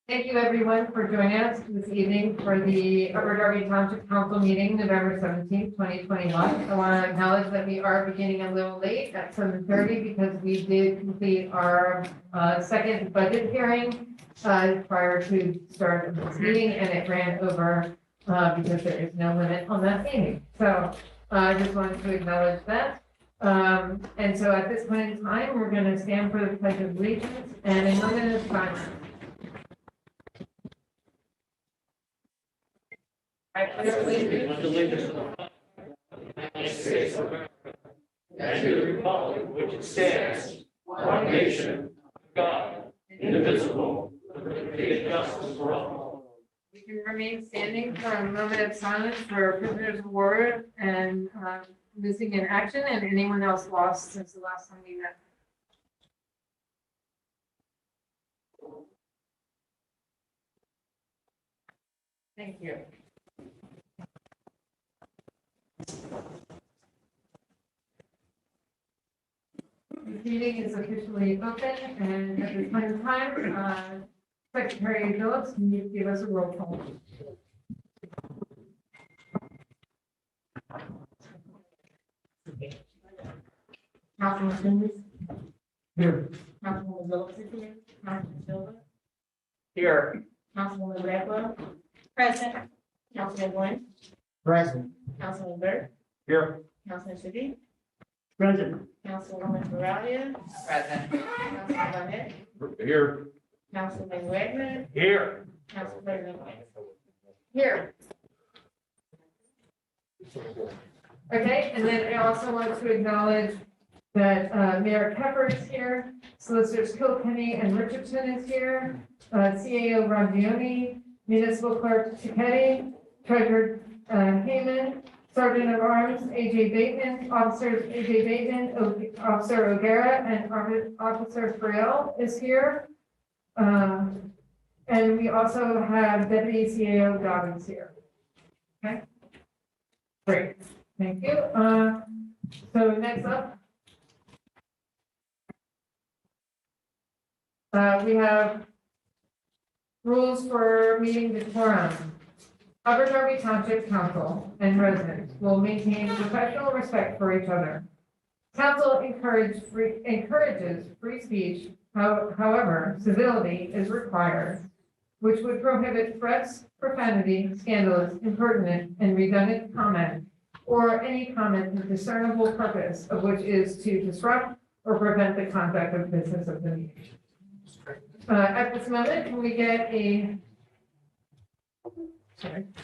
Thank you, everyone, for joining us this evening for the Upper Darby Township Council meeting, November 17th, 2021. I want to acknowledge that we are beginning a little late at 7:30 because we did complete our second budget hearing prior to start of this meeting, and it ran over because there is no limit on that meeting. So I just wanted to acknowledge that. And so at this point in time, we're going to stand for the Pledge of Allegiance and a moment of silence. I pledge allegiance to the United States of America and to the republic which it stands, one nation, God, indivisible, with liberty and justice for all. We can remain standing for a moment of silence for prisoners of war and missing in action and anyone else lost since the last time we met. Thank you. This meeting is officially open, and at this point in time, Secretary Phillips, can you give us a roll call? Councilman Simmons? Here. Councilwoman Phillips is here. Councilman Silva? Here. Councilwoman Blackwell? Present. Councilman Wynn? Present. Councilman Burke? Here. Councilman Shuby? Present. Councilwoman Moralia? Present. Councilman Barnett? Here. Councilman Wagner? Here. Council President White? Here. Okay, and then I also want to acknowledge that Mayor Pepper is here, Solicitors Kilkenny and Richardson is here, CAO Rongioni, Municipal Clerk Chiquetti, Treasurer Heyman, Sergeant of Arms AJ Bateman, Officers AJ Bateman, Officer O'Gara, and Officer Friel is here. And we also have Deputy CAO Dobbins here. Okay. Great. Thank you. So next up, we have rules for meeting decorum. Upper Darby Township Council and residents will maintain professional respect for each other. Council encourages free speech. However, civility is required, which would prohibit threats, profanity, scandalous, impertinent, and redundant comment, or any comment with discernible purpose of which is to disrupt or prevent the conduct of business of the meeting. At this moment, can we get a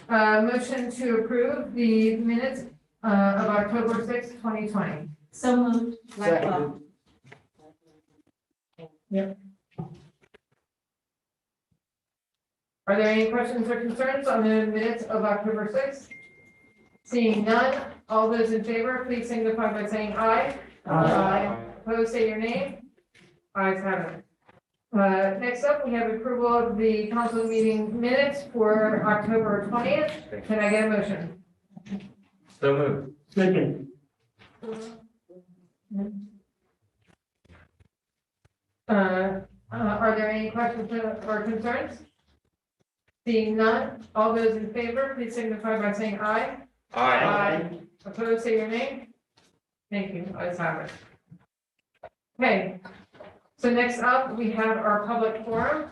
motion to approve the minutes of October 6th, 2020? So moved. Second. Yep. Are there any questions or concerns on the minutes of October 6th? Seeing none, all those in favor, please signify by saying aye. Aye. Opposed, say your name. Ayes have it. Next up, we have approval of the council meeting minutes for October 20th. Can I get a motion? So moved. Second. Are there any questions or concerns? Seeing none, all those in favor, please signify by saying aye. Aye. Opposed, say your name. Thank you. Ayes have it. Okay. So next up, we have our public forum.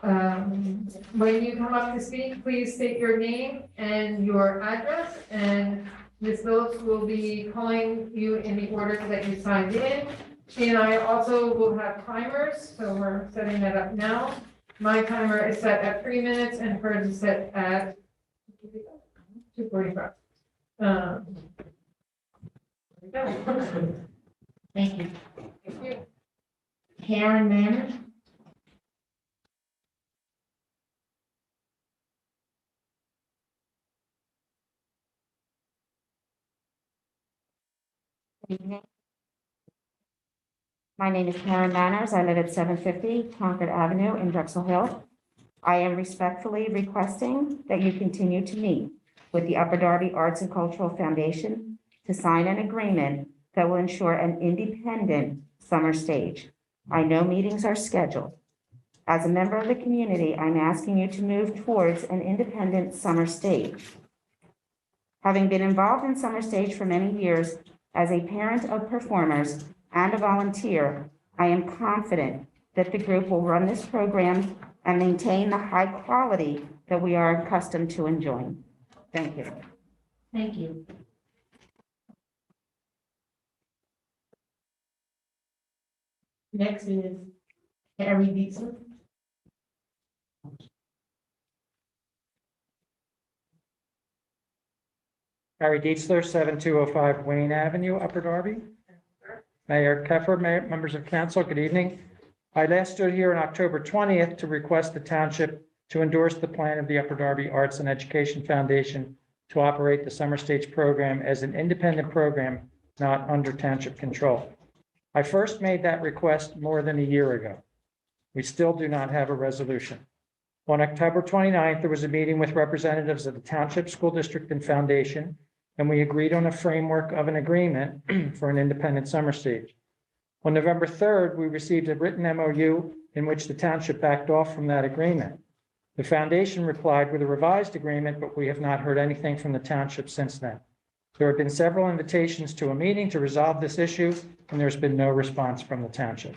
When you come up to speak, please state your name and your address, and Ms. Phillips will be calling you in the order that you signed in. She and I also will have timers, so we're setting that up now. My timer is set at 3 minutes and hers is set at 2:45. There we go. Thank you. Thank you. Karen Manners. Evening. My name is Karen Manners. I live at 750 Concord Avenue in Drexel Hill. I am respectfully requesting that you continue to meet with the Upper Darby Arts and Cultural Foundation to sign an agreement that will ensure an independent summer stage. I know meetings are scheduled. As a member of the community, I'm asking you to move towards an independent summer stage. Having been involved in summer stage for many years, as a parent of performers and a volunteer, I am confident that the group will run this program and maintain the high quality that we are accustomed to enjoying. Thank you. Thank you. Next is Harry Dietzler. Harry Dietzler, 7205 Wayne Avenue, Upper Darby. Mayor Keffer, members of council, good evening. I last stood here on October 20th to request the township to endorse the plan of the Upper Darby Arts and Education Foundation to operate the summer stage program as an independent program, not under township control. I first made that request more than a year ago. We still do not have a resolution. On October 29th, there was a meeting with representatives of the Township School District and Foundation, and we agreed on a framework of an agreement for an independent summer stage. On November 3rd, we received a written MOU in which the township backed off from that agreement. The foundation replied with a revised agreement, but we have not heard anything from the township since then. There have been several invitations to a meeting to resolve this issue, and there's been no response from the township.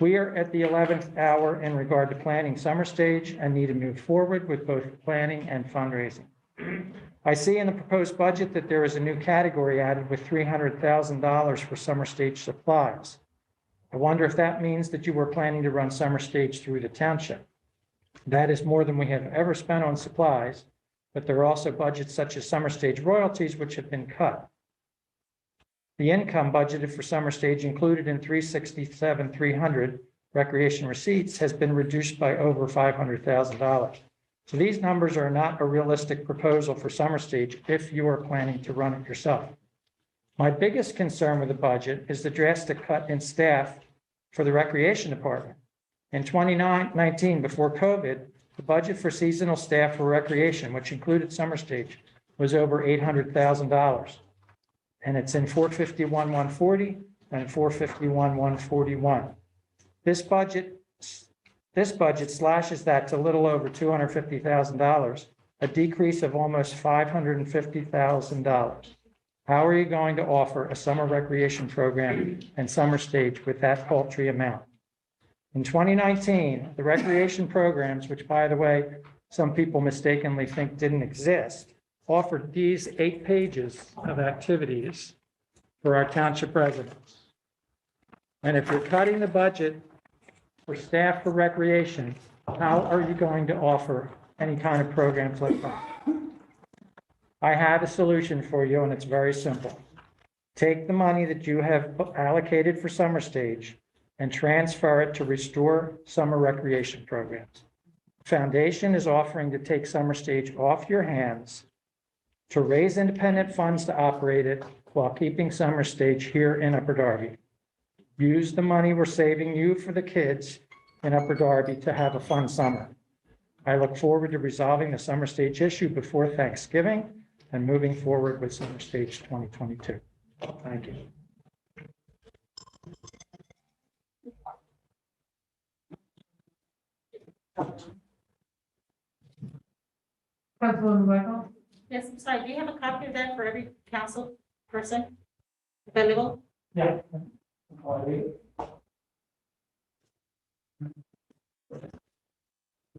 We are at the 11th hour in regard to planning summer stage and need to move forward with both planning and fundraising. I see in the proposed budget that there is a new category added with $300,000 for summer stage supplies. I wonder if that means that you were planning to run summer stage through the township. That is more than we have ever spent on supplies, but there are also budgets such as summer stage royalties, which have been cut. The income budgeted for summer stage included in 367,300 recreation receipts has been reduced by over $500,000. So these numbers are not a realistic proposal for summer stage if you are planning to run it yourself. My biggest concern with the budget is the drastic cut in staff for the recreation department. In 2019, before COVID, the budget for seasonal staff for recreation, which included summer stage, was over $800,000. And it's in 451-140 and 451-141. This budget slashes that to a little over $250,000, a decrease of almost $550,000. How are you going to offer a summer recreation program and summer stage with that paltry amount? In 2019, the recreation programs, which by the way, some people mistakenly think didn't exist, offered these 8 pages of activities for our township residents. And if you're cutting the budget for staff for recreation, how are you going to offer any kind of programs like that? I have a solution for you, and it's very simple. Take the money that you have allocated for summer stage and transfer it to restore summer recreation programs. Foundation is offering to take summer stage off your hands to raise independent funds to operate it while keeping summer stage here in Upper Darby. Use the money we're saving you for the kids in Upper Darby to have a fun summer. I look forward to resolving the summer stage issue before Thanksgiving and moving forward with summer stage 2022. Thank you. Councilwoman Michael? Yes, I'm sorry. Do you have a copy of that for every council person available? Yeah.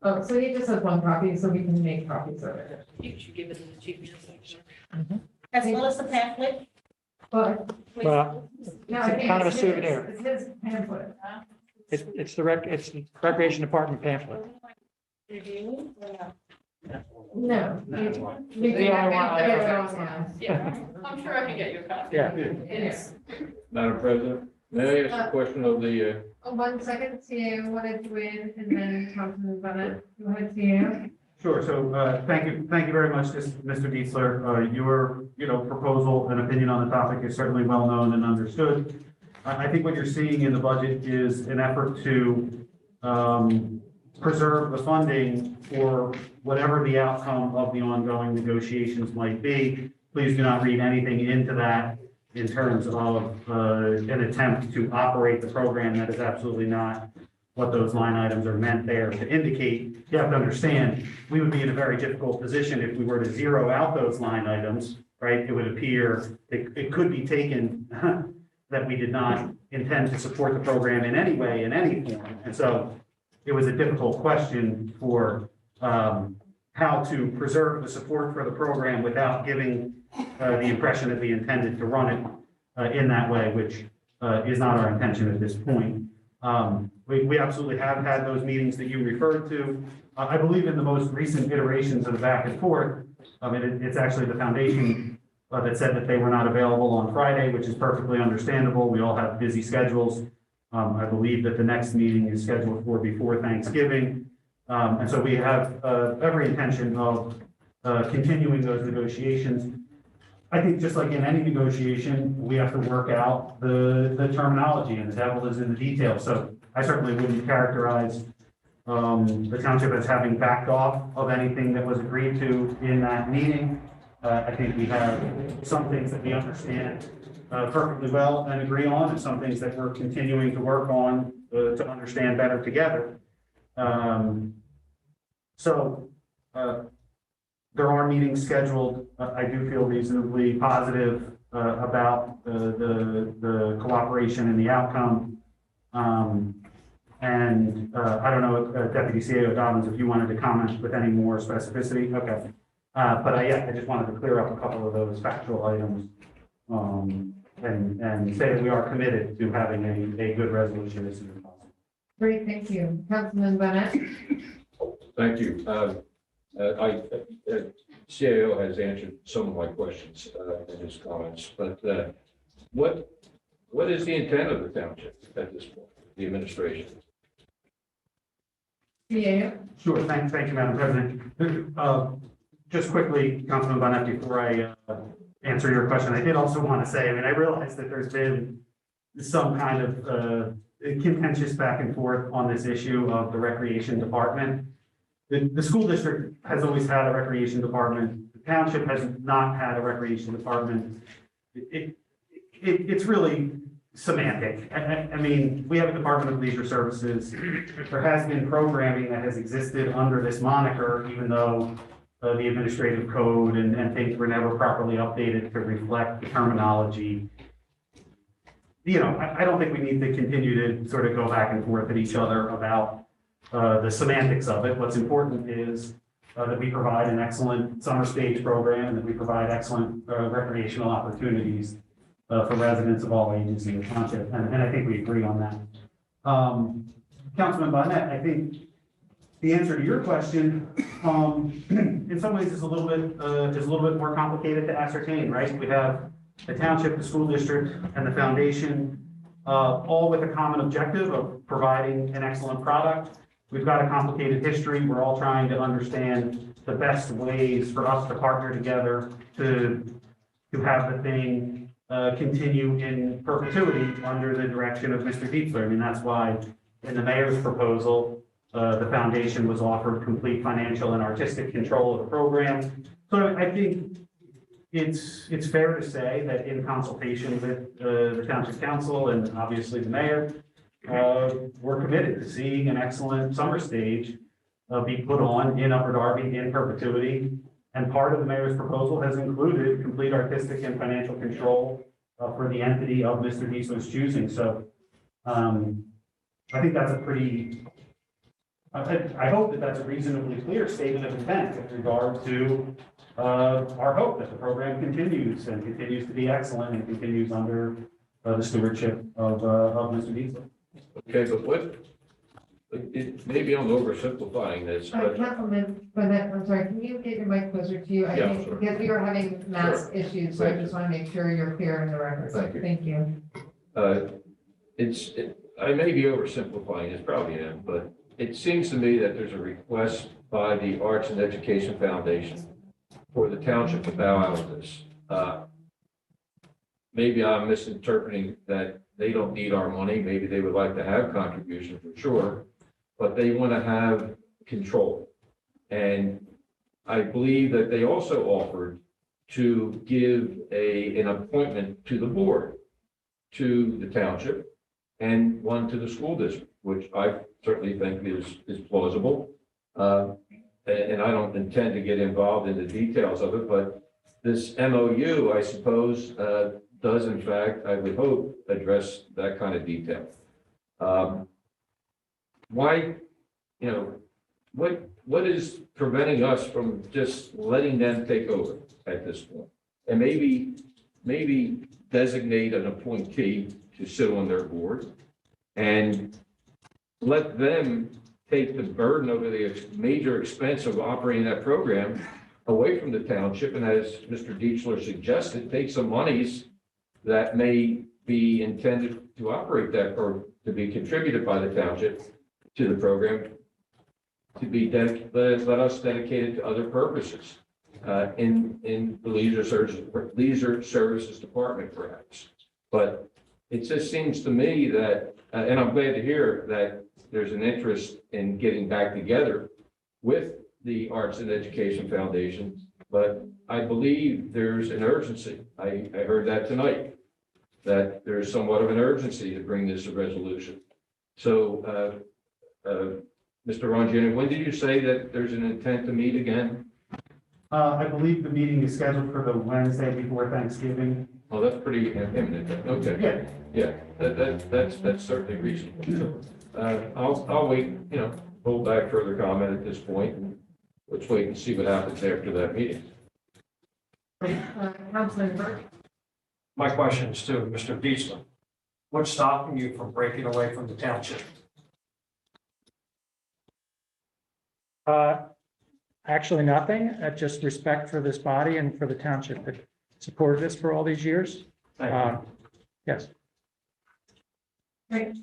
Oh, so he just has one copy, so we can make copies of it. You should give it to the chief administrator. As well as the pamphlet. But, Well, no, I think kind of a it's his. souvenir. It's his pamphlet. it's the Recreation Department pamphlet. Review or no? No. We can Yeah, I want- get it online. Yeah, I'm sure I can get you a copy. Yeah. Yes. Madam President, may I ask a question of the, 1 second, CAO wanted to win, and then Councilman Bennett, go ahead, CAO. Sure, so, thank you very much, Mr. Dietzler. Your, proposal and opinion on the topic is certainly well known and understood. I think what you're seeing in the budget is an effort to, preserve the funding for whatever the outcome of the ongoing negotiations might be. Please do not read anything into that in terms of, an attempt to operate the program. That is absolutely not what those line items are meant there to indicate. You have to understand, we would be in a very difficult position if we were to zero out those line items, right? It would appear, it could be taken that we did not intend to support the program in any way, in any form. And so it was a difficult question for how to preserve the support for the program without giving the impression that we intended to run it in that way, which is not our intention at this point. We absolutely have had those meetings that you referred to. I believe in the most recent iterations of the back and forth, it's actually the foundation that said that they were not available on Friday, which is perfectly understandable. We all have busy schedules. I believe that the next meeting is scheduled for before Thanksgiving. And so we have every intention of continuing those negotiations. I think just like in any negotiation, we have to work out the terminology, and the devil is in the details. So I certainly wouldn't characterize the township as having backed off of anything that was agreed to in that meeting. I think we have some things that we understand perfectly well and agree on, and some things that we're continuing to work on to understand better together. There are meetings scheduled. I do feel reasonably positive about the cooperation and the outcome. I don't know, Deputy CAO Dobbins, if you wanted to comment with any more specificity. Okay. I just wanted to clear up a couple of those factual items and say that we are committed to having a good resolution as soon as possible. Great, thank you. Councilman Bennett? thank you. CAO has answered some of my questions in his comments, but what is the intent of the township at this point, the administration? CAO? Sure. Thank you, Madam President. Just quickly, Councilman Bonnett, before I answer your question, I did also want to say, I realize that there's been some kind of contentious back and forth on this issue of the recreation department. The school district has always had a recreation department. The township has not had a recreation department. It's really semantic. We have a Department of Leisure Services. There has been programming that has existed under this moniker, even though the administrative code and things were never properly updated to reflect the terminology. I don't think we need to continue to sort of go back and forth at each other about the semantics of it. What's important is that we provide an excellent summer stage program, and that we provide excellent recreational opportunities for residents of all ages in the township, and I think we agree on that. Councilman Bonnet, I think the answer to your question, in some ways, is a little bit more complicated to ascertain, right? We have the township, the school district, and the foundation, all with a common objective of providing an excellent product. We've got a complicated history. We're all trying to understand the best ways for us to partner together to have the thing continue in perpetuity under the direction of Mr. Dietzler. That's why in the mayor's proposal, the foundation was offered complete financial and artistic control of the program. So I think it's fair to say that in consultation with the township council and obviously the mayor, we're committed to seeing an excellent summer stage be put on in Upper Darby in perpetuity. And part of the mayor's proposal has included complete artistic and financial control for the entity of Mr. Dietzler's choosing. So I think that's a pretty I hope that that's a reasonably clear statement of intent with regard to our hope that the program continues and continues to be excellent and continues under the stewardship of Mr. Diesel. Okay, but maybe I'm oversimplifying this, but Councilman, I'm sorry, can you get your mic closer to you? I Yeah, think, sure. because we are having mask issues, so I Thank just want to make sure you're clear in the record. Thank you. Thank you. I may be oversimplifying this, probably am, but it seems to me that there's a request by the Arts and Education Foundation for the township to bow out of this. Maybe I'm misinterpreting that they don't need our money. Maybe they would like to have contribution for sure, but they want to have control. And I believe that they also offered to give an appointment to the board, to the township, and one to the school district, which I certainly think is plausible. And I don't intend to get involved in the details of it, but this MOU, I suppose, does in fact, I would hope, address that kind of detail. Why, what is preventing us from just letting them take over at this point? And maybe designate an appointee to sit on their board and let them take the burden over the major expense of operating that program away from the township. And as Mr. Deichler suggested, take some monies that may be intended to operate that or to be contributed by the township to the program to be let us dedicate it to other purposes in the leisure services department perhaps. But it just seems to me that, and I'm glad to hear that there's an interest in getting back together with the Arts and Education Foundation, but I believe there's an urgency. I heard that tonight, that there's somewhat of an urgency to bring this to resolution. So, Mr. Rongiani, when did you say that there's an intent to meet again? I believe the meeting is scheduled for the Wednesday before Thanksgiving. Oh, that's pretty imminent. Okay. Yeah, that's certainly reasonable. I'll wait, hold back further comment at this point. Let's wait and see what happens after that meeting. Councilman Burke? My question is to Mr. Deichler. What's stopping you from breaking away from the township? Actually, nothing. Just respect for this body and for the township that supported us for all these years. Thank you. Yes. Great.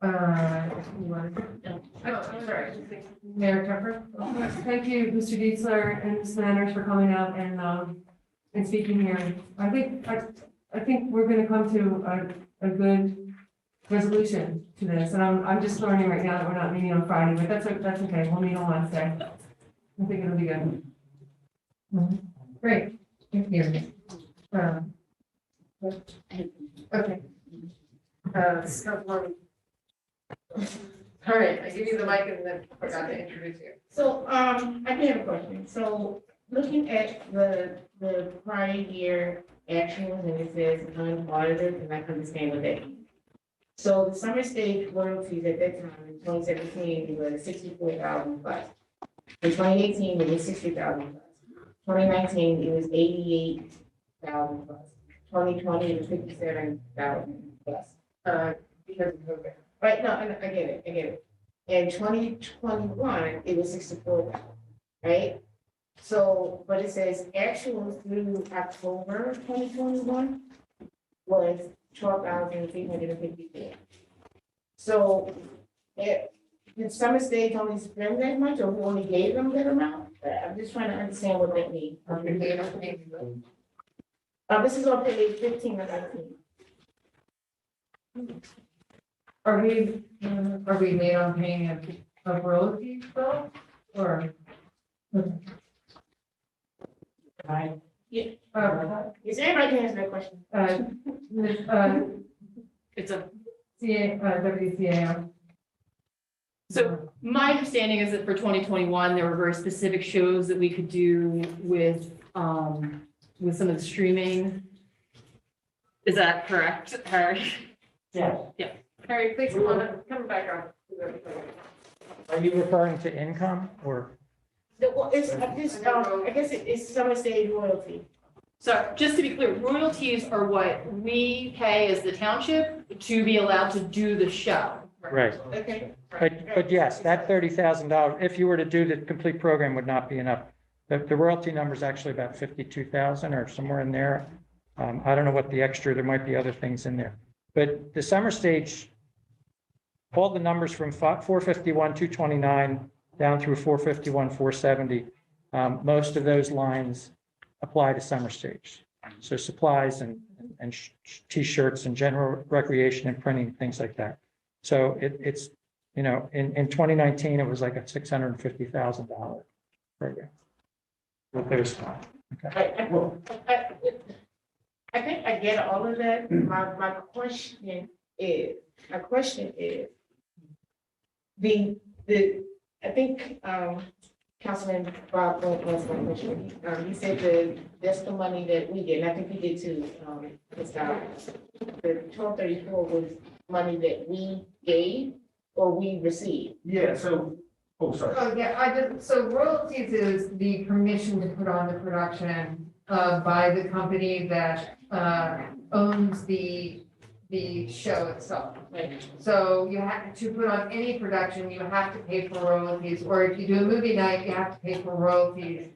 I'm sorry. Mayor Tucker? Thank you, Mr. Deitzler and Ms. Manners for coming out and speaking here. I think we're going to come to a good resolution to this, and I'm just learning right now that we're not meeting on Friday, but that's okay. We'll meet on Wednesday. I think it'll be good. Great, thank you. Okay. All right, I give you the mic and then forgot to introduce you. So, I do have a question. So, looking at the prior year actions, and it says unaudited, and I understand what that means. So, the summer stage royalties at that time, in 2017, it was 64,000 plus. In 2018, it was 60,000 plus. 2019, it was 88,000 plus. 2020, it was 57,000 plus. Because of COVID. Right, no, I get it. In 2021, it was 64,000, right? So, but it says actuals through October 2021 was 12,354. So, did Summer Stage only spend that much, or we only gave them that amount? I'm just trying to understand what that means. This is on page 15 and 19. Are we late on paying a royalty bill or? Right. Yeah. Uh, Is anybody can answer that question? It's a, WCAO. so my understanding is that for 2021, there were very specific shows that we could do with some of the streaming. Is that correct, Harry? Yeah. Harry, please come back up. Are you referring to income or? Well, it's, I guess it's summer stage royalty. So just to be clear, royalties are what we pay as the township to be allowed to do the show. Right. Okay. But yes, that $30,000, if you were to do the complete program, would not be enough. The royalty number is actually about 52,000 or somewhere in there. I don't know what the extra, there might be other things in there. But the summer stage, all the numbers from 451, 229 down through 451, 470, most of those lines apply to summer stage. So supplies and T-shirts and general recreation and printing, things like that. So it's, in 2019, it was like a $650,000 program. With those, okay. I think I get all of that. My question is, I think, Councilman Bob was my question. He said that's the money that we get, and I think we did too, the 1234 was money that we gave or we received. Yeah, so, oh, sorry. Oh, yeah, so royalties is the permission to put on the production by the company that owns the show itself. Right. So you have to put on any production, you have to pay for royalties, or if you do a movie night, you have to pay for royalties.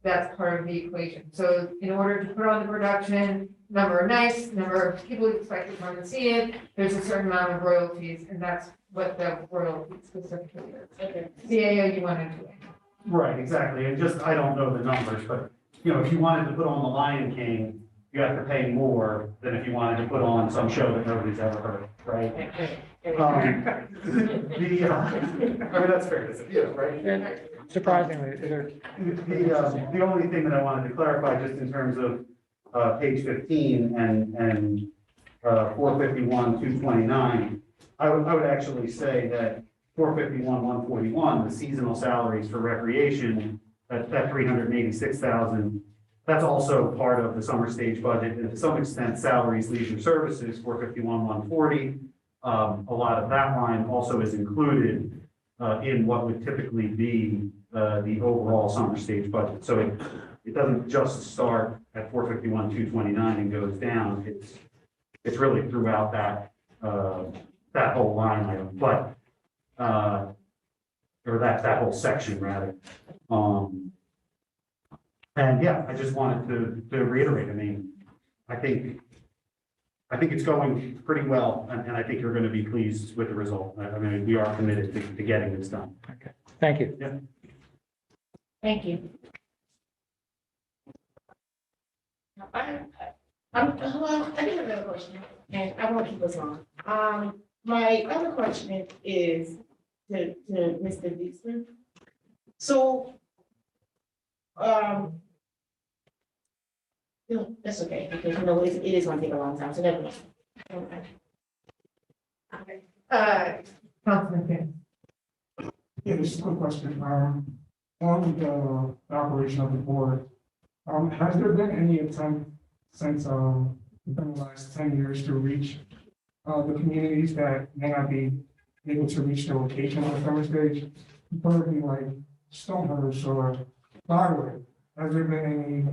That's part of the equation. So in order to put on the production, number of nights, number of people who expect to come and see it, there's a certain amount of royalties, and that's what the royalty specifically is. Okay. CAO, you wanted to. Right, exactly. And just, I don't know the numbers, but, if you wanted to put on The Lion King, you have to pay more than if you wanted to put on some show that nobody's ever heard, right? I mean, that's fair to say, yeah, right? And surprisingly, The only thing that I wanted to clarify, just in terms of page 15 and 451, 229, I would actually say that 451, 141, the seasonal salaries for recreation, that 386,000, that's also part of the summer stage budget, and to some extent, salaries, leisure services, 451, 140. A lot of that line also is included in what would typically be the overall summer stage budget. So it doesn't just start at 451, 229 and goes down. It's really throughout that whole line item, but or that whole section rather. And yeah, I just wanted to reiterate, I mean, I think it's going pretty well, and I think you're going to be pleased with the result. I mean, we are committed to getting this done. okay, thank you. Yeah. Thank you. I do have another question, and I won't keep us on. My other question is to Mr. Dixon. So, no, that's okay, because it is going to take a long time, so never mind. Councilman King. Yeah, just a quick question. On the operation of the board, has there been any attempt since within the last 10 years to reach the communities that may not be able to reach the location of the summer stage, preferably like Stonehurst or Darby? Has there been any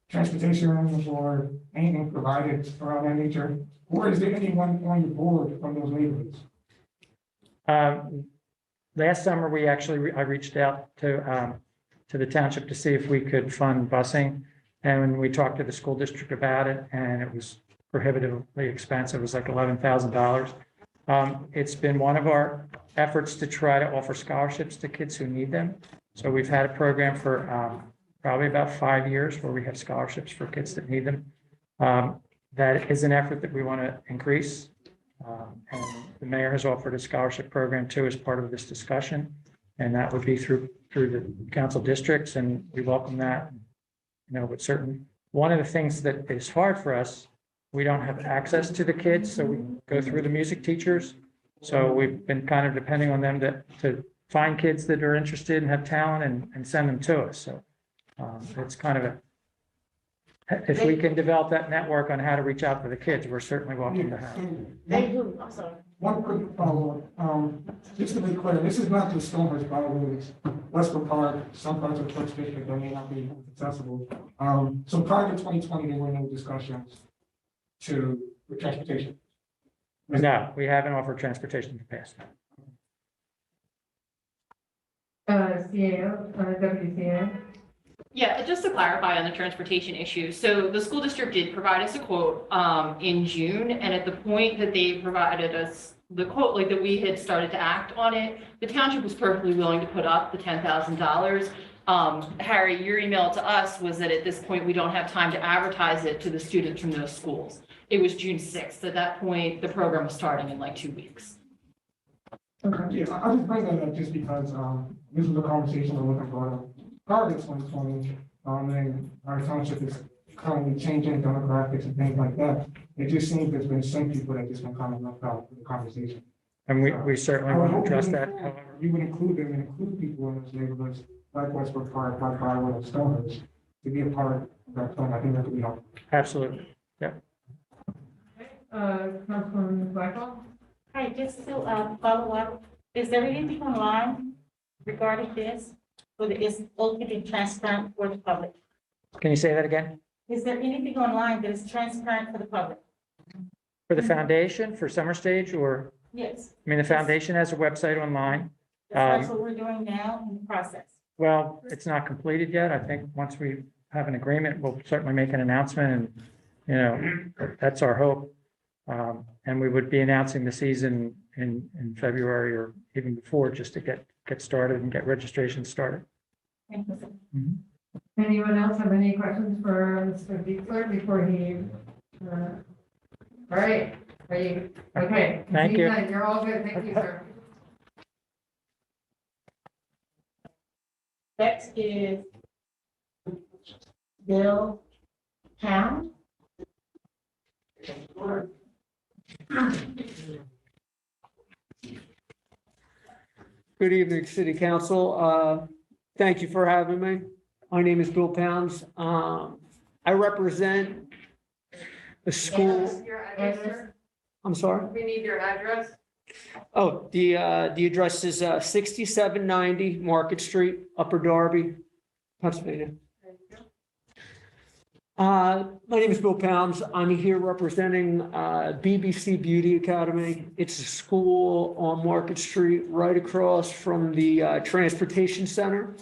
transportation or anything provided around that nature? Or is there anyone on the board from those neighborhoods? Last summer, I reached out to the township to see if we could fund busing. And when we talked to the school district about it, and it was prohibitively expensive, it was like $11,000. It's been one of our efforts to try to offer scholarships to kids who need them. So we've had a program for probably about 5 years where we have scholarships for kids that need them. That is an effort that we want to increase. And the mayor has offered a scholarship program too as part of this discussion. And that would be through the council districts, and we welcome that. But one of the things that is hard for us, we don't have access to the kids, so we go through the music teachers. So we've been kind of depending on them to find kids that are interested and have talent and send them to us. So it's kind of if we can develop that network on how to reach out to the kids, we're certainly welcome to have. They do, I'm sorry. one quick follow-up, just to be clear, this is not just Stonehurst bylaws, Westbrook Park, some parts of the first district that may not be accessible. So prior to 2020, there were no discussions with transportation. No, we haven't offered transportation in the past. CAO, WCAO. Yeah, just to clarify on the transportation issue, so the school district did provide us a quote in June, and at the point that they provided us the quote, like that we had started to act on it, the township was perfectly willing to put up the $10,000. Harry, your email to us was that at this point, we don't have time to advertise it to the students from those schools. It was June 6th. At that point, the program was starting in like 2 weeks. Okay, yeah, I just bring that up just because, this was a conversation we're looking for prior to 2020, and our township is currently changing demographics and things like that. It just seems there's been some people that just been coming up out with the conversation. And we certainly want to address that. However, You would include them and include people in those neighborhoods, like Westbrook Park, like Briarwood and Stonehurst, to be a part of that plan. I think that could be helpful. absolutely. Councilwoman Blackwell. Hi, just to follow up, is there anything online regarding this? So that it's open and transparent for the public? Can you say that again? Is there anything online that is transparent for the public? For the foundation, for Summer Stage, or, Yes, I mean, the foundation has a website online. that's what we're doing now in the process. Well, it's not completed yet. I think once we have an agreement, we'll certainly make an announcement, and, you know, that's our hope. And we would be announcing the season in February or even before, just to get started and get registration started. Thank you. Anyone else have any questions for Mr. Dietler before he? All right, are you, okay. Thank you. You're all good. Thank you, sir. Next is Bill Town. Good evening, City Council. Thank you for having me. My name is Bill Pounds. I represent the school. Your address, sir? I'm sorry. We need your address. Oh, the address is 6790 Market Street, Upper Darby, Pennsylvania. My name is Bill Pounds. I'm here representing BBC Beauty Academy. It's a school on Market Street, right across from the Transportation Center.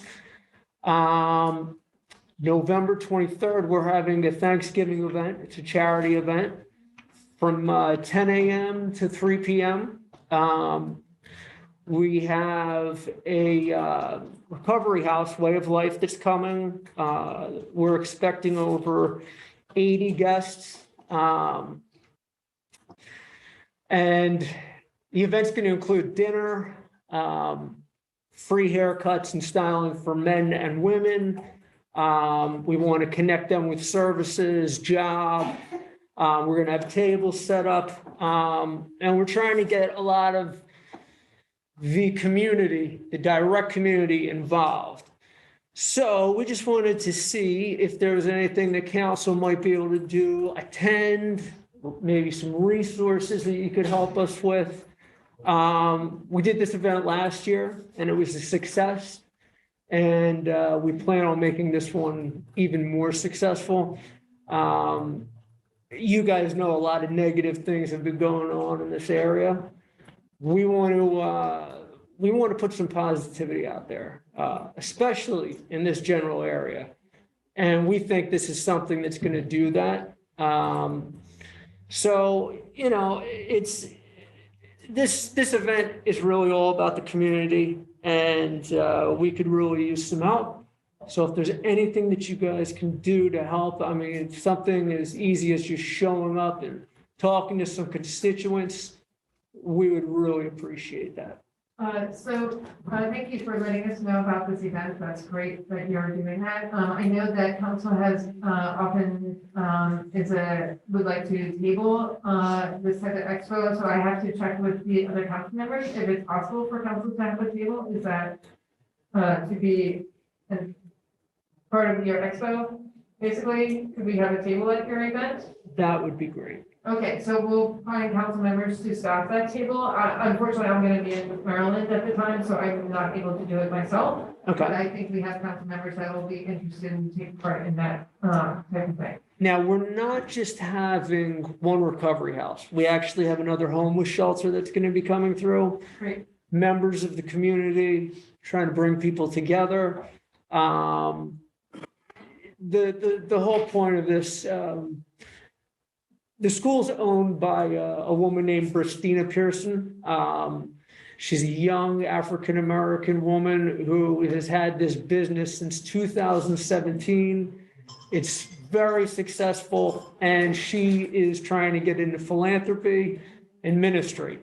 November 23rd, we're having a Thanksgiving event. It's a charity event from 10 a.m. to 3 p.m. We have a recovery house, Way of Life, that's coming. We're expecting over 80 guests. And the event's going to include dinner, free haircuts and styling for men and women. We want to connect them with services, job. We're going to have tables set up. And we're trying to get a lot of the community, the direct community involved. So we just wanted to see if there was anything the council might be able to do, attend, maybe some resources that you could help us with. We did this event last year and it was a success. And we plan on making this one even more successful. You guys know a lot of negative things have been going on in this area. We want to put some positivity out there, especially in this general area. And we think this is something that's going to do that. So, you know, this event is really all about the community, and we could really use some help. So if there's anything that you guys can do to help, I mean, it's something as easy as just showing up and talking to some constituents, we would really appreciate that. Thank you for letting us know about this event. That's great that you're doing that. I know that council has often would like to table this type of expo, so I have to check with the other council members if it's possible for council to have a table. Is that to be part of your expo? Basically, could we have a table at your event? That would be great. Okay, so we'll find council members to staff that table. Unfortunately, I'm gonna be in Maryland at the time, so I'm not able to do it myself. But Okay. I think we have council members that will be interested in taking part in that, type of thing. Now, we're not just having one recovery house. We actually have another homeless shelter that's going to be coming through. Great. Members of the community, trying to bring people together. The whole point of this, the school's owned by a woman named Christina Pearson. She's a young African-American woman who has had this business since 2017. It's very successful, and she is trying to get into philanthropy and ministry.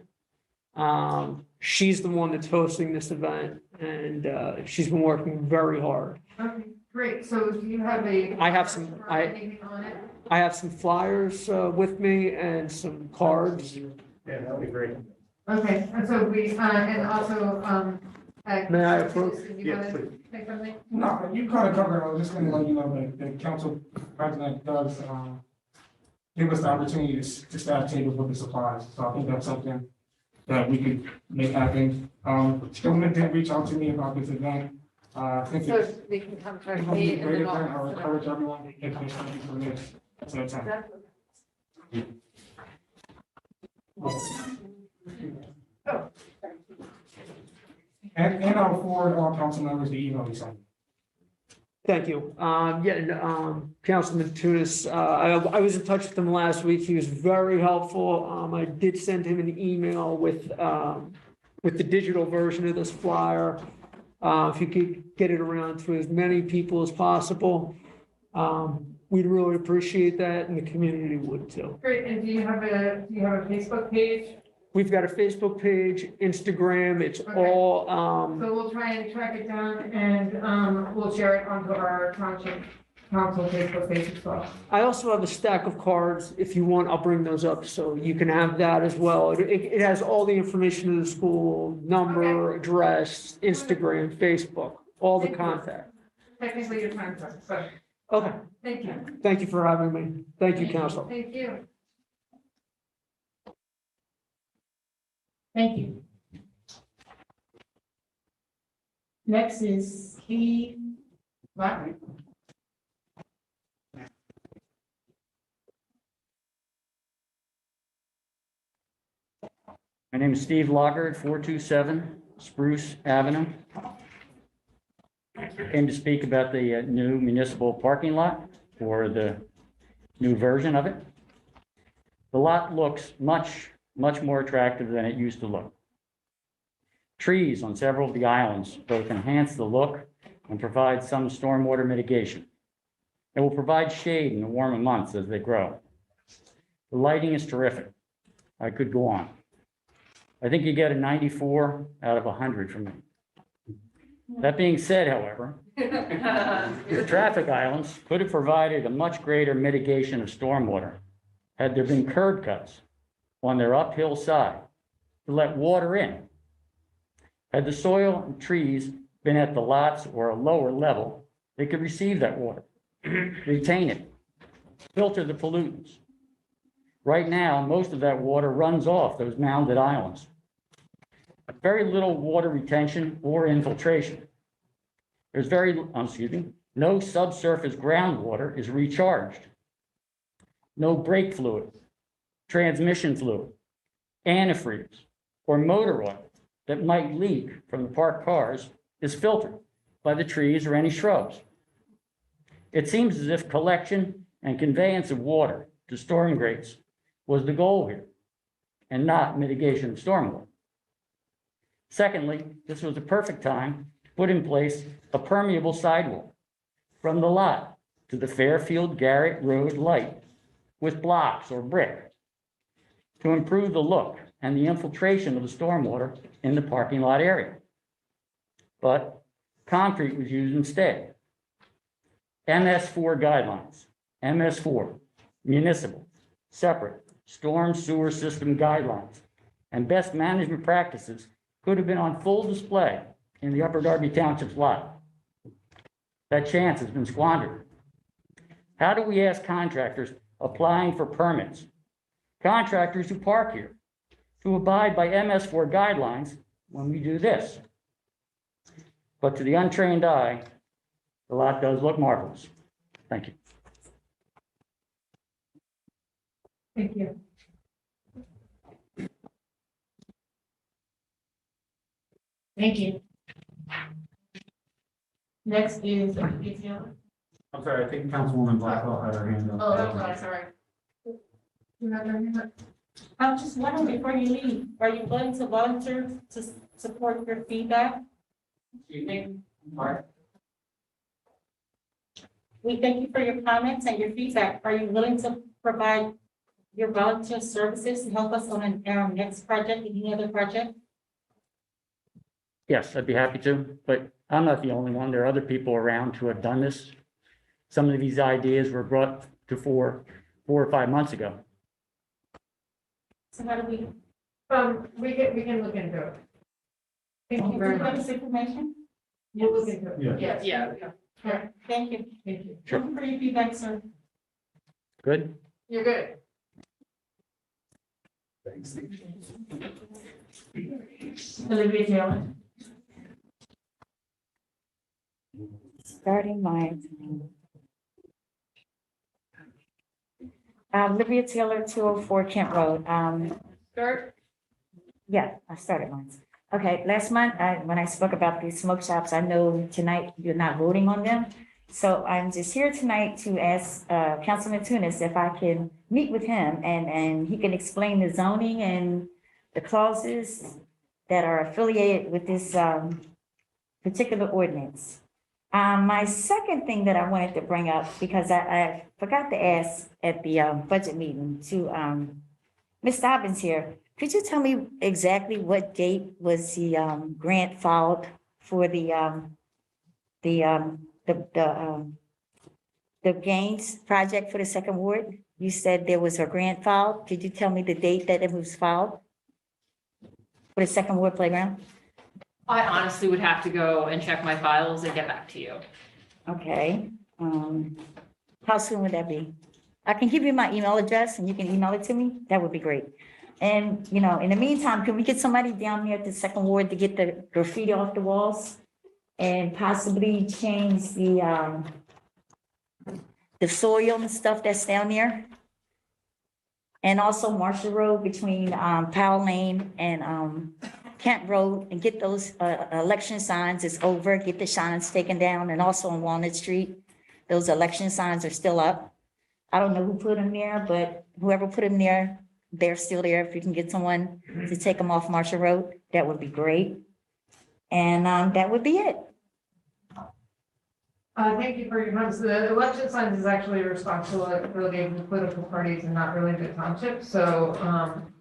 She's the one that's hosting this event, and she's been working very hard. Okay, great. So do you have a? I have some- or anything on it? I have some flyers with me and some cards. Yeah, that'd be great. Okay, and so we, and also, May I approach? You Yes, wanna please. say something? No, you kind of covered it. I was just gonna let you know that the council president does, give us the opportunity to staff tables with the supplies. So I think that's something that we could make happen. Gentleman did reach out to me about this event. I think So it's they can come it's try to gonna be meet a and great then event. I all. would encourage everyone to get this ready for this. So it's, and I'll forward all council members the email we sent. Thank you. Councilman Tunis, I was in touch with him last week. He was very helpful. I did send him an email with the digital version of this flyer. If you could get it around to as many people as possible, we'd really appreciate that, and the community would too. Great, and do you have a Facebook page? We've got a Facebook page, Instagram, it's Okay. all, So we'll try and track it down and, we'll share it onto our township council Facebook page as well. I also have a stack of cards. If you want, I'll bring those up so you can have that as well. It has all the information of the school, number, address, Instagram, Facebook, all the Thank you. contact. Technically, your time's up, but Okay, thank you. thank you for having me. Thank you, council. Thank you. Thank you. Next is Steve Lockard. My name is Steve Lockard, 427 Spruce Avenue. I came to speak about the new municipal parking lot, or the new version of it. The lot looks much more attractive than it used to look. Trees on several of the islands both enhance the look and provide some stormwater mitigation. It will provide shade in the warmer months as they grow. The lighting is terrific. I could go on. I think you get a 94 out of 100 from me. That being said, however, the traffic islands could have provided a much greater mitigation of stormwater had there been curb cuts on their uphill side to let water in. Had the soil and trees been at the lots or a lower level, they could receive that water, retain it, filter the pollutants. Right now, most of that water runs off those mounded islands. Very little water retention or infiltration. There's no subsurface groundwater is recharged. No brake fluid, transmission fluid, antifreeze, or motor oil that might leak from the parked cars is filtered by the trees or any shrubs. It seems as if collection and conveyance of water to storm drains was the goal here, and not mitigation of stormwater. Secondly, this was a perfect time to put in place a permeable sidewalk from the lot to the Fairfield Garrett Road light with blocks or brick to improve the look and the infiltration of the stormwater in the parking lot area. But concrete was used instead. MS4 guidelines, MS4, municipal, separate, storm sewer system guidelines, and best management practices could have been on full display in the Upper Darby Township's lot. That chance has been squandered. How do we ask contractors applying for permits contractors who park here to abide by MS4 guidelines when we do this. But to the untrained eye, the lot does look marvelous. Thank you. Thank you. Thank you. Next is, Taylor. I'm sorry, I think Councilwoman Blackwell had her hand up. Oh, I'm sorry. I'm just wondering, before you leave, are you willing to volunteer to support your feedback? We thank you for your comments and your feedback. Are you willing to provide your volunteer services to help us on our next project, any other project? Yes, I'd be happy to, but I'm not the only one. There are other people around who have done this. Some of these ideas were brought to four or 5 months ago. So how do we? We can look into it. Thank Can you you very give much. us information? We'll look into it. Yeah. Yes. Yeah. Okay, Thank you. thank you. Sure. Thank you for your feedback, sir. Good? You're good. Olivia Taylor. Starting my. Olivia Taylor, 204 Kent Road. Start. Yeah, I started mine. Okay, last month, when I spoke about these smoke shops, I know tonight you're not voting on them. So I'm just here tonight to ask Councilman Tunis if I can meet with him and he can explain the zoning and the clauses that are affiliated with this particular ordinance. My second thing that I wanted to bring up, because I forgot to ask at the budget meeting to Ms. Dobbins here, could you tell me exactly what date was the grant filed for the Gaines project for the second ward? You said there was a grant filed. Could you tell me the date that it was filed for the second ward playground? I honestly would have to go and check my files and get back to you. Okay, how soon would that be? I can give you my email address and you can email it to me. That would be great. And, you know, in the meantime, can we get somebody down there at the second ward to get the graffiti off the walls? And possibly change the soil and stuff that's down there? And also Marshall Road between Powell Lane and Kent Road, and get those election signs is over, get the signs taken down, and also on Walnut Street, those election signs are still up. I don't know who put them there, but whoever put them there, they're still there. If you can get someone to take them off Marshall Road, that would be great. And that would be it. Thank you for your comments. The election signs is actually a responsibility of the political parties and not really the township. So,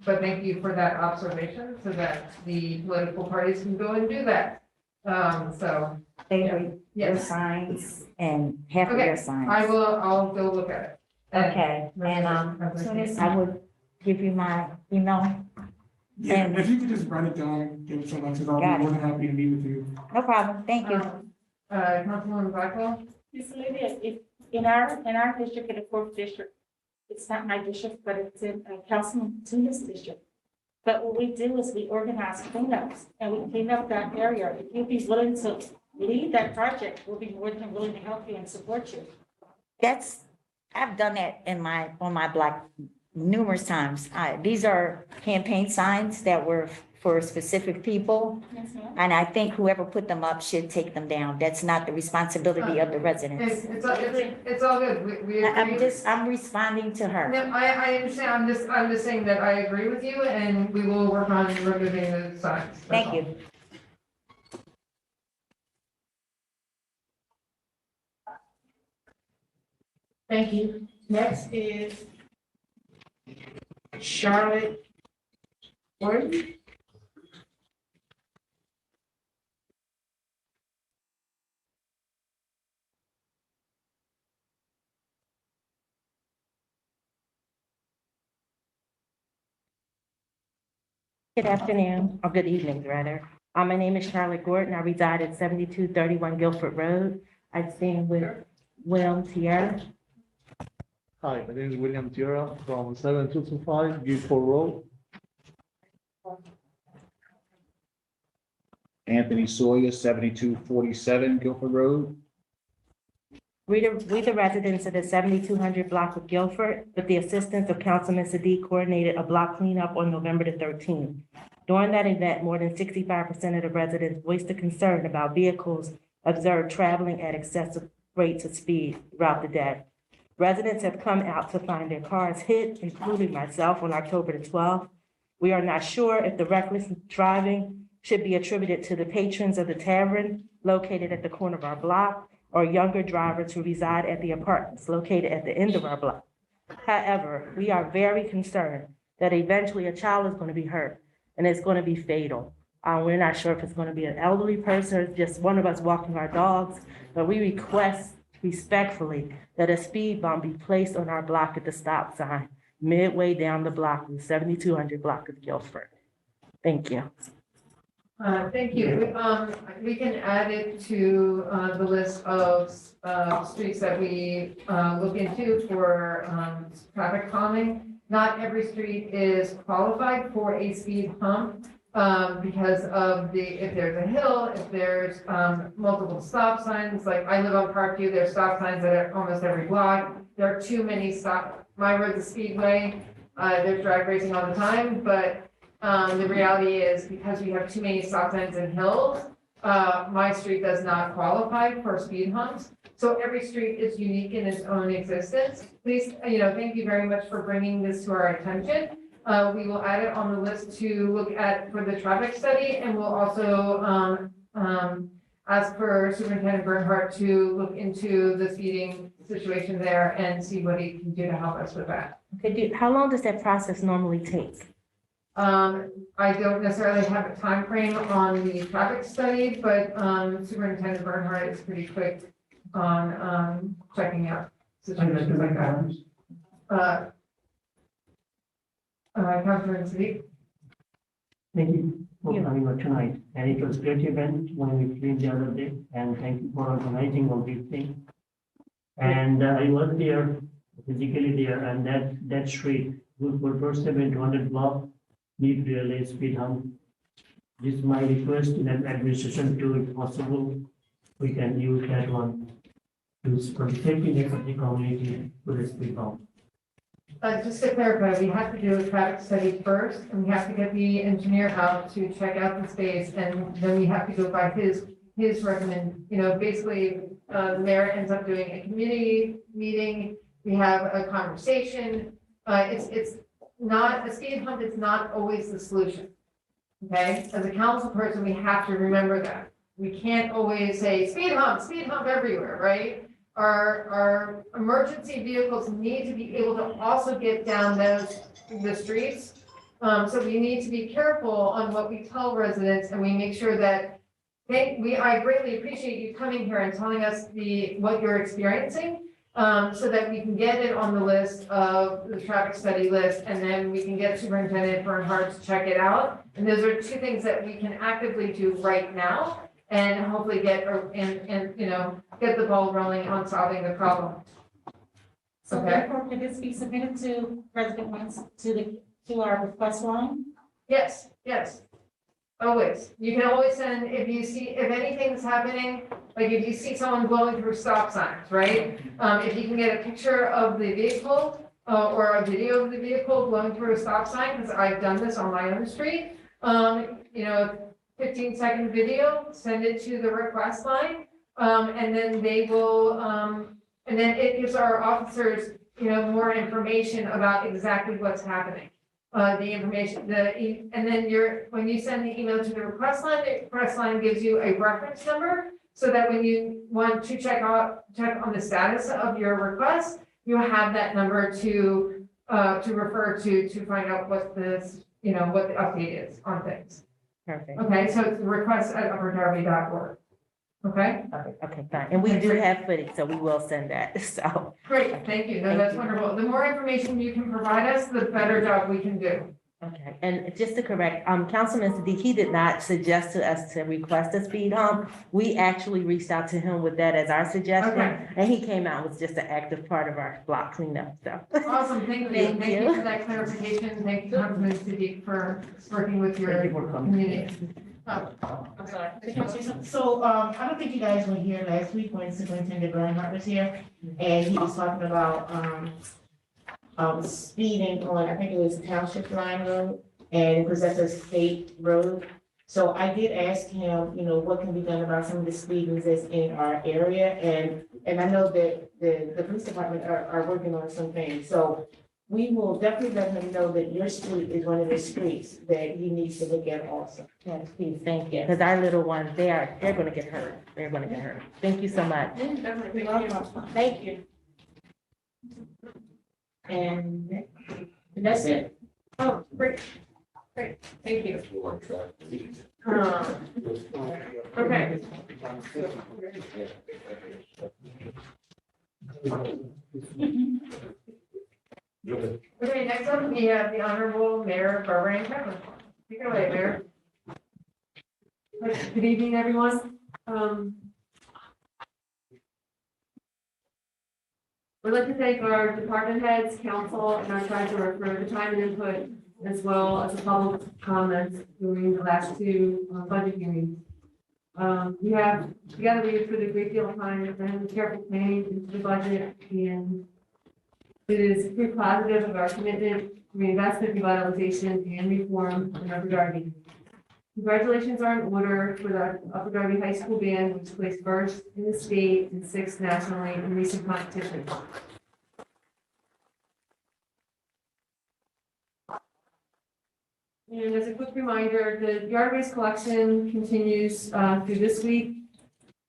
but thank you for that observation so that the political parties can go and do that. So, They were their yes, signs and half of Okay, their signs. I'll go look at it. Okay, and as soon as I would give you my email. Yeah, And- if you could just write it down, give it to Alexis, I'll be Got it. more than happy to meet with you. No problem, thank you. Councilwoman Blackwell? Ms. Olivia, if in our district, in the fourth district, it's not my district, but it's in Councilman Tunis district. But what we do is we organize cleanups and we clean up that area. If you'd be willing to lead that project, we'll be more than willing to help you and support you. I've done that on my block numerous times. These are campaign signs that were for specific people. Yes, ma'am. And I think whoever put them up should take them down. That's not the responsibility of the residents. It's all good. We agree. I'm responding to her. No, I understand. I'm just saying that I agree with you and we will work on removing the signs. That's Thank all. you. Thank you. Next is Charlotte Gordon. Good afternoon, or good evening, rather. My name is Charlotte Gordon. I reside at 7231 Guilford Road. I stand with Will Tierra. Hi, my name is William Tierra from 7225 Guilford Road. Anthony Sawyer, 7247 Guilford Road. We the residents of the 7200 block of Guilford, with the assistance of Councilman Siddiq, coordinated a block cleanup on November the 13th. During that event, more than 65% of the residents voiced a concern about vehicles observed traveling at excessive rates of speed throughout the day. Residents have come out to find their cars hit, including myself, on October the 12th. We are not sure if the reckless driving should be attributed to the patrons of the tavern located at the corner of our block, or younger drivers who reside at the apartments located at the end of our block. However, we are very concerned that eventually a child is going to be hurt and it's going to be fatal. We're not sure if it's going to be an elderly person or just one of us walking our dogs, but we request respectfully that a speed bump be placed on our block at the stop sign, midway down the block, the 7200 block of Guilford. Thank you. Thank you. We can add it to the list of streets that we look into for traffic calming. Not every street is qualified for a speed hump because of if there's a hill, if there's multiple stop signs. Like I live on Parkview, there's stop signs at almost every block. There are too many my road's a speedway. There's drag racing all the time, but the reality is because we have too many stop signs and hills, my street does not qualify for speed humps. So every street is unique in its own existence. Please, thank you very much for bringing this to our attention. We will add it on the list to look at for the traffic study, and we'll also ask for Superintendent Bernhardt to look into the speeding situation there and see what he can do to help us with that. Okay, how long does that process normally take? I don't necessarily have a time frame on the traffic study, but Superintendent Bernhardt is pretty quick on checking out situations like that. Councilman Siddiq. Thank you for coming out tonight, and it was a great event when we cleaned the other day, and thank you for organizing all these things. And I was there, physically there, and that street, Woodford First 200 block, need really speed hump. This is my request in an administration to, if possible, we can use that one to protect the of the community with the speed hump. Just to clarify, we have to do a traffic study first, and we have to get the engineer out to check out the space, and then we have to go by his recommend, basically, the mayor ends up doing a community meeting, we have a conversation. It's not, a speed hump is not always the solution. Okay, as a council person, we have to remember that. We can't always say speed hump everywhere, right? Our emergency vehicles need to be able to also get down the streets. So we need to be careful on what we tell residents, and we make sure that I greatly appreciate you coming here and telling us what you're experiencing, so that we can get it on the list of the traffic study list, and then we can get Superintendent Bernhardt to check it out. And those are two things that we can actively do right now, and hopefully get the ball rolling on solving the problem. So Okay. therefore, could this be submitted to President Wentz to our request line? Yes, always. You can always send, if anything's happening, like if you see someone blowing through stop signs, right? If you can get a picture of the vehicle, or a video of the vehicle blowing through a stop sign, because I've done this on my own street, 15-second video, send it to the request line, and then they will, and then it gives our officers, more information about exactly what's happening. The information, and then when you send the email to the request line gives you a reference number, so that when you want to check on the status of your request, you have that number to refer to find out what the update is on things. Perfect. Okay, so it's request@upperdarby.org. Okay? Okay, fine. And we do have footage, so we will send that, so. Great, thank you. No, that's wonderful. The more information you can provide us, the better job we can do. Okay, and just to correct, Councilman Siddiq, he did not suggest to us to request a speed hump. We actually reached out to him with that as our suggestion, Okay. and he came out with just an active part of our block cleanup, so. Awesome, thank you. Thank Thank you. you for that clarification. Thank you, Councilman Siddiq, for working with your Thank you for coming. community. I'm sorry. Can I say something? So, I don't think you guys were here last week when Superintendent Bernhardt was here, and he was talking about, speeding on, I think it was Township Line Road, and because that's a state road. So I did ask him, you know, what can be done about some of the speedings that's in our area, and I know that the police department are working on some things, so we will definitely let him know that your street is one of the streets that he needs to look at also. Yes, please, thank you, because our little ones, they're gonna get hurt, they're gonna get hurt. Thank you so much. Definitely, thank you. And that's it. Oh, great. Great, thank you. Okay. Okay, next up, we have the Honorable Mayor Barbara Ann Pepper. Take it away, Mayor. Good evening, everyone. We'd like to thank our department heads, council, and our treasurer for the time and input, as well as the public comments during the last two budget hearings. We have, together, we put a great deal of time and careful planning into the budget, and it is proof positive of our commitment to reinvestment, revitalization, and reform in Upper Darby. Congratulations are in order for the Upper Darby High School Band, which placed first in the state and sixth nationally in recent competitions. And as a quick reminder, the yard waste collection continues through this week.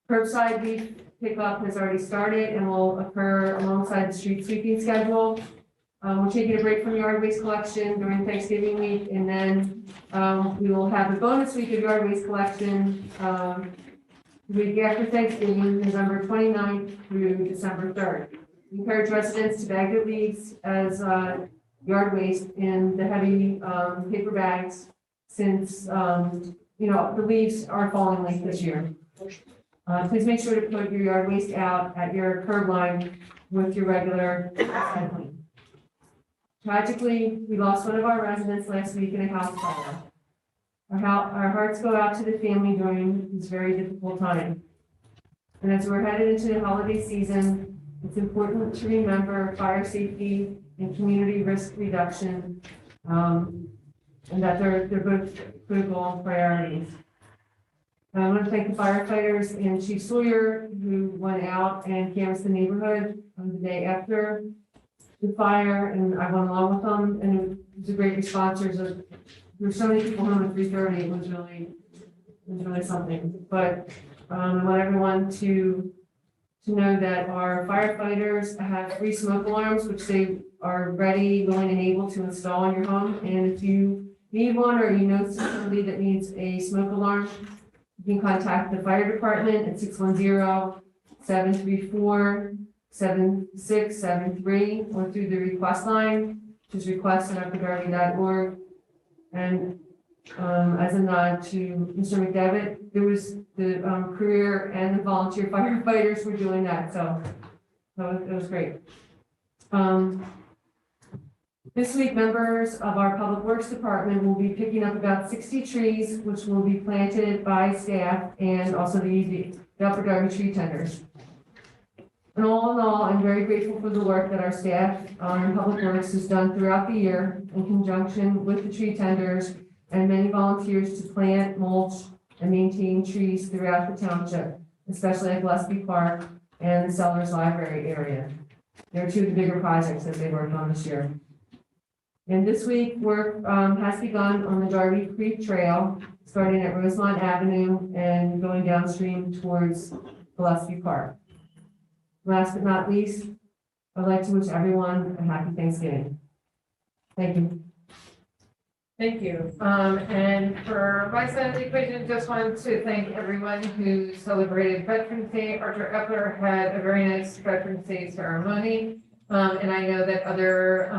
Curbside leaf pickup has already started and will occur alongside the street sweeping schedule. We're taking a break from yard waste collection during Thanksgiving week, and then we will have the bonus week of yard waste collection the week after Thanksgiving, November 29th through December 3rd. We encourage residents to bag their leaves as yard waste in the heavy paper bags, since the leaves are falling late this year. Please make sure to put your yard waste out at your curb line with your regular recycling. Tragically, we lost one of our residents last week in a house fire. Our hearts go out to the family during this very difficult time. And as we're headed into the holiday season, it's important to remember fire safety and community risk reduction, and that they're both critical priorities. I want to thank the firefighters and Chief Sawyer, who went out and canvassed the neighborhood on the day after the fire, and I went along with them, and it was a great response. There's so many people home at 3:30. It was really something. But I want everyone to know that our firefighters have free smoke alarms, which they are ready, willing, and able to install in your home. And if you need one, or you know somebody that needs a smoke alarm, you can contact the fire department at 610-734-7673, or through the request line, which is request@upperdarby.org. And as a nod to Mr. McDevitt, there was the career and the volunteer firefighters were doing that, so it was great. This week, members of our Public Works Department will be picking up about 60 trees, which will be planted by staff and also the Upper Darby tree tenders. And all in all, I'm very grateful for the work that our staff in Public Works has done throughout the year in conjunction with the tree tenders and many volunteers to plant, mulch, and maintain trees throughout the township, especially at Gillespie Park and the Sellers Library area. They're two of the bigger projects that they worked on this year. And this week, work has begun on the Darby Creek Trail, starting at Rosemont Avenue and going downstream towards Gillespie Park. Last but not least, I'd like to wish everyone a happy Thanksgiving. Thank you. Thank you. And for my side of the equation, just wanted to thank everyone who celebrated Veterans Day. Archer Epler had a very nice Veterans Day ceremony. And I know that other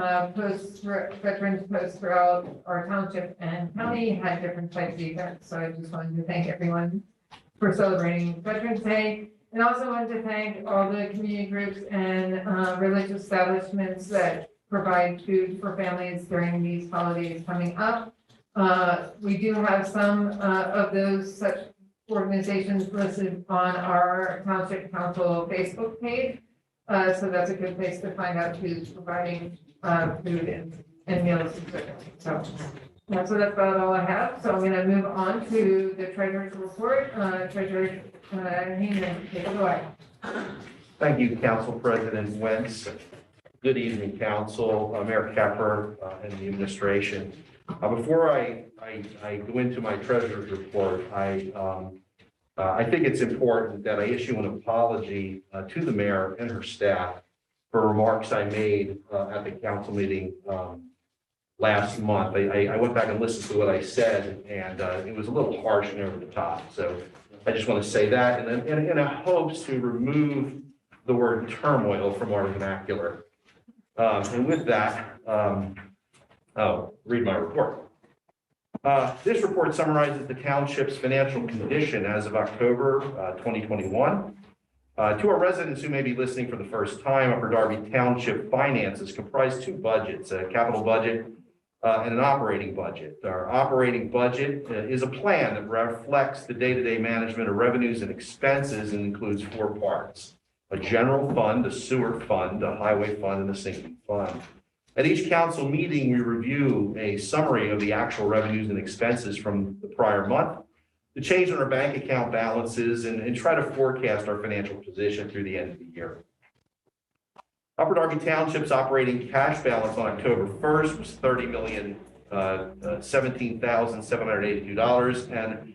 veterans posts throughout our township and county had different types of events. So I just wanted to thank everyone for celebrating Veterans Day. And also wanted to thank all the community groups and religious establishments that provide food for families during these holidays coming up. We do have some of those such organizations listed on our Township Council Facebook page. So that's a good place to find out who's providing food and meals. So that's about all I have. So I'm going to move on to the treasurer's report. Treasurer Heenan, take it away. Thank you, Council President Wentz. Good evening, Council, Mayor Keffer, and the administration. Before I go into my treasurer's report, I think it's important that I issue an apology to the mayor and her staff for remarks I made at the council meeting last month. I went back and listened to what I said, and it was a little harsh and over the top. So I just want to say that, and in hopes to remove the word turmoil from our vernacular. And with that, I'll read my report. This report summarizes the township's financial condition as of October 2021. To our residents who may be listening for the first time, Upper Darby Township finances comprise two budgets, a capital budget and an operating budget. Our operating budget is a plan that reflects the day-to-day management of revenues and expenses and includes four parts: a general fund, a sewer fund, a highway fund, and a sinking fund. At each council meeting, we review a summary of the actual revenues and expenses from the prior month, the change in our bank account balances, and try to forecast our financial position through the end of the year. Upper Darby Township's operating cash balance on October 1st was $30,017,782, and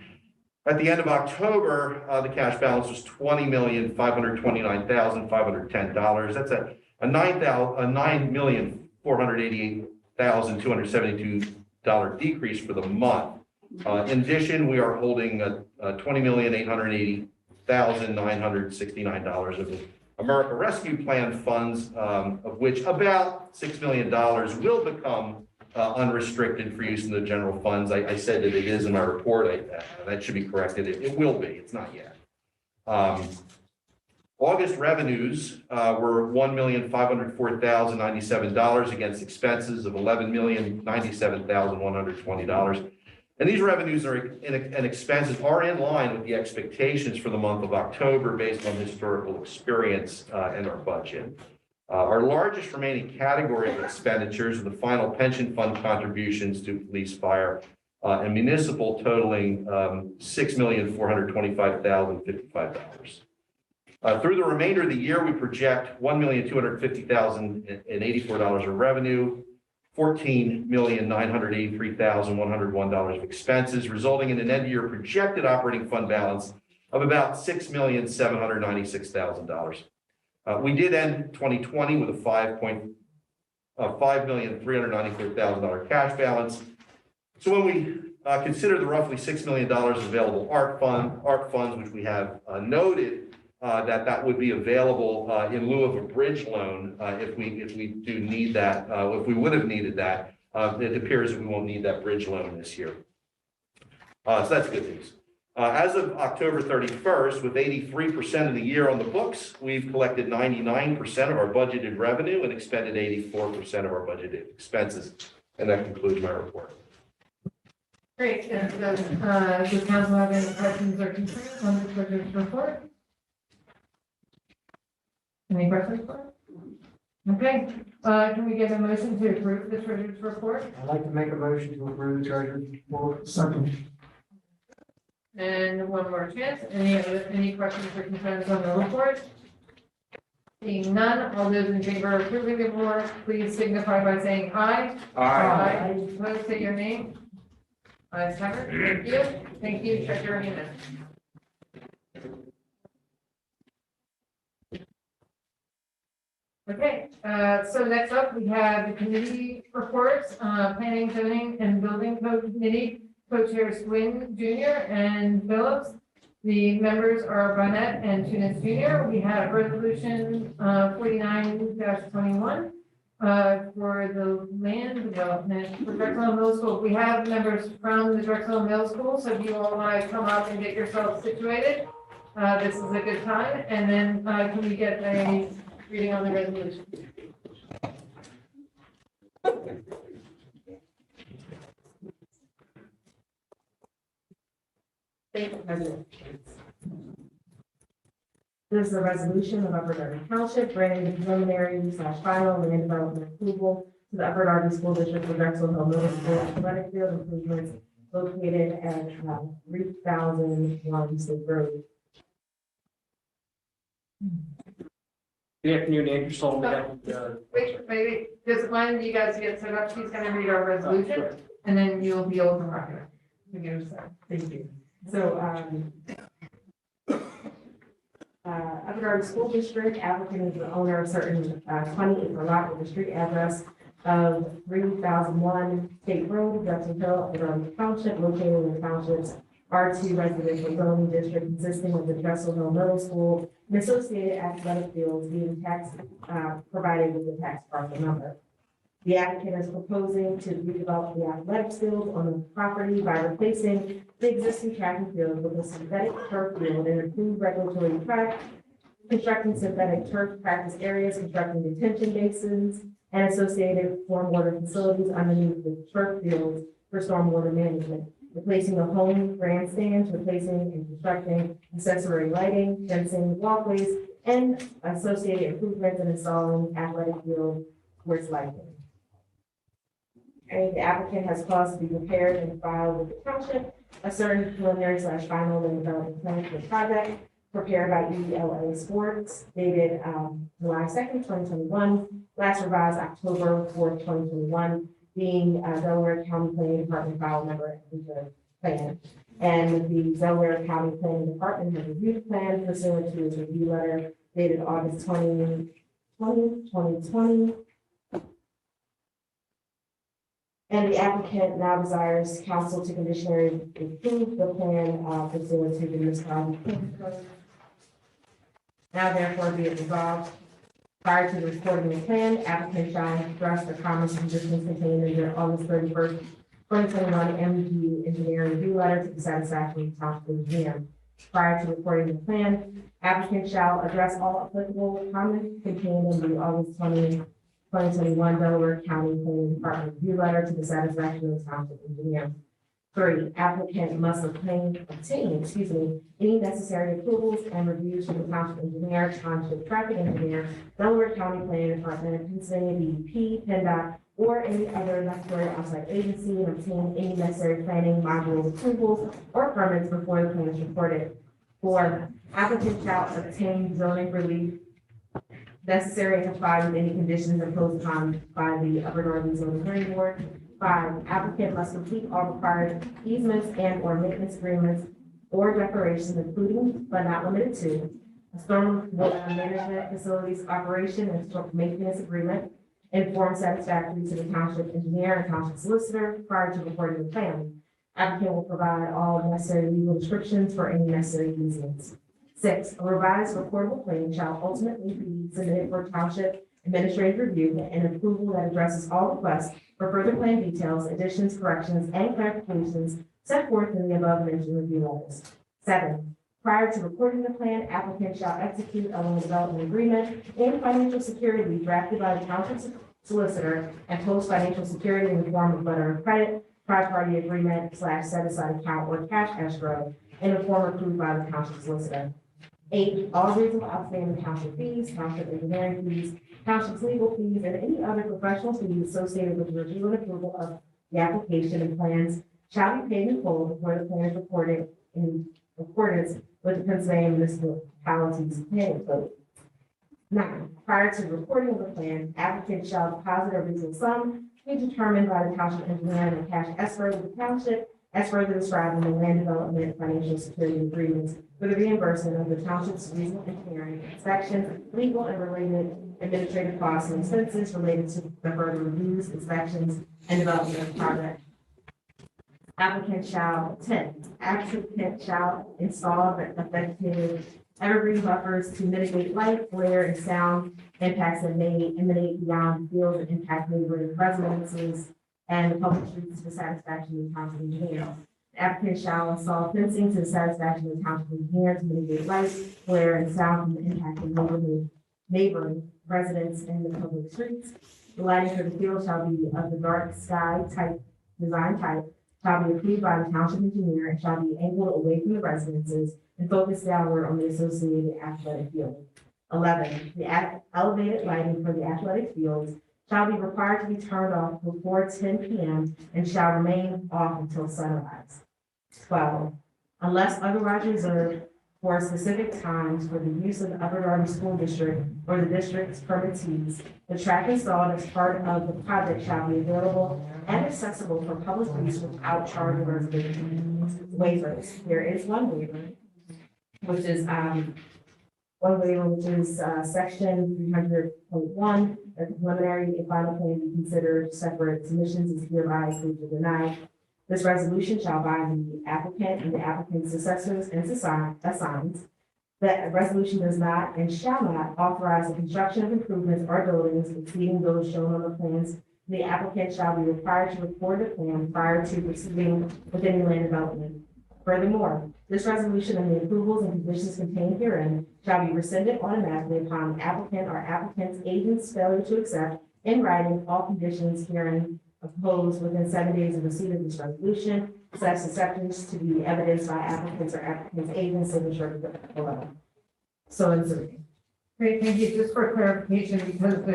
at the end of October, the cash balance was $20,529,510. That's a $9,488,272 decrease for the month. In addition, we are holding $20,880,969 of the America Rescue Plan funds, of which about $6 million will become unrestricted for use in the general funds. I said that it is in my report. That should be corrected. It will be. It's not yet. August revenues were $1,504,097 against expenses of $11,097,120. And these revenues and expenses are in line with the expectations for the month of October based on historical experience and our budget. Our largest remaining category of expenditures are the final pension fund contributions to police, fire, and municipal, totaling $6,425,055. Through the remainder of the year, we project $1,250,084 of revenue, $14,983,101 of expenses, resulting in an end-year projected operating fund balance of about $6,796,000. We did end 2020 with a $5,394,000 cash balance. So when we consider the roughly $6 million available ARC funds, which we have noted that would be available in lieu of a bridge loan if we do need that, if we would have needed that, it appears that we won't need that bridge loan this year. So that's good news. As of October 31st, with 83% of the year on the books, we've collected 99% of our budgeted revenue and expended 84% of our budgeted expenses. And that concludes my report. Great. And does council have any questions or concerns on the treasurer's report? Any questions for us? Okay, can we get a motion to approve the treasurer's report? I'd like to make a motion to approve the treasurer's report. Second. And one more chance. Any questions or concerns on the report? Seeing none, all those in favor of approving the report, please signify by saying aye. Aye. Opposed, say your name. Ayes have it. Thank you. Thank you, Treasurer Heenan. Okay, so next up, we have the committee reports, Planning, Zoning, and Building Code Committee, Co-Chairs Swin Jr. and Phillips. The members are Barnett and Tunis Junior. We have resolution 49-21 for the land development for Drexel Middle School. We have members from the Drexel Middle School, so if you all want to come up and get yourselves situated, this is a good time. And then can we get a reading on the resolution? Thank you, President. This is a resolution of Upper Darby Township granting the preliminary/final land development approval to the Upper Darby School District for Drexel Hill Middle School athletic field improvements located at 3001 State Road. Good afternoon, Andrew Sullivan. Wait, just when you guys get set up, she's gonna read our resolution, and then you'll be able to mark it. Thank you. So, Upper Darby School District applicant is the owner of certain 20-acre lot with the street address of 3001 State Road, Drexel Hill, Upper Darby Township, located in the township's R2 residential zoning district consisting of the Drexel Hill Middle School and associated athletic fields being provided with the tax parcel number. The applicant is proposing to redevelop the athletic field on the property by replacing the existing track and field with a synthetic turf field and improved regulatory track, constructing synthetic turf practice areas, constructing detention basins, and associated stormwater facilities underneath the turf fields for stormwater management, replacing the home grandstands, replacing and constructing accessory lighting, fencing, walkways, and associated improvements and installing athletic field course lighting. And the applicant has caused to be prepared and filed with the township a certain preliminary/final land development plan for the project prepared by ELA Sports dated July 2nd, 2021, last revised October 4th, 2021, being Delaware County Planning Department file number and the plan. And the Delaware County Planning Department has reviewed the plan pursuant to its review letter dated August 2020. And the applicant now desires council to conditionally approve the plan pursuant to the municipality planning code. Now therefore be it resolved, prior to the recording of the plan, applicant shall address the comments and conditions contained in the August 31st, 2021 MD engineering review letter to the satisfaction of the township engineer. Prior to recording the plan, applicant shall address all applicable comments contained in the August 2021 Delaware County Planning Department review letter to the satisfaction of the township engineer. 3, applicant must obtain, any necessary approvals and reviews from the township engineer, township traffic engineer, Delaware County Planning Department, Pennsylvania DEP, PennDOT, or any other necessary outside agency, and obtain any necessary planning module approvals or permits before the plan is recorded. 4, applicant shall obtain zoning relief necessary and comply with any conditions imposed upon by the Upper Darby Zoning Hearing Board. 5, applicant must complete all required easements and or maintenance agreements or declarations, including but not limited to a storm management facilities operation and maintenance agreement in form satisfactory to the township engineer and township solicitor prior to recording the plan. Applicant will provide all necessary legal descriptions for any necessary easements. 6, a revised recordable plan shall ultimately be submitted for township administrative review and approval that addresses all requests for further plan details, additions, corrections, and clarifications set forth in the above mentioned review letters. 7, prior to recording the plan, applicant shall execute a land development agreement and financial security drafted by the township solicitor and post financial security in the form of letter of credit, tri-party agreement / set aside account or cash escrow in the form approved by the township solicitor. 8, all reasonable outstanding township fees, township engineering fees, township's legal fees, and any other professional fees associated with the review and approval of the application and plans shall be paid in full before the plan is recorded in accordance with the Pennsylvania Municipalities Planning Code. 9, prior to the recording of the plan, applicant shall deposit a reasonable sum to be determined by the township engineer and a cash escrow of the township as further described in the land development financial security agreements for the reimbursement of the township's reasonable engineering, inspection, legal and related administrative costs and expenses related to the further reviews, inspections, and development of the project. Applicant shall install the effective evergreen buffers to mitigate light, glare, and sound impacts that may emanate beyond fields and impact neighboring residences and the public streets to the satisfaction of the township engineer. The applicant shall install fencing to the satisfaction of the township engineer to mitigate light, glare, and sound from the impact of neighboring residents and the public streets. The lighting for the field shall be of the dark sky type, design type, shall be approved by the township engineer and shall be angled away from the residences and focus downward on the associated athletic field. 11, the elevated lighting for the athletic fields shall be required to be turned off before 10 p.m. and shall remain off until sunrise. 12, unless otherwise reserved for specific times for the use of the Upper Darby School District or the district's permittees, the track installed as part of the project shall be available and accessible for public use without charge of reservation. Waivers, there is one waiver, which is section 300.1, that the preliminary and final plan be considered separate submissions is hereby approved or denied. This resolution shall bind the applicant and the applicant's successors and assigns. That resolution does not and shall not authorize the construction of improvements or buildings exceeding those shown on the plans. The applicant shall be required to record the plan prior to proceeding with any land development. Furthermore, this resolution and the approvals and conditions contained herein shall be rescinded automatically upon the applicant or applicant's agent's failure to accept in writing all conditions herein opposed within 7 days of receipt of this resolution, such acceptance to be evidenced by applicants or applicant's agent's signature below. So in three. Great, thank you. Just for clarification, because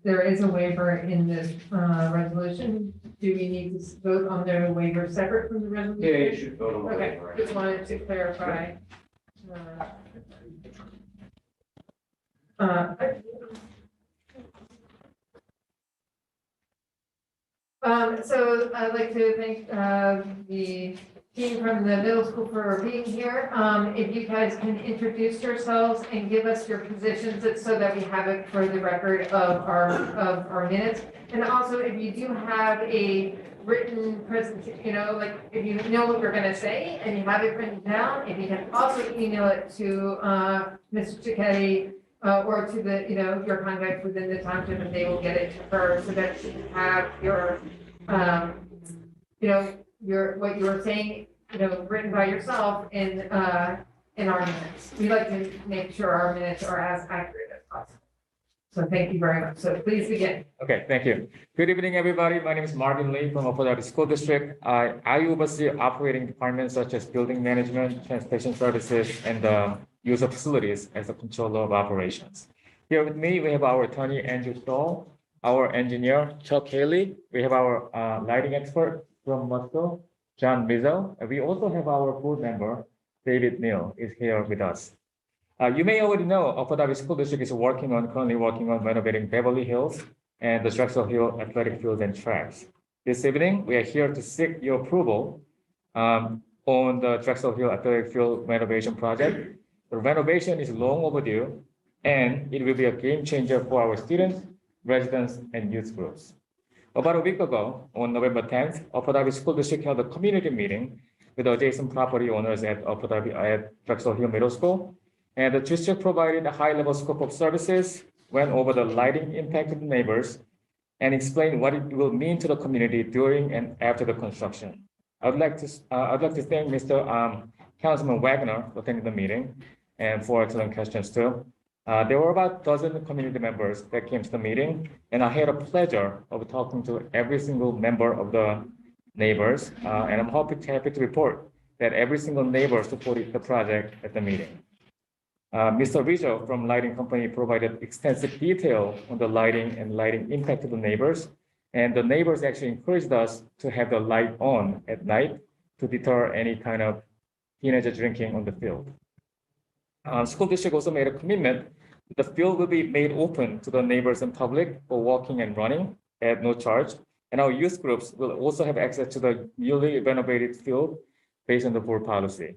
there is a waiver in this resolution, do we need to vote on the waiver separate from the resolution? Yeah, you should vote on the Okay, waiver. just wanted to clarify. So I'd like to thank the team from the middle school for being here. If you guys can introduce yourselves and give us your positions so that we have it for the record of our minutes. And also, if you do have a written presentation, like if you know what you're going to say and you have it written down, if you can also email it to Mr. Cicchetti or to the, your contact within the township, and they will get it to her so that she can have your, what you were saying, written by yourself in our minutes. We like to make sure our minutes are as accurate as possible. So thank you very much. So please begin. Okay, thank you. Good evening, everybody. My name is Marvin Lee from Upper Darby School District. I oversee operating departments such as building management, transportation services, and the use of facilities as a controller of operations. Here with me, we have our attorney, Andrew Stoll, our engineer, Chuck Haley. We have our lighting expert from Moscow, John Rizzo. And we also have our board member, David Neal, is here with us. You may already know Upper Darby School District is currently working on renovating Beverly Hills and the Drexel Hill athletic fields and tracks. This evening, we are here to seek your approval on the Drexel Hill athletic field renovation project. The renovation is long overdue, and it will be a game changer for our students, residents, and youth groups. About a week ago, on November 10th, Upper Darby School District held a community meeting with adjacent property owners at Drexel Hill Middle School. And the district provided a high-level scope of services, went over the lighting impact of the neighbors, and explained what it will mean to the community during and after the construction. I'd like to thank Mr. Councilman Wagner for attending the meeting and for excellent questions too. There were about a dozen community members that came to the meeting, and I had a pleasure of talking to every single member of the neighbors, and I'm happy to report that every single neighbor supported the project at the meeting. Mr. Rizzo from Lighting Company provided extensive detail on the lighting and lighting impact to the neighbors, and the neighbors actually encouraged us to have the light on at night to deter any kind of teenager drinking on the field. School district also made a commitment that the field will be made open to the neighbors and public for walking and running at no charge, and our youth groups will also have access to the newly renovated field based on the board policy.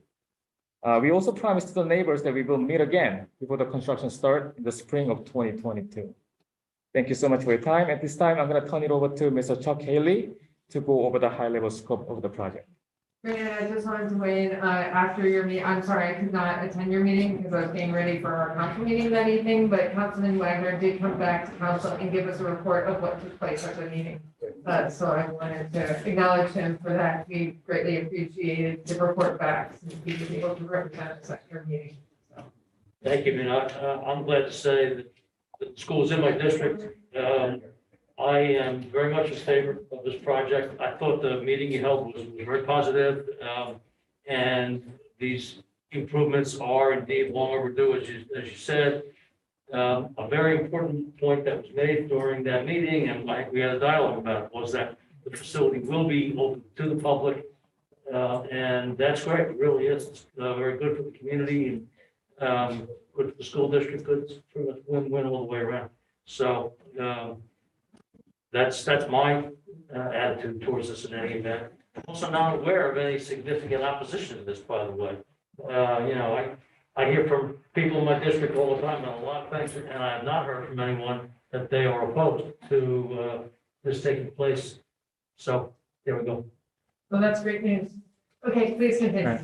We also promised to the neighbors that we will meet again before the construction start in the spring of 2022. Thank you so much for your time. At this time, I'm going to turn it over to Mr. Chuck Haley to go over the high-level scope of the project. Brandon, I just wanted to weigh in, after your meeting, I'm sorry, I could not attend your meeting because I was getting ready for our council meeting that evening, but Councilman Wagner did come back to council and give us a report of what took place at the meeting. So I wanted to acknowledge him for that. We greatly appreciated the report back since he was able to represent us at your meeting. Thank you, and I'm glad to say that the school's in my district. I am very much in favor of this project. I thought the meeting you held was very positive, and these improvements are indeed long overdue, as you said. A very important point that was made during that meeting, and we had a dialogue about it, was that the facility will be open to the public. And that's great, it really is. It's very good for the community and good for the school district, good, it's pretty much win-win all the way around. So that's my attitude towards this in any event. I'm also not aware of any significant opposition to this, by the way. I hear from people in my district all the time on a lot of things, and I have not heard from anyone that they are opposed to this taking place. So there we go. Well, that's great news. Okay, please continue.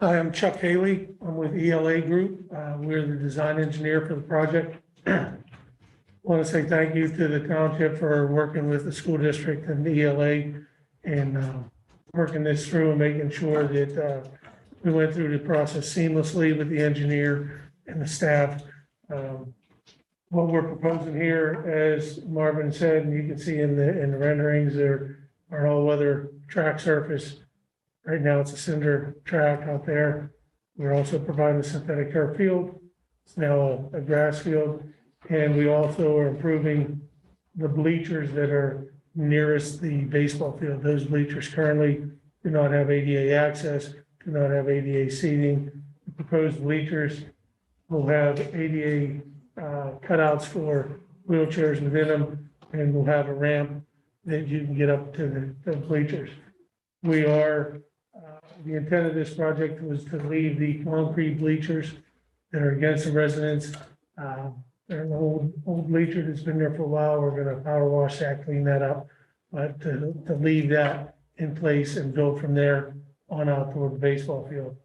Hi, I'm Chuck Haley. I'm with ELA Group. We're the design engineer for the project. I want to say thank you to the township for working with the school district and the ELA and working this through and making sure that we went through the process seamlessly with the engineer and the staff. What we're proposing here, as Marvin said, and you can see in the renderings, there are all-weather track surface. Right now, it's a cinder track out there. We're also providing a synthetic turf field. It's now a grass field. And we also are improving the bleachers that are nearest the baseball field. Those bleachers currently do not have ADA access, do not have ADA seating. The proposed bleachers will have ADA cutouts for wheelchairs within them, and we'll have a ramp that you can get up to the bleachers. The intent of this project was to leave the concrete bleachers that are against the residents. They're an old bleacher that's been there for a while. We're gonna power wash that, clean that up. But to leave that in place and build from there on out toward the baseball field.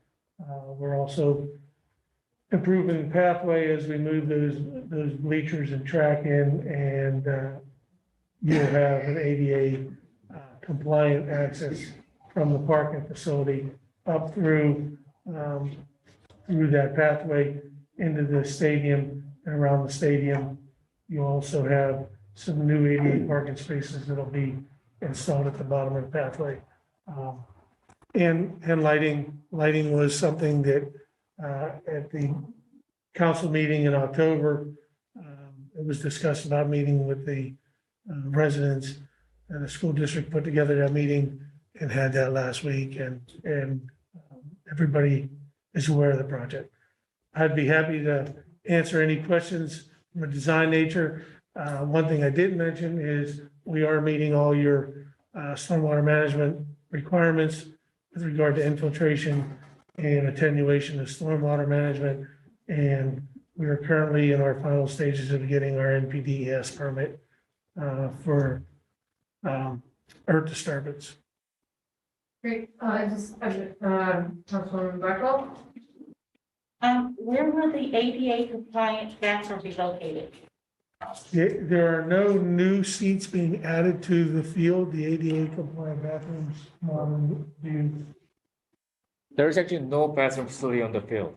We're also improving the pathway as we move those bleachers and track in, and you'll have an ADA compliant access from the parking facility up through that pathway into the stadium and around the stadium. You also have some new ADA parking spaces that'll be installed at the bottom of the pathway. And lighting was something that at the council meeting in October, it was discussed about meeting with the residents, and the school district put together that meeting and had that last week, and everybody is aware of the project. I'd be happy to answer any questions from a design nature. One thing I didn't mention is we are meeting all your stormwater management requirements with regard to infiltration and attenuation of stormwater management. And we are currently in our final stages of getting our NPDES permit for earth disturbance. Great, Councilwoman Blackwell? Where will the ADA compliant bathroom be located? There are no new seats being added to the field. The ADA compliant bathrooms. There is actually no bathroom facility on the field.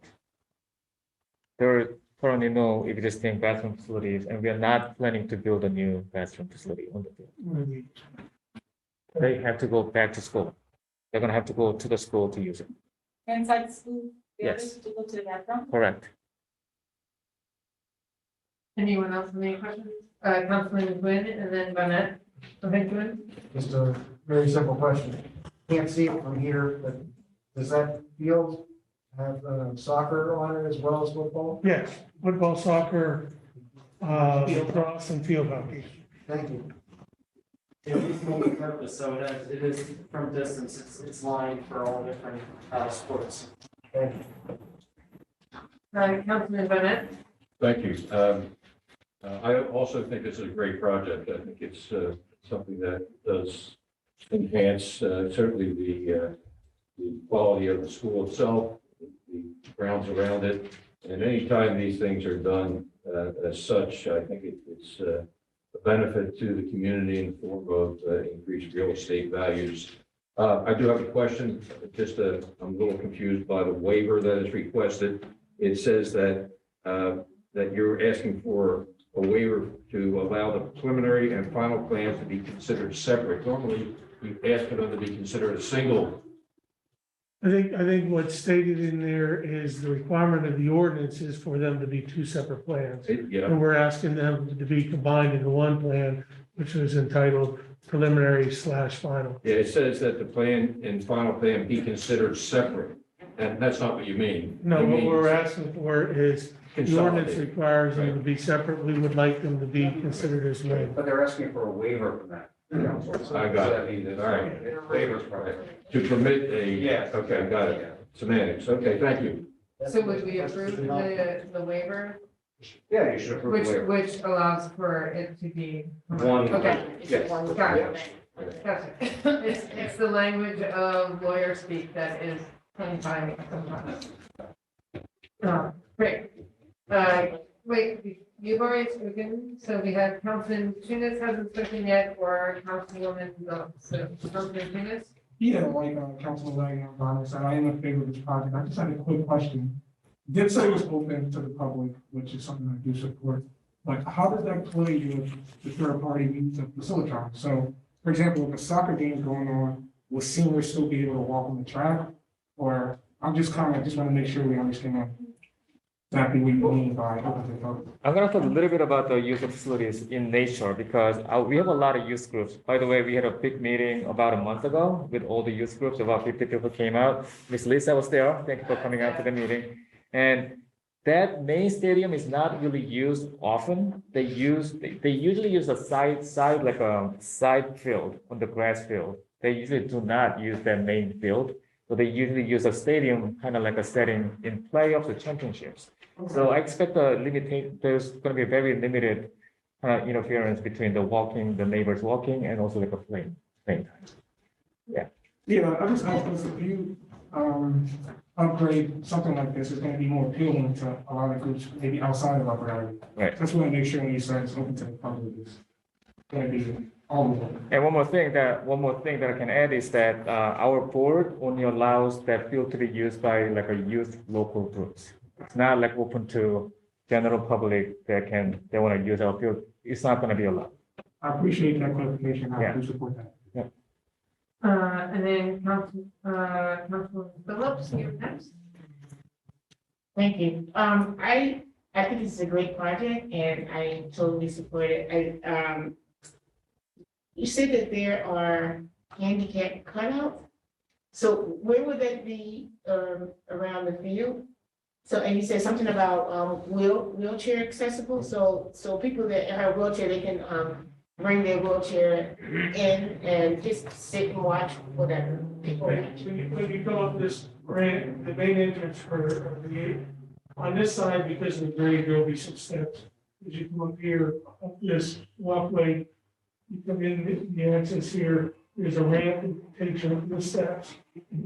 There are currently no existing bathroom facilities, and we are not planning to build a new bathroom facility on the field. They have to go back to school. They're gonna have to go to the school to use it. Inside the school building Yes. to go to the bathroom? Correct. Anyone else have any questions? Councilman Quinn and then Bonnet. Okay, Quinn? Just a very simple question. Can't see it from here, but does that field have soccer on it as well as football? Yes, football, soccer, lacrosse, and field hockey. Thank you. It is multi-purpose, so it is from distance, it's lined for all different sports. Thank you. Councilman Bonnet? Thank you. I also think this is a great project. I think it's something that does enhance certainly the quality of the school itself, the grounds around it. And anytime these things are done as such, I think it's a benefit to the community in the form of increased real estate values. I do have a question, just I'm a little confused by the waiver that is requested. It says that that you're asking for a waiver to allow the preliminary and final plans to be considered separate. Normally, you ask for them to be considered a single. I think what's stated in there is the requirement of the ordinance is for them to be two separate plans. Yeah, And we're asking them to be combined into one plan, which is entitled preliminary/final. yeah, it says that the plan and final plan be considered separate, and that's not what you mean. No, You what mean we're asking for is the ordinance consolidate. requires them to be separate. We would like them to be considered as one. But they're asking for a waiver from that. I got it. All right. Waivers from it. To permit a. Yes. Okay, got it. Semantics. Okay, thank you. So would we approve the waiver, Yeah, you should approve the waiver. which allows for it to be? One. Okay, Yes. got it. Gotcha. It's the language of lawyer speak that is tongue-tying sometimes. Great. Wait, you've already spoken, so we have Councilman Tunis hasn't spoken yet, or Councilwoman Phillips. So Councilman Tunis? Yeah, like Councilman Wagner, said, I am in favor of this project. I just had a quick question. Did say it was open to the public, which is something I do support. But how does that play with the third party means of facilitron? So, for example, if a soccer game is going on, will seniors still be able to walk on the track? Or I'm just want to make sure we understand exactly what you mean by open to the public. I'm gonna talk a little bit about the use of facilities in nature because we have a lot of youth groups. By the way, we had a big meeting about a month ago with all the youth groups. About 50 people came out. Miss Lisa was there. Thank you for coming out to the meeting. And that main stadium is not really used often. They usually use a side like a side field on the grass field. They usually do not use that main field. So they usually use a stadium kind of like a setting in playoffs or championships. So I expect there's going to be very limited interference between the neighbors walking and also like a playing time. Yeah. Yeah, I just asked this, if you upgrade something like this, it's going to be more appealing to a lot of groups, maybe outside of Upper Area. Right. Just want to make sure when you start it's open to the public, it's going to be all of them. And one more thing that I can add is that our board only allows that field to be used by like a youth local groups. It's not like open to general public that they want to use our field. It's not going to be allowed. I appreciate that clarification. I do support that. Yeah. And then Councilman Phillips, you're next. Thank you. I think this is a great project and I totally support it. You said that there are handicap cutouts. So where would that be, around the field? So, and you said something about, wheelchair accessible, so people that have a wheelchair, they can, bring their wheelchair in and just sit and watch whatever people. When you go up this ramp, the main entrance for the, on this side, because of the grade, there'll be some steps. As you come up here, up this walkway, you come in the access here, there's a ramp that takes you up the steps.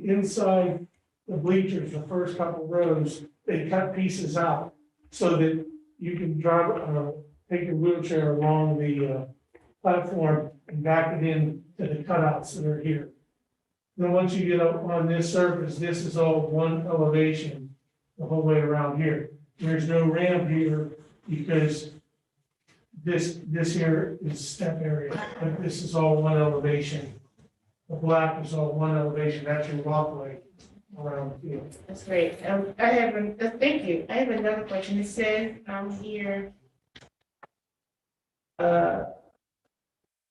Inside the bleachers, the first couple rows, they cut pieces out so that you can drive, take your wheelchair along the platform and back it in to the cutouts that are here. Then once you get up on this surface, this is all one elevation the whole way around here. There's no ramp here because this here is step area, but this is all one elevation. The black is all one elevation, that's your walkway around the field. That's great. Thank you. I have another question. It says, here,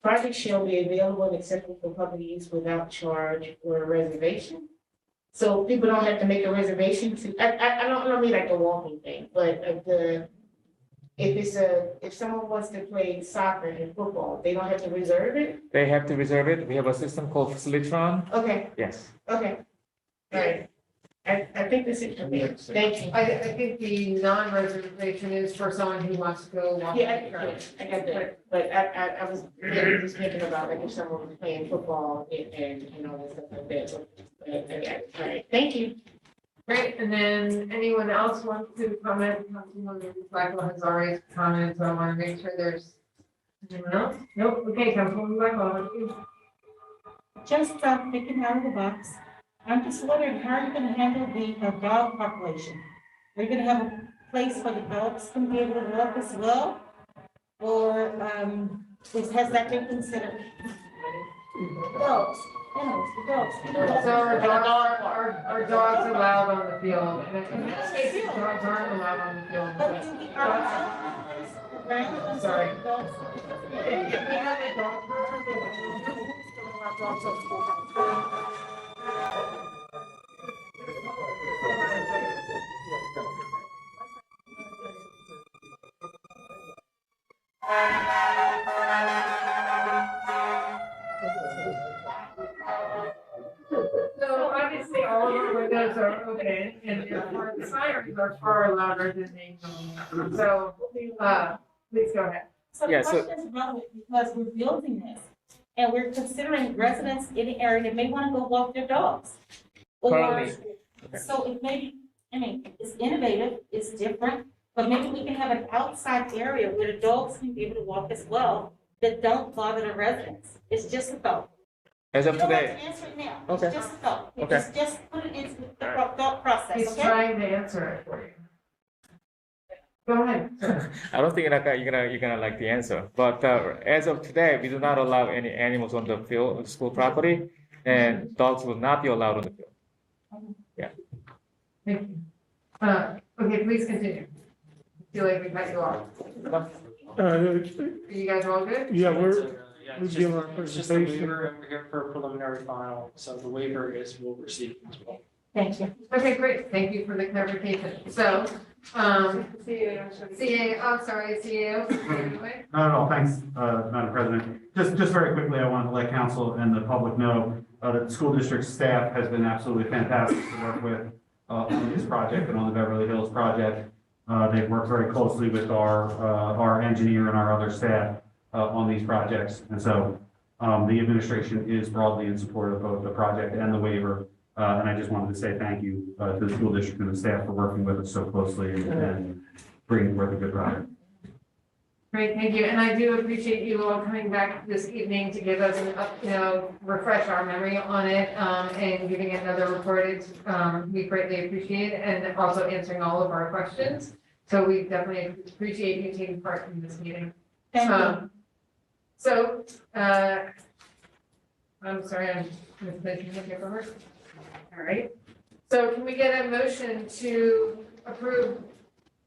project shall be available and acceptable for public use without charge or reservation. So people don't have to make a reservation I don't mean like the walking thing, but if someone wants to play soccer and football, they don't have to reserve it? They have to reserve it. We have a system called Facilitron. Okay, Yes. okay. All right. I think this is, thank you. I think the non-reservation is for someone who wants to go walk. Yeah, I got that, but I was really just thinking about like if someone was playing football and all that stuff like that. So, okay, all right, thank you. Great, and then anyone else wants to comment? Councilwoman Blackwell has already commented, so I want to make sure there's anyone else? Nope, okay, Councilwoman Blackwell. Just thinking out of the box, I'm just wondering, how are you gonna handle the dog population? Are you gonna have a place for the dogs to be able to walk as well? Or, has that been considered? Dogs, animals, the dogs. So our dogs allowed on the field, and in this case, dogs aren't allowed on the field. But do we Sorry. Dogs. If we have a dog park, then we'll have dogs at school. So obviously all of our windows are open and therefore the sirens are far louder than they know. So, please go ahead. So the question is relevant because we're building this and we're considering residents in the area that may want to go walk their dogs. Or, so it may be, I mean, it's innovative, it's different, but maybe we can have an outside area where the dogs can be able to walk as well that don't bother the residents. It's just a thought. As of You don't have today. to answer it now. Okay. It's just a thought. Okay. Just put it into the thought process, He's okay? trying to answer it for you. Go ahead. I don't think you're gonna like the answer, but as of today, we do not allow any animals on the field, school property, and dogs will not be allowed on the field. Yeah. Thank you. Okay, please continue. I feel like we cut you off. Are you guys all good? Yeah, Yeah, we're it's giving our just a presentation. waiver, and we're here for a preliminary final, so the waiver is we'll receive as well. Thank you. Okay, great. Thank you for the clarification. So, CA, I'm sorry, CAO. Not at all, thanks, Madam President. Just very quickly, I wanted to let council and the public know that the school district staff has been absolutely fantastic to work with on this project and on the Beverly Hills project. They've worked very closely with our engineer and our other staff on these projects. And so the administration is broadly in support of both the project and the waiver. And I just wanted to say thank you to the school district and the staff for working with us so closely and bringing forth a good project. Great, thank you. And I do appreciate you all coming back this evening to give us refresh our memory on it, and giving it another report. We greatly appreciate it, and also answering all of our questions. So we definitely appreciate you taking part in this meeting. Thank you. So, I'm sorry, I'm misplacing the paperwork. All right. So can we get a motion to approve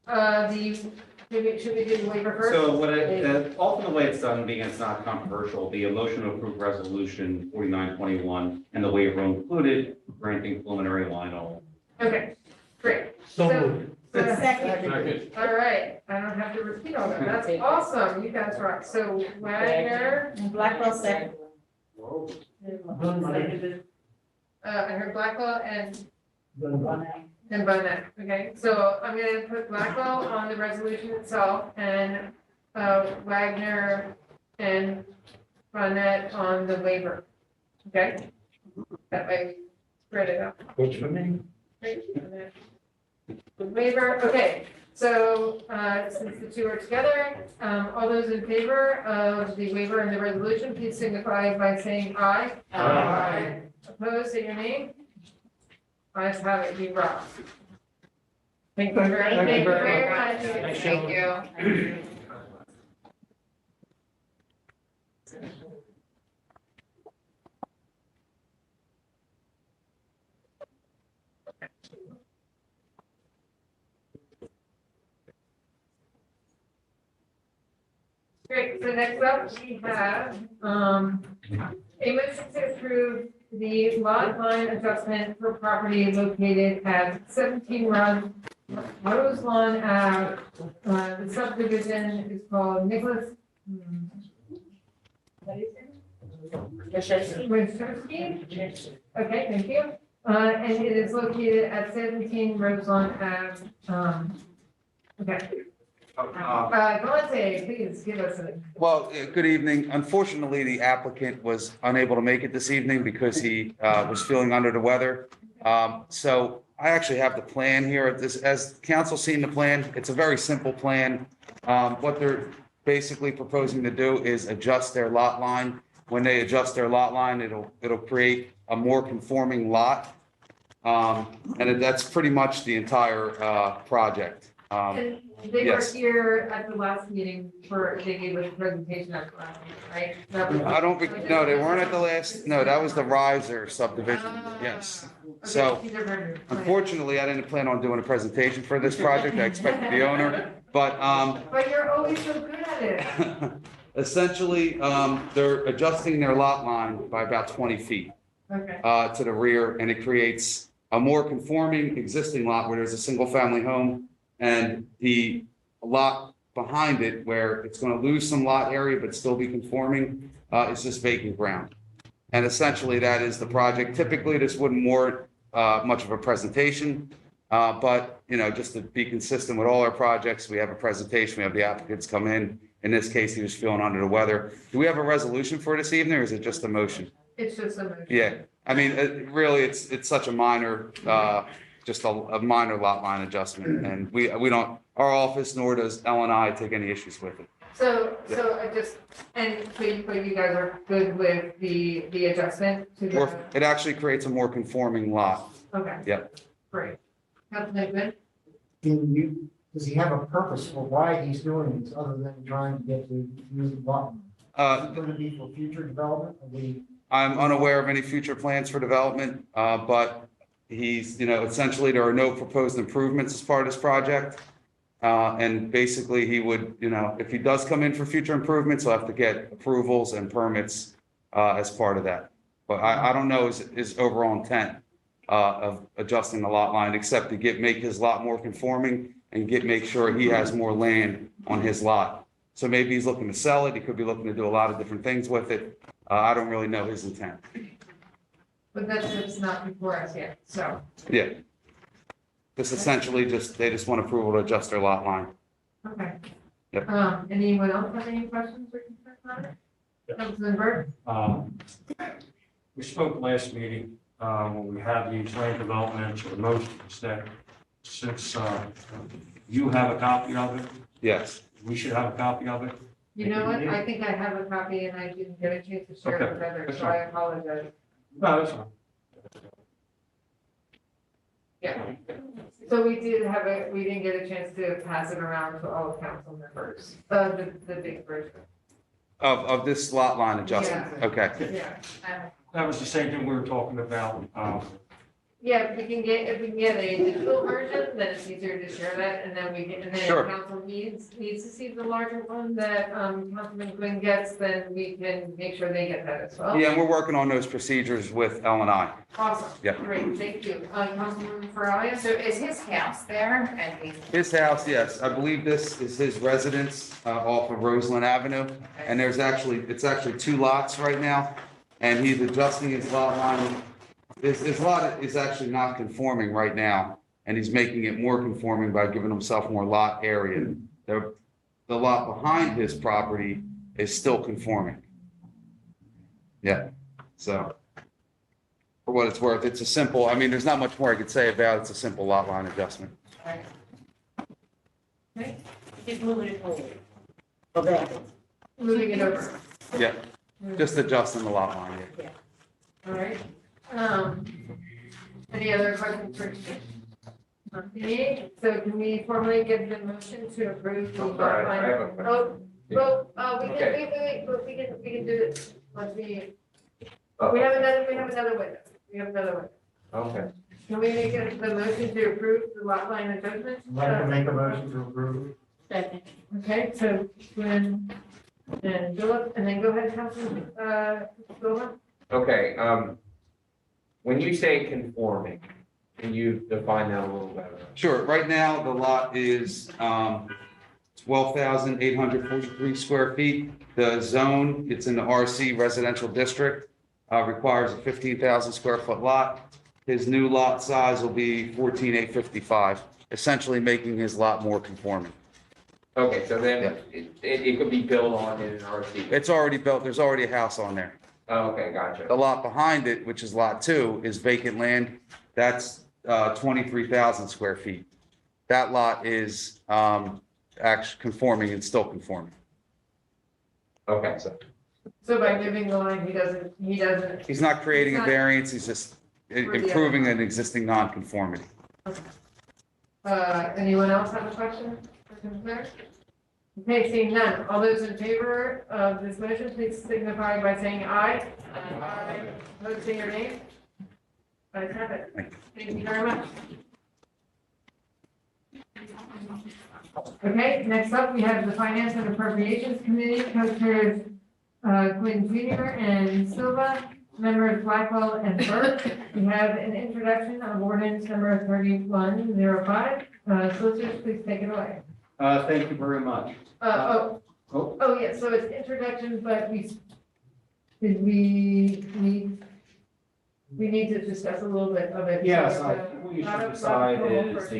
should we do the waiver first? So often the way it's done, being it's not controversial, be a motion to approve resolution 4921 and the waiver included, granting preliminary line only. Okay, great. So moved. Second. All right, I don't have to repeat all that. That's awesome. You guys rock. So Wagner. And Blackwell second. I heard Blackwell and Bonnet. Okay, so I'm gonna put Blackwell on the resolution itself and Wagner and Bonnet on the waiver. Okay? That way, spread it out. What's your name? Great. The waiver, okay, so since the two are together, all those in favor of the waiver and the resolution, please signify by saying aye. Aye. Opposed, say your name. Ayes have it, you rock. Thank you very much. Thank you. Great, so next up, we have, a motion to approve the lot line adjustment for property located at 17 Rose Lawn Ave. The subdivision is called Nicholas. Wachowski? Okay, thank you. And it is located at 17 Roselawn Ave. Okay. Galante, please give us a. Well, good evening. Unfortunately, the applicant was unable to make it this evening because he was feeling under the weather. So I actually have the plan here. As council seen the plan, it's a very simple plan. What they're basically proposing to do is adjust their lot line. When they adjust their lot line, it'll create a more conforming lot. And that's pretty much the entire project. And they were Yes. here at the last meeting they gave us a presentation at the last meeting, right? No, they weren't at the last, no, that was the riser subdivision, yes. So unfortunately, I didn't plan on doing a presentation for this project. I expected the owner, but But you're always so good at it. essentially, they're adjusting their lot line by about 20 feet Okay. to the rear, and it creates a more conforming existing lot where there's a single-family home, and the lot behind it, where it's going to lose some lot area but still be conforming, is just vacant ground. And essentially, that is the project. Typically, this wouldn't warrant much of a presentation, but, you know, just to be consistent with all our projects, we have a presentation, we have the applicants come in. In this case, he was feeling under the weather. Do we have a resolution for this evening, or is it just a motion? It's just a motion. Yeah, I mean, really, it's such a minor, just a minor lot line adjustment, and we don't, our office nor does L&I take any issues with it. So I just, but you guys are good with the adjustment to the, It actually creates a more conforming lot. okay, Yep. great. Councilman Goodman? Does he have a purpose for why he's doing this, other than trying to get the use of lot? Is it going to be for future development? I'm unaware of any future plans for development, but he's, you know, essentially, there are no proposed improvements as part of this project. And basically, he would, you know, if he does come in for future improvements, he'll have to get approvals and permits as part of that. But I don't know his overall intent of adjusting the lot line, except to make his lot more conforming and make sure he has more land on his lot. So maybe he's looking to sell it. He could be looking to do a lot of different things with it. I don't really know his intent. But that's not before us yet, so. Yeah. This essentially they just want approval to adjust their lot line. Okay. Yep. Anyone else have any questions or concerns on it? Councilman Burke? We spoke last meeting, when we had these land developments or motions that since, you have a copy of it, Yes. we should have a copy of it. You know what? I think I have a copy and I didn't get a chance to share it with others, so I apologize. No, that's fine. Yeah. So we didn't get a chance to pass it around to all council members, the big version. Of this lot line adjustment? Yeah. Okay. Yeah. That was the same thing we were talking about, Yeah, if we can get a digital version, then it's easier to share that, and then Sure. if council needs to see the larger one that, Councilman Quinn gets, then we can make sure they get that as well. Yeah, and we're working on those procedures with L&I. Awesome. Yeah. Great, thank you. Councilwoman Farrelly? So is his house there? His house, yes, I believe this is his residence off of Roseland Avenue. And it's actually two lots right now. And he's adjusting his lot line. His lot is actually not conforming right now. And he's making it more conforming by giving himself more lot area. The lot behind his property is still conforming. Yeah, so for what it's worth, it's a simple, I mean, there's not much more I could say about it. It's a simple lot line adjustment. Okay, He's moving it forward. Go back. moving it over. Yeah, just adjusting the lot line. Yeah. All right. Any other questions for Chief? Okay, so can we formally give the motion to approve the lot line? Oh, well, we can, wait, but we can do it. Let's see. We have another window. Okay. Can we make the motion to approve the lot line adjustment? I'd like to make a motion to approve. Second. Okay, so Glenn and Philip, and then go ahead, Councilman, Philip. Okay, when you say conforming, can you define that a little better? Sure, right now, the lot is 12,843 square feet. The zone, it's in the RC residential district, requires a 15,000 square foot lot. his new lot size will be 14,855, essentially making his lot more conforming. Okay, so then it could be built on in an RC. It's already built, there's already a house on there. Oh, okay, gotcha. The lot behind it, which is lot 2, is vacant land. That's 23,000 square feet. That lot is actually conforming and still conforming. Okay. So by moving the line, he doesn't. He's not creating a He's not- variance, he's just improving an existing nonconformity. Anyone else have a question? Okay, seeing none. All those in favor of this motion, please signify by saying aye. Aye. Opposed, say your name. Ayes have it. Thank you very much. Okay, next up, we have the Finance and Appropriations Committee, co-chairs Quinn Jr. and Silva, members Blackwell and Burke. We have an introduction of ordinance number 3105. Solicitors, please take it away. Thank you very much. Yeah, so it's introduction, but we need to discuss a little bit of it. Yes, So, I think what you should decide is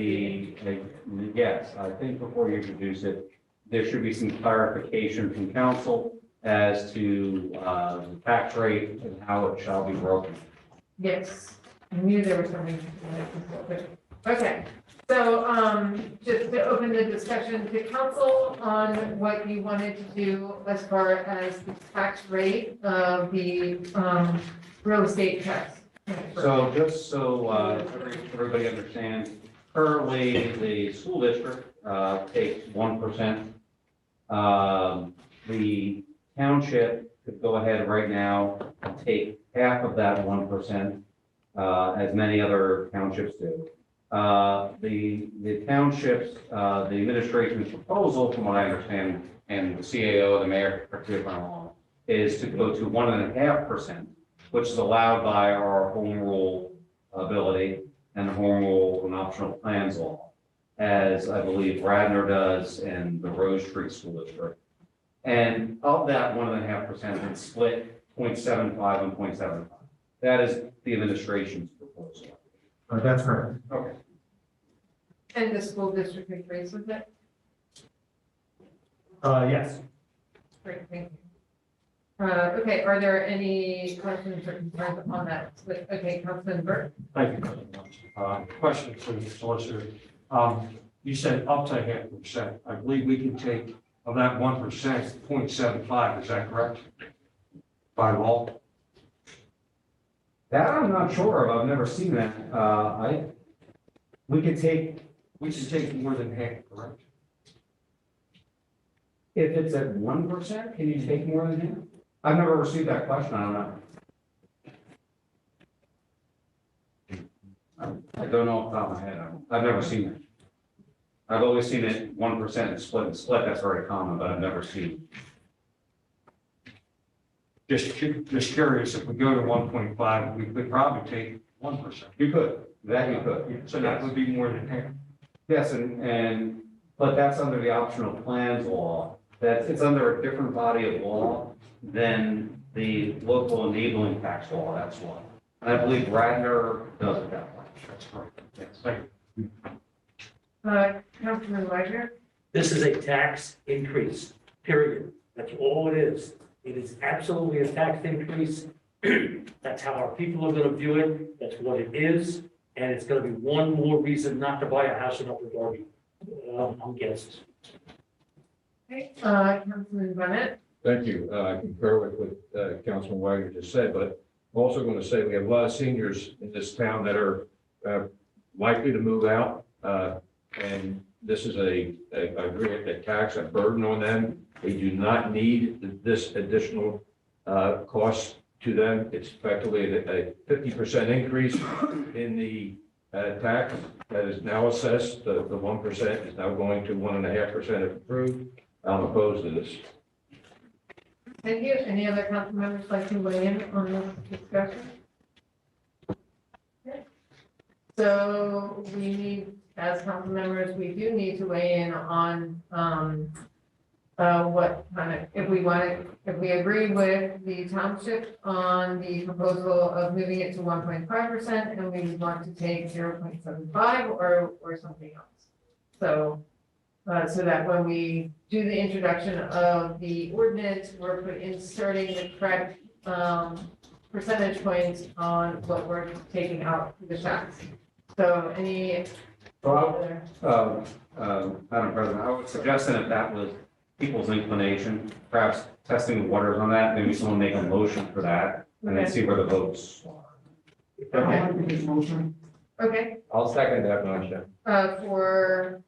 yes, I think before you introduce it, there should be some clarification from council as to the tax rate and how it shall be broken. Yes, I knew there was something. Okay, so just to open the discussion to council on what you wanted to do as far as the tax rate of the real estate tax. So just so everybody understands, currently the school district takes 1%. The township could go ahead right now and take half of that 1%, as many other townships do. The townships, the administration's proposal, from what I understand, and the CAO, the mayor, correct me if I'm wrong, is to go to 1.5%, which is allowed by our home rule ability and the home rule and optional plans law, as I believe Radnor does and the Rose Street School District. And of that 1.5%, it's split 0.75 and 0.75. That is the administration's proposal. That's correct. Okay. And the school district agrees with it? Yes. Great, thank you. Okay, are there any questions or concerns on that? Okay, Councilman Burke? Thank you, President. Question to the solicitor. You said up to 0.5%. I believe we can take of that 1%, 0.75, is that correct? By law? That I'm not sure of. I've never seen that. We should take more than half, correct? If it's at 1%, can you take more than half? I've never received that question. I don't know. I don't know off the top of my head. I've never seen it. I've always seen it 1% and split. That's very common, but I've never seen. Just curious, if we go to 1.5, we could probably take 1%. You could, that you could. So that would be more than half. Yes, but that's under the optional plans law. It's under a different body of law than the local enabling tax law, that's why. And I believe Radnor does it that way. That's correct. Yes, thank you. Councilman Wagner? This is a tax increase, period. That's all it is. It is absolutely a tax increase. That's how our people are gonna view it. That's what it is. And it's gonna be one more reason not to buy a house in Upper Darby. I'm guessing. Okay, Councilman Bennett? Thank you. I concur with what Councilman Wagner just said, but I'm also going to say we have a lot of seniors in this town that are likely to move out. And this is a tax, a burden on them. They do not need this additional cost to them. It's effectively a 50% increase in the tax that is now assessed. The 1% is now going to 1.5% if approved. I'm opposed to this. Thank you. Any other council members like to weigh in on this discussion? Okay. So we need, as council members, we do need to weigh in on what kind of, if we agree with the township on the proposal of moving it to 1.5%, and we want to take 0.75 or something else. So, so that when we do the introduction of the ordinance, we're inserting the correct percentage points on what we're taking out for the shacks. So any. Madam President, I would suggest that if that was people's inclination, perhaps testing the waters on that, maybe someone make a motion for that, and then see where the votes. Okay, I'll second that motion. for,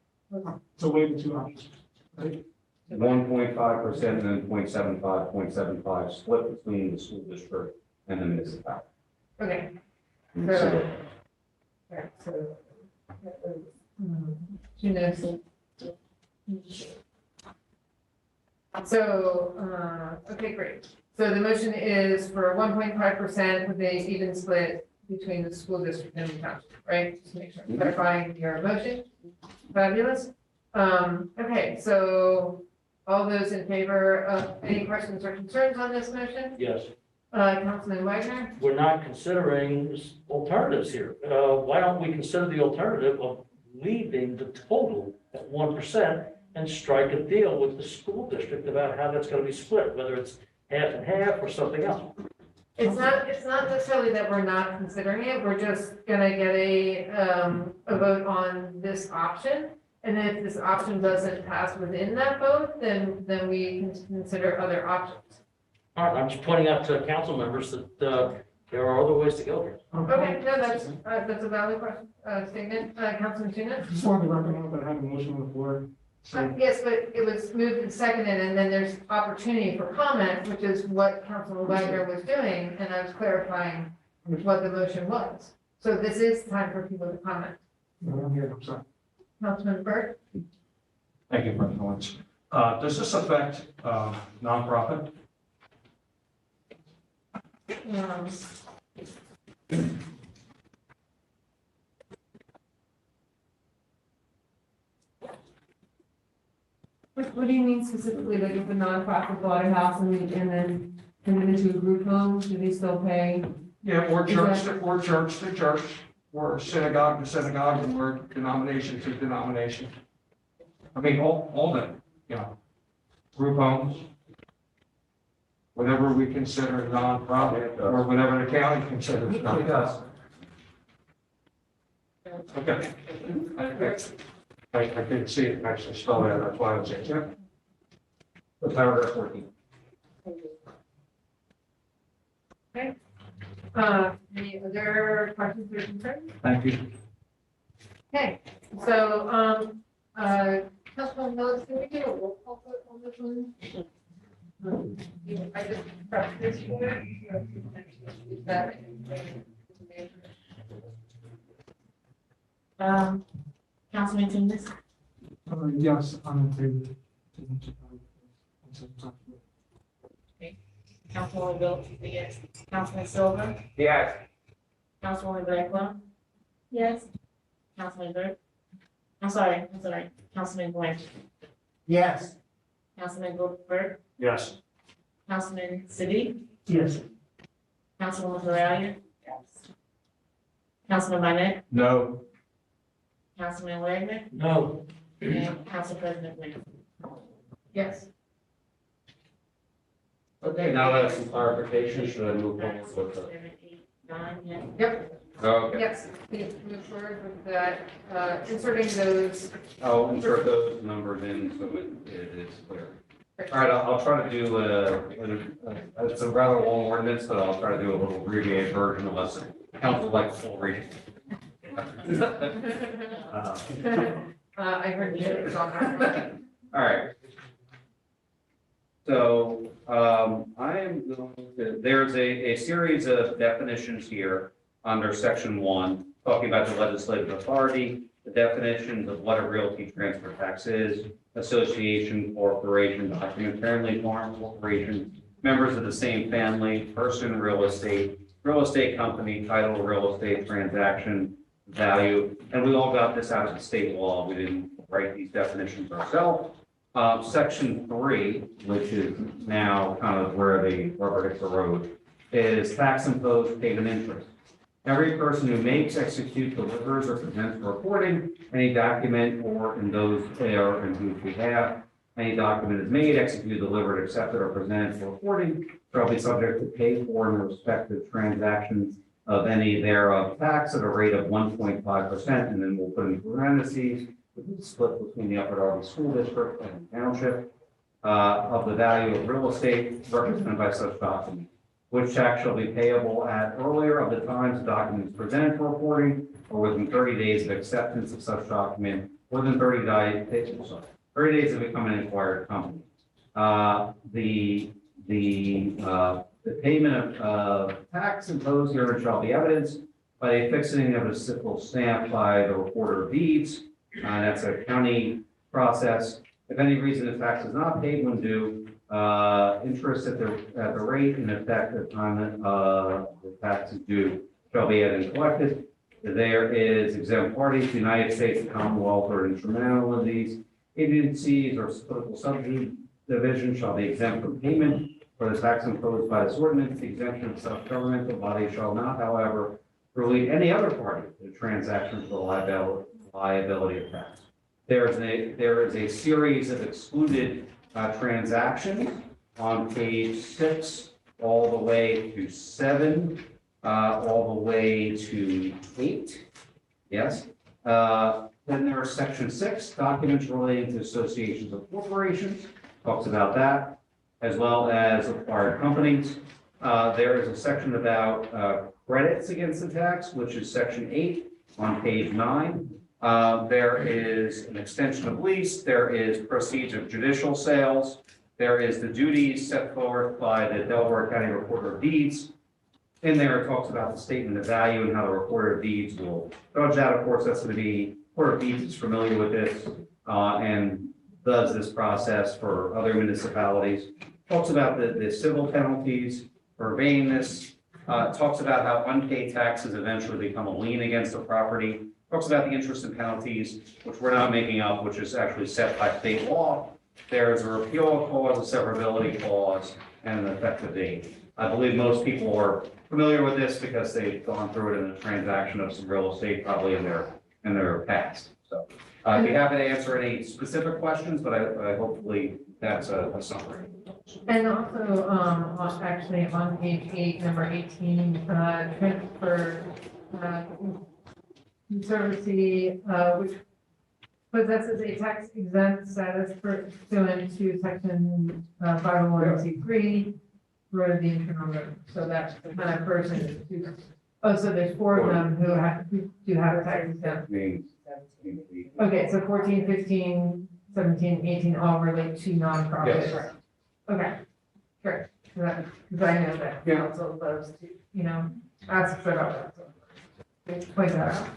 So waive the two options, right? 1.5% and then 0.75 split between the school district and the municipality. okay. So, right, so, that was, you know, so, okay, great. So the motion is for 1.5% with a even split between the school district and the township, right? Just to make sure I'm clarifying your motion. Fabulous. Okay, so all those in favor of any questions or concerns on this motion? Yes. Councilman Wagner? We're not considering alternatives here. Why don't we consider the alternative of leaving the total at 1% and strike a deal with the school district about how that's gonna be split, whether it's half and half or something else? It's not necessarily that we're not considering it, we're just gonna get a vote on this option. And then if this option doesn't pass within that vote, then we can consider other options. All right, I'm just pointing out to council members that there are other ways to go here. Okay, no, that's a valid question, statement, Councilman Tuna? Just wanted to recognize that I had a motion on the floor. So, Yes, but it was moved and seconded, and then there's opportunity for comment, which is what Councilman Wagner was doing, and I was clarifying what the motion was. So this is time for people to comment. I'm here, I'm sorry. Councilman Burke? Thank you, President Lawrence. Does this affect nonprofit? What do you mean specifically, like if a nonprofit bought a house and then turned it into a group home, do they still pay? Yeah, or church to church, or synagogue to synagogue, or denomination to denomination. I mean, all that, you know, group homes. Whatever we consider nonprofit, or whatever the county considers nonprofit. Okay. I didn't see it actually spelled out, that's why I was saying, yeah. The paragraph 14. Okay. Any other questions or concerns? Thank you. Okay, so, Councilman Mills, can we do a roll call vote on this one? I just pressed this here. Is that? Councilman Timbers, Yes, on the table. Councilwoman Bill, yes, Councilman Silver, Yes. Councilwoman Blackwell. Yes. Councilman Burke. I'm sorry, Councilman Blanchard, Yes. Councilman Burke, Yes. Councilman Siddiq, Yes. Councilwoman Farrelly. Yes. Councilman Barnett, No. Councilman Wagner, No. and Council President Wynn. Yes. Okay, now that I have some clarification, should I move forward with the? 7, 8, 9, yes. Yep, Okay, yes, please move forward with that, inserting those. I'll insert those numbers in so it is clear. All right, I'll try to do it's a rather long ordinance, but I'll try to do a little abbreviated version unless council likes full reading. I heard you. All right. So, I am going to, there's a series of definitions here under section 1, talking about the legislative authority, the definitions of what a realty transfer tax is, association, corporation, document-friendly farm corporation, members of the same family, person, real estate company, title, real estate transaction, value, and we all got this out of the state law. We didn't write these definitions ourselves. Section 3, which is now kind of where the rubber hits the road, is tax imposed payment interest. Every person who makes, executes, delivers, or presents for reporting any document or in those or in whose behalf any document is made, executed, delivered, accepted, or presented for reporting shall be subject to pay for in the respective transactions of any thereof tax at a rate of 1.5%, and then we'll put in parentheses, which is split between the Upper Darby School District and Township, of the value of real estate represented by such document, which tax shall be payable at earlier of the times the document is presented for reporting, or within 30 days of acceptance of such document, within 30 days of becoming an acquired company. The payment of tax imposed here shall be evidenced by the affixing of a simple stamp by the recorder of deeds. That's a county process. If any reason the tax is not paid when due, interest at the rate in effect at the time that the tax is due shall be added and collected. There is exempt parties, the United States, the Commonwealth, or instrumental in these agencies or political subdivision shall be exempt from payment for the tax imposed by this ordinance. The exemption of self-governmental body shall not, however, relieve any other party to the transaction for the liability of tax. There is a series of excluded transactions on page 6, all the way to 7, all the way to 8. Yes. Then there is section 6, documents relating to associations of corporations, talks about that, as well as acquired companies. There is a section about credits against the tax, which is section 8 on page 9. There is an extension of lease. There is proceeds of judicial sales. There is the duties set forth by the Delaware County Recorder of Deeds. In there, it talks about the statement of value and how the Recorder of Deeds will judge that. Of course, that's going to be, Recorder of Deeds is familiar with this and does this process for other municipalities. Talks about the civil penalties for obeying this. Talks about how unpaid taxes eventually become a lien against the property. Talks about the interest and penalties, which we're not making up, which is actually set by state law. There's a repeal clause, a severability clause, and an effective date. I believe most people are familiar with this because they've gone through it in a transaction of some real estate probably in their past. So I'd be happy to answer any specific questions, but I hopefully that's a summary. And also, actually on page 8, number 18, transfer conservancy, which possesses a tax exempt status pursuant to section 501c3 for the internal revenue. So that's the kind of person who, so there's 4 of them who do have a tax exempt. Okay, so 14, 15, 17, 18 all relate to nonprofits. Yes. Okay, great. Because I know that council loves to, ask about that. So point that out.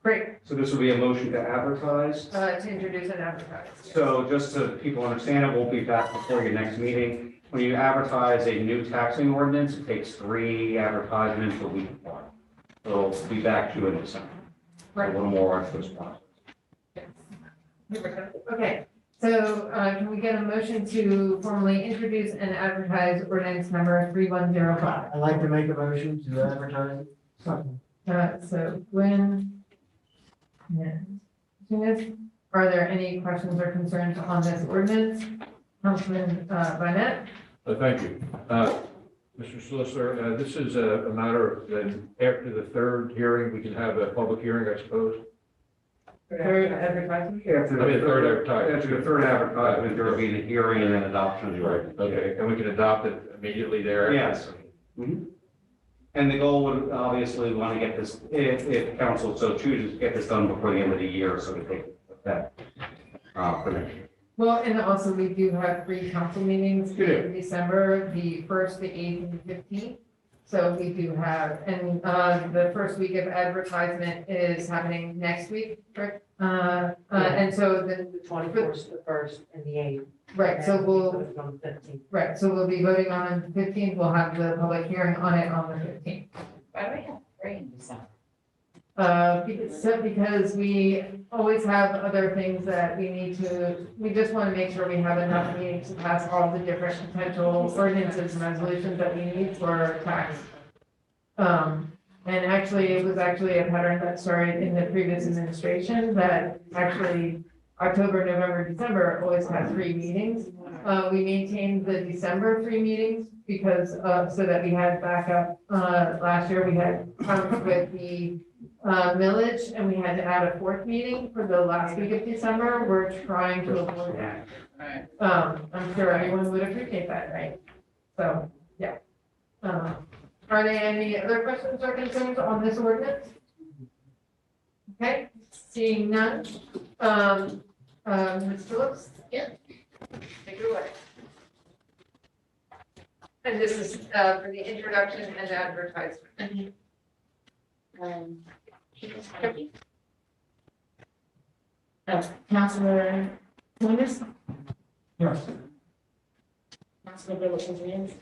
Great. So this will be a motion to advertise. To introduce and advertise. Yes. So just so people understand, it won't be back before your next meeting. When you advertise a new taxing ordinance, it takes 3 advertisements a week apart. So it'll be back to you in December. Right. A little more on this process. Okay, so can we get a motion to formally introduce and advertise ordinance number 3105? I'd like to make a motion to advertise. So Gwen and Eunice, are there any questions or concerns on this ordinance? Councilman Barnett? Thank you. Mr. Solicitor, this is a matter that after the 3rd hearing, we can have a public hearing, I suppose. Third advertisement? After the third advertisement. After the 3rd advertisement, there will be the hearing and then adoption of the ordinance. Okay, and we can adopt it immediately there? Yes. Mhm. And the goal would obviously want to get this, if council so chooses, get this done before the end of the year, so we take effect for next year. Well, and also we do have 3 council meetings in December, the 1st, the 8th, and the 15th. So we do have, and the first week of advertisement is happening next week, correct? And so then The 24th, the 1st, and the 8th. right, so we'll, On the 15th. right, so we'll be voting on the 15th. We'll have the public hearing on it on the 15th. Why do we have 3 in December? Because we always have other things that we just want to make sure we have enough meetings to pass all the different potential ordinances and resolutions that we need for tax. And actually, it was actually a pattern that started in the previous administration that actually October, November, December always had 3 meetings. We maintained the December 3 meetings because, so that we had backup. Last year, we had conflict with the millage, and we had to add a 4th meeting for the last week of December. We're trying to avoid that. I'm sure everyone would appreciate that, right? So, yeah. Are there any other questions or concerns on this ordinance? Okay, seeing none. Ms. Phillips? Yeah. Take it away. And this is for the introduction and advertisement. Councilor Thomas, Yes. Councilor Williams,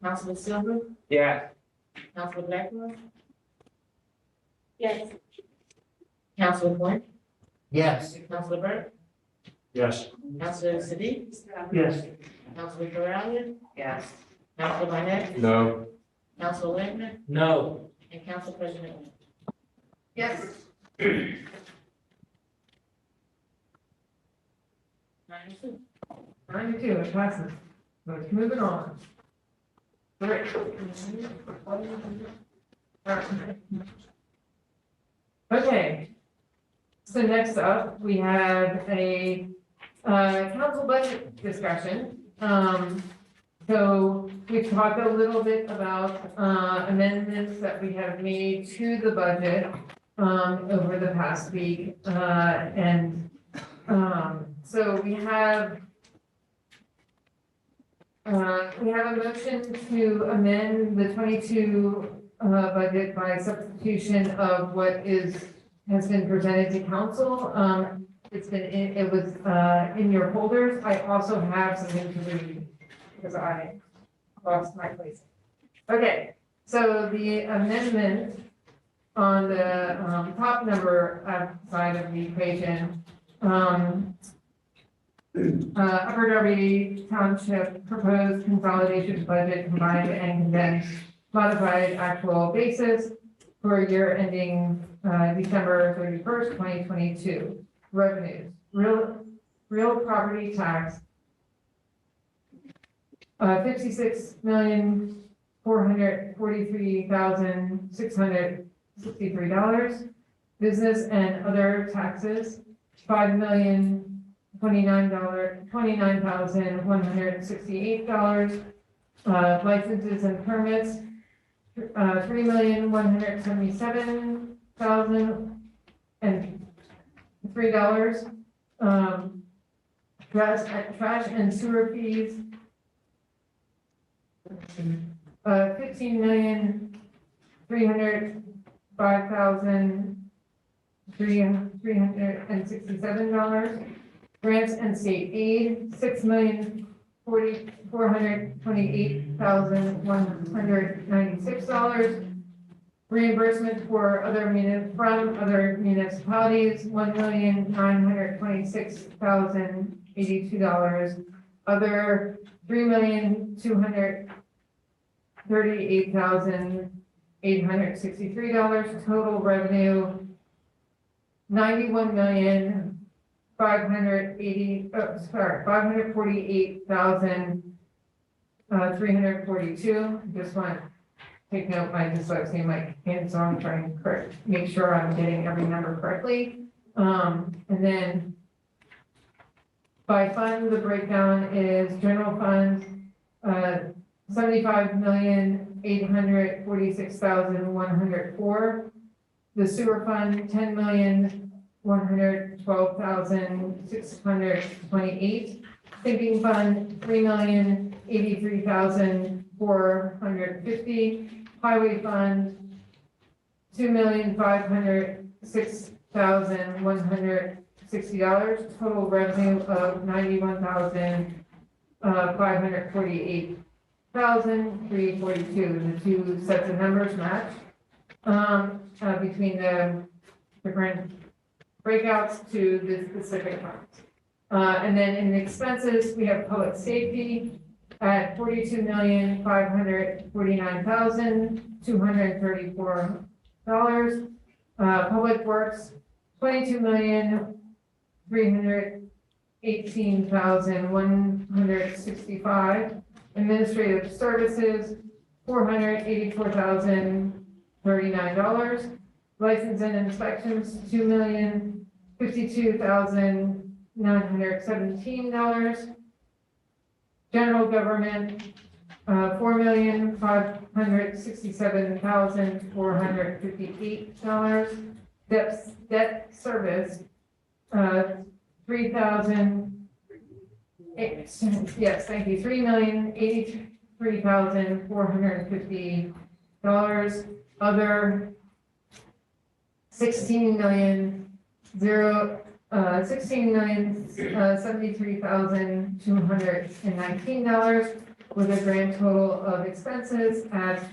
Councilor Silver, Yes. Councilor Blackwell, Yes. Councilor Glenn, Yes. Councilor Burke, Yes. Councilor Sadiq, Yes. Councilor Corralian, Yes. Councilor Barnett, No. Councilor Whitman, No. and Council President Wynn. Yes. 9-2. 9-2, it passes. Let's move it on. Great. Okay. So next up, we have a council budget discussion. So we've talked a little bit about amendments that we have made to the budget over the past week. So we have a motion to amend the 22 budget by substitution of what has been presented to council. It was in your folders. I also have something to read because I lost my place. Okay, so the amendment on the top number side of the equation, Upper Darby Township proposed consolidation budget combined and condensed modified actual basis for year ending December 31st, 2022. Revenues, real property tax, $56,443,663. Business and other taxes, $29,168. Licenses and permits, $3,177,003. Trash and sewer fees, $15,305,367. Grants and state aid, $6,428,196. Reimbursement for from other municipalities, $1,926,082. Other, $3,238,863. Total revenue, $548,342. Just want to take note, my dyslexia might hit, so I'm trying to make sure I'm getting every number correctly. And then by fund, the breakdown is general fund, $75,846,104. The sewer fund, $10,112,628. Sinking fund, $3,083,450. Highway fund, $2,506,160. Total revenue of $91,548,342. The two sets of numbers match between the different breakouts to the specific funds. And then in the expenses, we have public safety at $42,549,234. Public works, $22,318,165. Administrative services, $484,039. License and inspections, $2,052,917. General government, $4,567,458. Debt service, $3,083,450. Other, $16,073,219, with a grand total of expenses at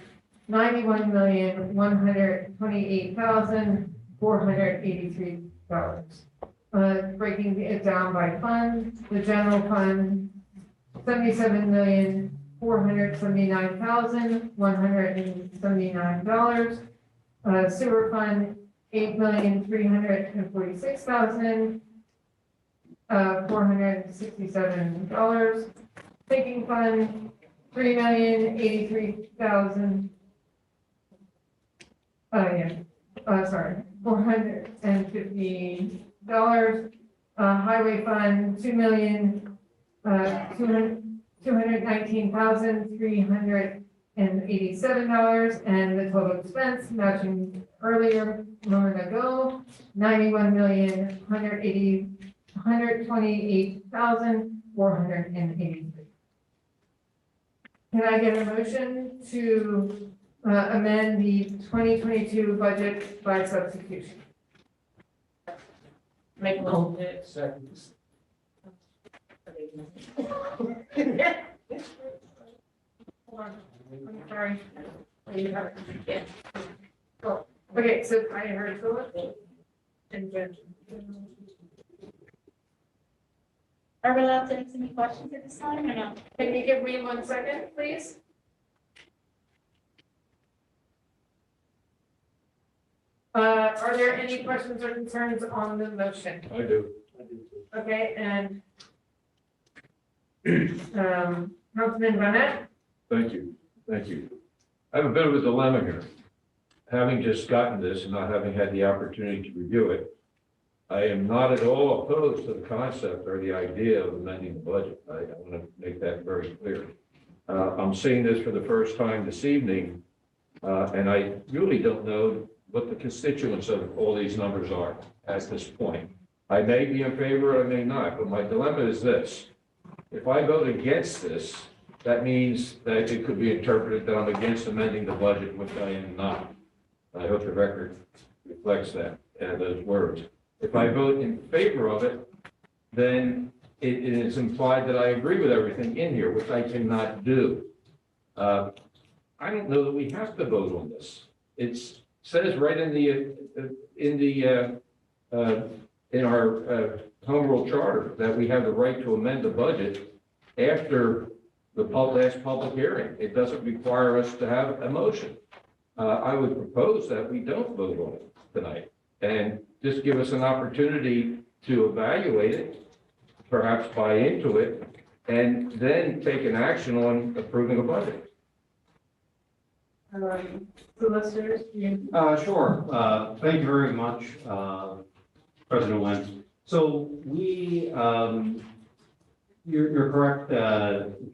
$91,128,483. Breaking it down by fund, the general fund, $77,479,179. Sewer fund, $8,346,467. Sinking fund, $3,083,000. $450. Highway fund, $2,219,387, and the total expense matching earlier, moment ago, $128,483. Can I get a motion to amend the 2022 budget by substitution? Make a motion. Second. Hold on, I'm sorry. You have it. Yeah. Oh, okay, so I heard Philip and Jen. Are we allowed to ask any questions at this time or no? Can you give me 1 second, please? Are there any questions or concerns on the motion? I do. Okay, and Councilman Burnett? Thank you. Thank you. I have a bit of a dilemma here. Having just gotten this and not having had the opportunity to review it, I am not at all opposed to the concept or the idea of amending the budget. I want to make that very clear. I'm seeing this for the first time this evening, and I really don't know what the constituents of all these numbers are at this point. I may be in favor, I may not, but my dilemma is this. If I vote against this, that means that it could be interpreted that I'm against amending the budget, which I am not. I hope the record reflects that, those words. If I vote in favor of it, then it is implied that I agree with everything in here, which I cannot do. I don't know that we have to vote on this. It says right in our home rule charter that we have the right to amend the budget after the last public hearing. It doesn't require us to have a motion. I would propose that we don't vote on it tonight and just give us an opportunity to evaluate it, perhaps buy into it, and then take an action on approving a budget. Solicitors, Sure. Thank you very much, President Wentz. So you're correct,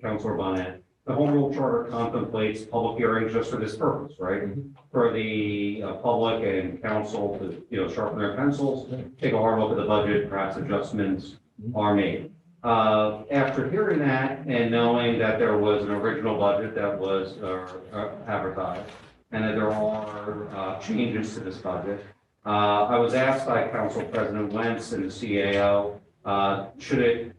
Councilor Bonnet. The Home Rule Charter contemplates public hearings just for this purpose, right? For the public and council to, sharpen their pencils, take a hard look at the budget, perhaps adjustments are made. After hearing that and knowing that there was an original budget that was advertised and that there are changes to this budget, I was asked by Council President Wentz and the CAO, should it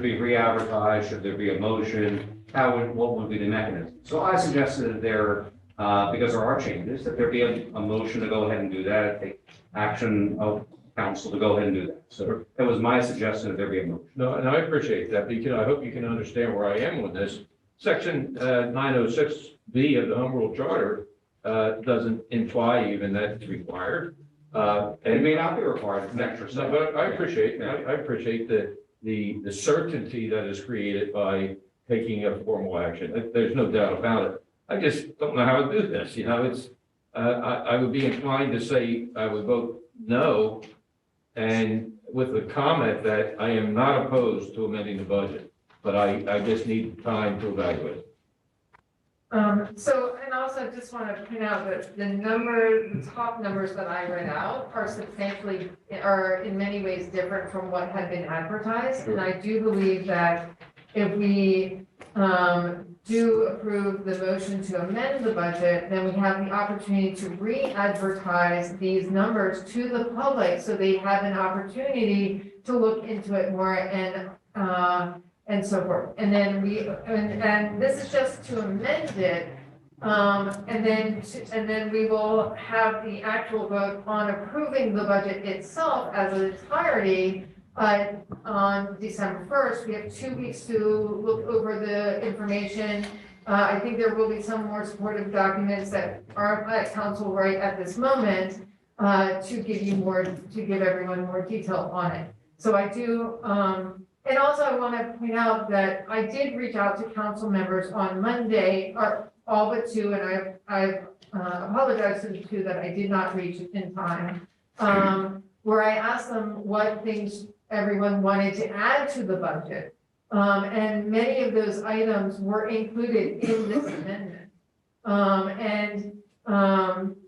be re-advertised? Should there be a motion? What would be the mechanism? So I suggested that there because there are changes, that there be a motion to go ahead and do that, take action of council to go ahead and do that. So it was my suggestion that there be a motion. No, and I appreciate that, but I hope you can understand where I am with this. Section 906B of the Home Rule Charter doesn't imply even that it's required. And it may not be required, it's an extra No, step. but I appreciate the certainty that is created by taking a formal action. There's no doubt about it. I just don't know how to do this, it's, I would be inclined to say I would vote no, and with the comment that I am not opposed to amending the budget, but I just need time to evaluate. So, and also I just want to point out that the top numbers that I read out are in many ways different from what had been advertised. And I do believe that if we do approve the motion to amend the budget, then we have the opportunity to re-advertise these numbers to the public so they have an opportunity to look into it more and so forth. And then and this is just to amend it. And then we will have the actual vote on approving the budget itself as an entirety. On December 1st, we have 2 weeks to look over the information. I think there will be some more supportive documents that are at council right at this moment to give everyone more detail on it. So I do, and also I want to point out that I did reach out to council members on Monday, or all but two, and I apologize to the two that I did not reach in time, where I asked them what things everyone wanted to add to the budget. And many of those items were included in this amendment.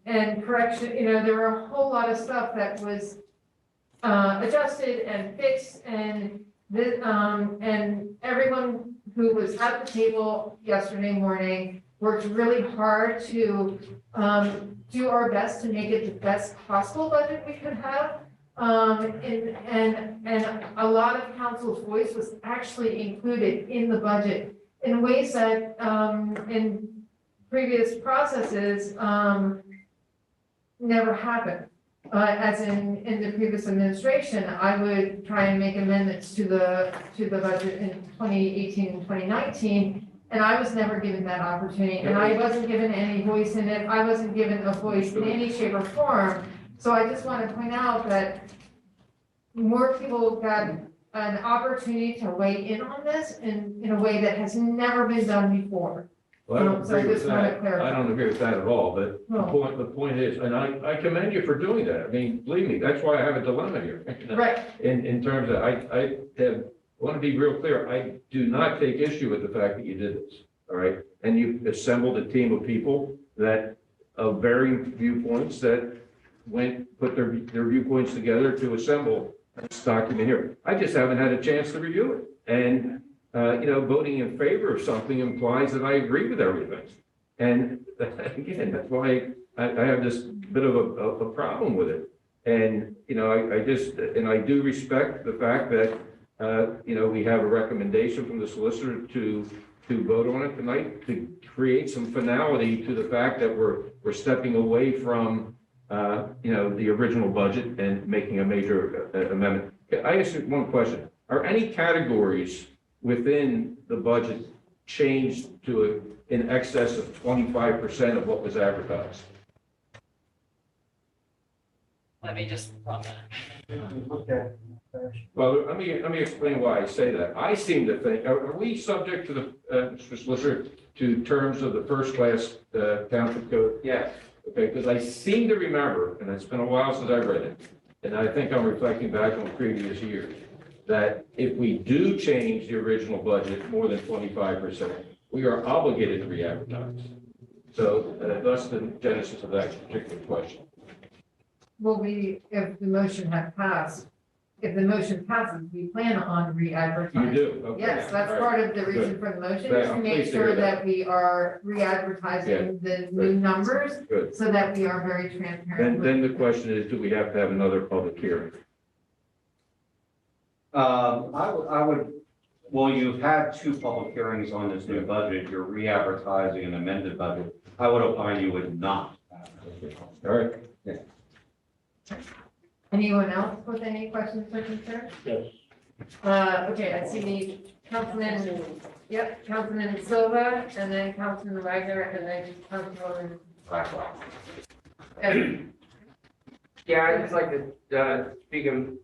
And correction, there were a whole lot of stuff that was adjusted and fixed, and everyone who was at the table yesterday morning worked really hard to do our best to make it the best possible budget we could have. And a lot of council's voice was actually included in the budget in ways that in previous processes never happened. As in the previous administration, I would try and make amendments to the budget in 2018 and 2019, and I was never given that opportunity, and I wasn't given any voice in it. I wasn't given a voice in any shape or form. So I just want to point out that more people got an opportunity to weigh in on this in a way that has never been done before. Well, I don't So I agree with just want to that. clarify. I don't agree with that at all, but the point is, and I commend you for doing that. I mean, believe me, that's why I have a dilemma here. Right. In terms of, I want to be real clear, I do not take issue with the fact that you did this, all right? And you assembled a team of people that, of varying viewpoints, that put their viewpoints together to assemble this document here. I just haven't had a chance to review it. And, voting in favor of something implies that I agree with everything. And again, that's why I have this bit of a problem with it. And, I do respect the fact that, we have a recommendation from the solicitor to vote on it tonight, to create some finality to the fact that we're stepping away from, the original budget and making a major amendment. I ask you one question. Are any categories within the budget changed to in excess of 25% of what was advertised? Let me just. Well, let me explain why I say that. I seem to think, are we subject to the, Mr. Solicitor, to terms of the first class township code? Yes. Okay, because I seem to remember, and it's been a while since I read it, and I think I'm reflecting back on previous years, that if we do change the original budget more than 25%, we are obligated to re-advertise. So thus the genesis of that particular question. Well, if the motion had passed, if the motion passes, we plan on re-advertising. You do? Okay. Yes, that's All right. part of the reason Good. for the motion, Good. is to I'm make pleased to sure hear that. that we are re-advertising the new numbers, Good. so that we are very transparent. Then the question is, do we have to have another public hearing? I would Well, you've had two public hearings on this new budget. You're re-advertising an amended budget. I would opine you would not. All right. Anyone else with any questions or concerns? Yes. Okay, I see Councilman, yep, Councilman Silva, and then Councilman Wagner, and then Councilman Blackwell. Yeah, I'd just like to, speak on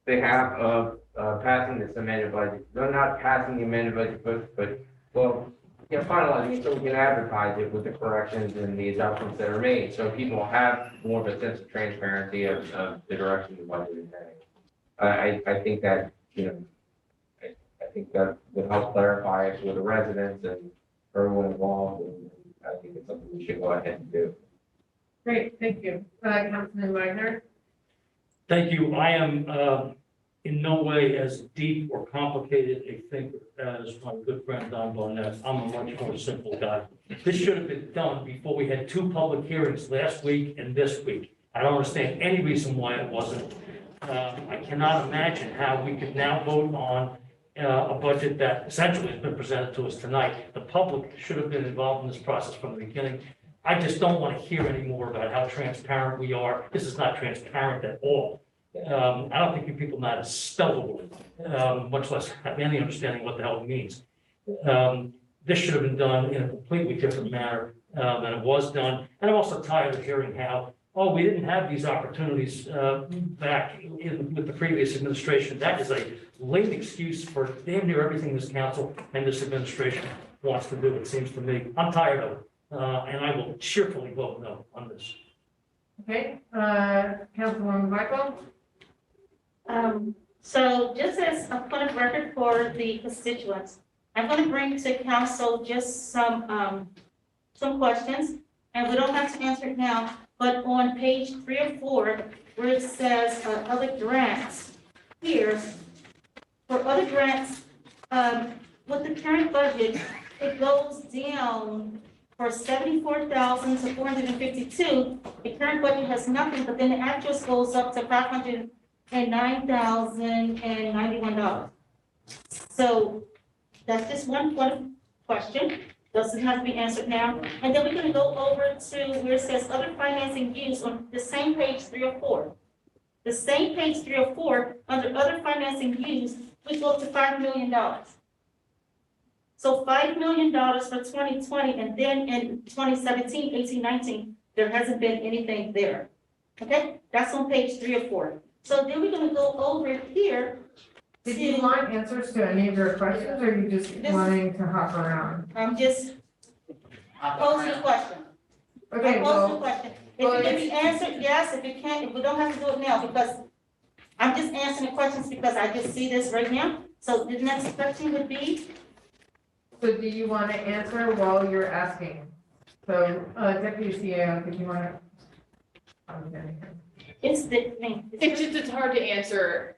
behalf of, passing this amended budget. No, not passing the amended budget, but, well, you know, finalizing it so we can advertise it with the corrections and the adjustments that are made, so people have more of a sense of transparency of the direction the budget is heading. I think that, you know, I think that would help clarify it for the residents and everyone involved, and I think it's something we should go ahead and do. Great, thank you. Councilman Wagner? Thank you. I am in no way as deep or complicated a thinker as my good friend Don Barnett. I'm a much more simple guy. This should have been done before we had two public hearings last week and this week. I don't understand any reason why it wasn't. I cannot imagine how we could now vote on a budget that essentially has been presented to us tonight. The public should have been involved in this process from the beginning. I just don't want to hear any more about how transparent we are. This is not transparent at all. I don't think you people know how to spell the word, much less have any understanding what the hell it means. This should have been done in a completely different manner than it was done. And I'm also tired of hearing how, oh, we didn't have these opportunities back with the previous administration. That is a late excuse for damn near everything this council and this administration wants to do, it seems to me. I'm tired of it, and I will cheerfully vote no on this. Okay, Councilwoman Michael? So just as a point of record for the constituents, I'm going to bring to council just some questions, and we don't have to answer it now, but on page 3 or 4, where it says other grants, here, for other grants, with the current budget, it goes down for 74,000 to 452. The current budget has nothing, but then the actuals goes up to $509,091. So that's just one question. Doesn't have to be answered now. And then we're going to go over to where it says other financing used on the same page 3 or 4. The same page 3 or 4, under other financing used, we go up to $5 million. So $5 million for 2020, and then in 2017, 18, 19, there hasn't been anything there. Okay, that's on page 3 or 4. So then we're going to go over here. Did you want answers to any of your questions, or are you just wanting to hop around? I'm just posing a question. Okay, I'm posing a question. If you can be answered, yes. If you can't, if we don't have to do it now, because I'm just answering the questions because I just see this right now. So the next question would be? So do you want to answer while you're asking? So, Deputy CEO, did you want to? It's hard to answer.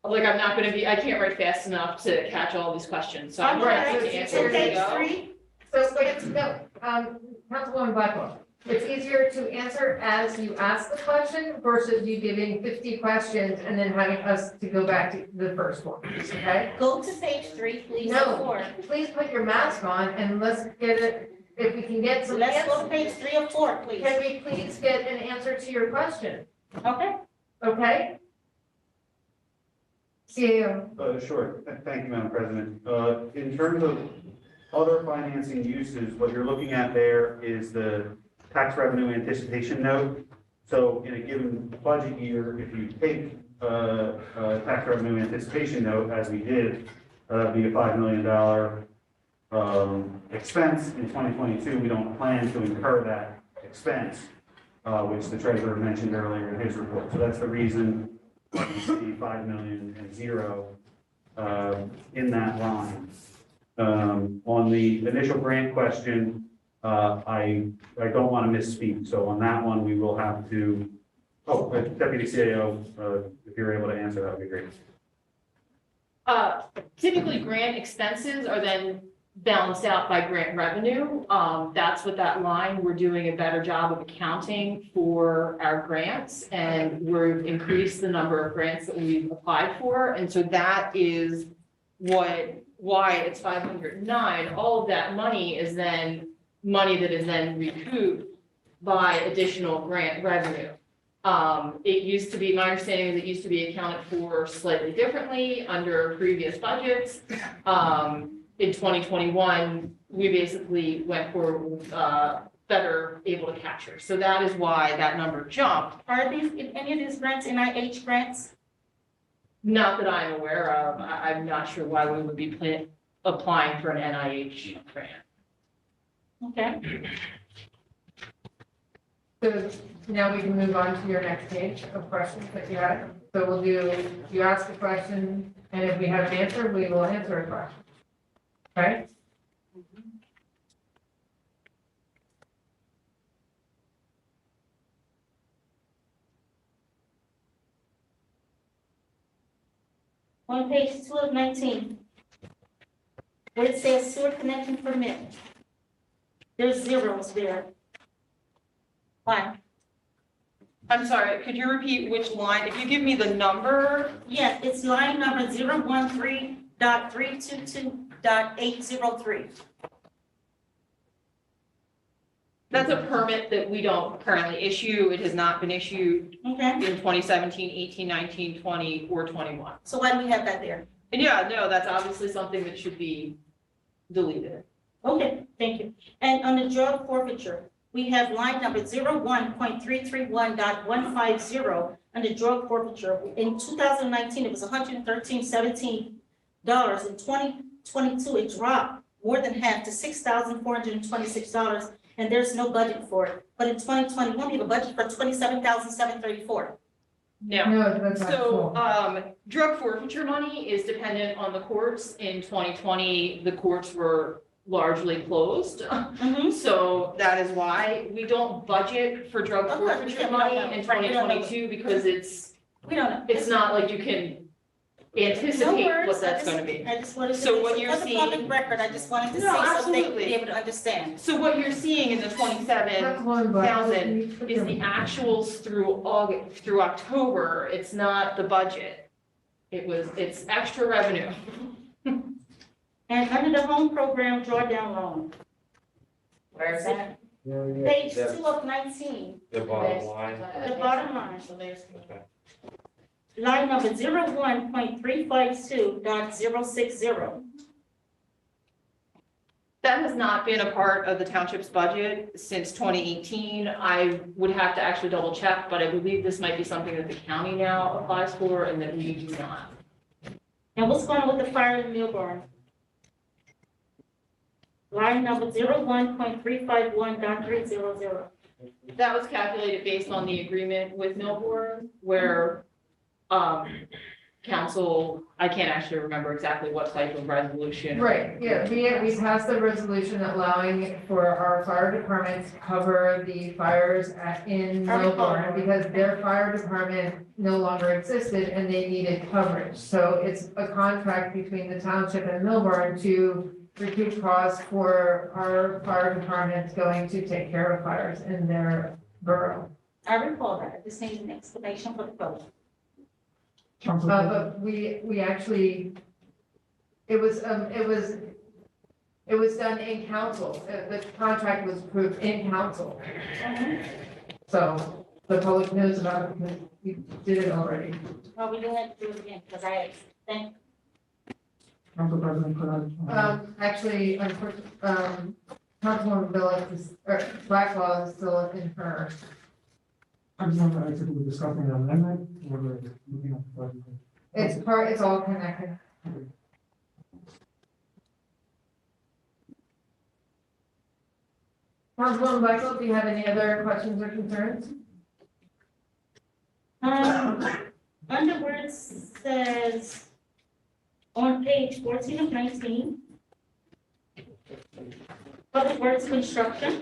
Like, I'm not gonna be, I can't write fast enough to catch all these questions, so I'm trying to answer. So, no, Councilwoman Blackwell, it's easier to answer as you ask the question versus you giving 50 questions and then having us to go back to the first one, okay? Go to page 3, please. No, please put your mask on and let's get it, if we can get some Let's answers. go to page 3 or 4, please. Can we please get an answer to your question? Okay. Okay? CEO. Sure. Thank you, Madam President. In terms of other financing uses, what you're looking at there is the tax revenue anticipation note. So in a given budget year, if you take a tax revenue anticipation note, as we did, that'd be a $5 million expense in 2022. We don't plan to incur that expense, which the treasurer mentioned earlier in his report. So that's the reason you see 5 million and 0 in that line. On the initial grant question, I don't want to misspeak. So on that one, we will have to, Deputy CAO, if you're able to answer, that would be great. Typically, grant expenses are then balanced out by grant revenue. That's what that line, we're doing a better job of accounting for our grants, and we've increased the number of grants that we've applied for. And so that is what why it's 509, all of that money is then money that is then recouped by additional grant revenue. It used to be, my understanding is it used to be accounted for slightly differently under previous budgets. In 2021, we basically went for, better able to capture. So that is why that number jumped. Are these, any of these grants NIH grants? Not that I'm aware of. I'm not sure why we would be applying for an NIH grant. Okay. So now we can move on to your next page of questions that you had. So we'll do, you ask a question, and if we have an answer, we will answer a question. Right? On page 2 of 19, where it says sewer connection permit, there's zeros there. Why? I'm sorry, could you repeat which line? If you give me the number. Yes, it's line number 013.322.803. That's a permit that we don't currently issue. It has not been issued Okay, in 2017, 18, 19, 20, or 21. so why do we have that there? And yeah, no, that's obviously something that should be deleted. Okay, thank you. And on the drug forfeiture, we have line number 01.331.150 under drug forfeiture. In 2019, it was $113.17. In 2022, it dropped more than half to $6,426, and there's no budget for it. But in 2021, we have a budget for $27,734. No. No, that's not So, cool. drug forfeiture money is dependent on the courts. In 2020, the courts were largely closed. So that is why we don't budget for drug Okay, forfeiture yeah, money we don't know. in Right, we don't know. 2022 because We don't know. it's not like you can No anticipate worries. what that's gonna be. I just wanted to. So what you're For the seeing- public record, I just wanted to say No, something to absolutely. be able to understand. So what you're seeing in the 27,000 is the actuals through August, through October. It's not the budget. It's extra revenue. And under the home program drawdown loan. Where is that? Page 2 of 19, The bottom line. the bottom line. Line number 01.352.060. That has not been a part of the township's budget since 2018. I would have to actually double check, but I believe this might be something that the county now applies for and that we do not. And what's going on with the fire in Milburn? Line number 01.351.300. That was calculated based on the agreement with Millboard where council, I can't actually remember exactly what type of resolution. Right, yeah, we passed a resolution allowing for our fire department to cover the fires in Melbourne because their fire department no longer existed and they needed coverage. So it's a contract between the township and Melbourne to recoup costs for our fire departments going to take care of fires in their borough. I recall that. I just need an explanation for the vote. But we actually, it was done in council. The contract was approved in council. So the public knows about it because we did it already. Well, we do have to do it again because I think. Council President, could I? Actually, Councilwoman Blackwell is still in her. I just want to ask if we're discussing an amendment or we're looking at the budget. It's all connected. Councilwoman Blackwell, do you have any other questions or concerns? Under where it says on page 14 of 19, public works construction,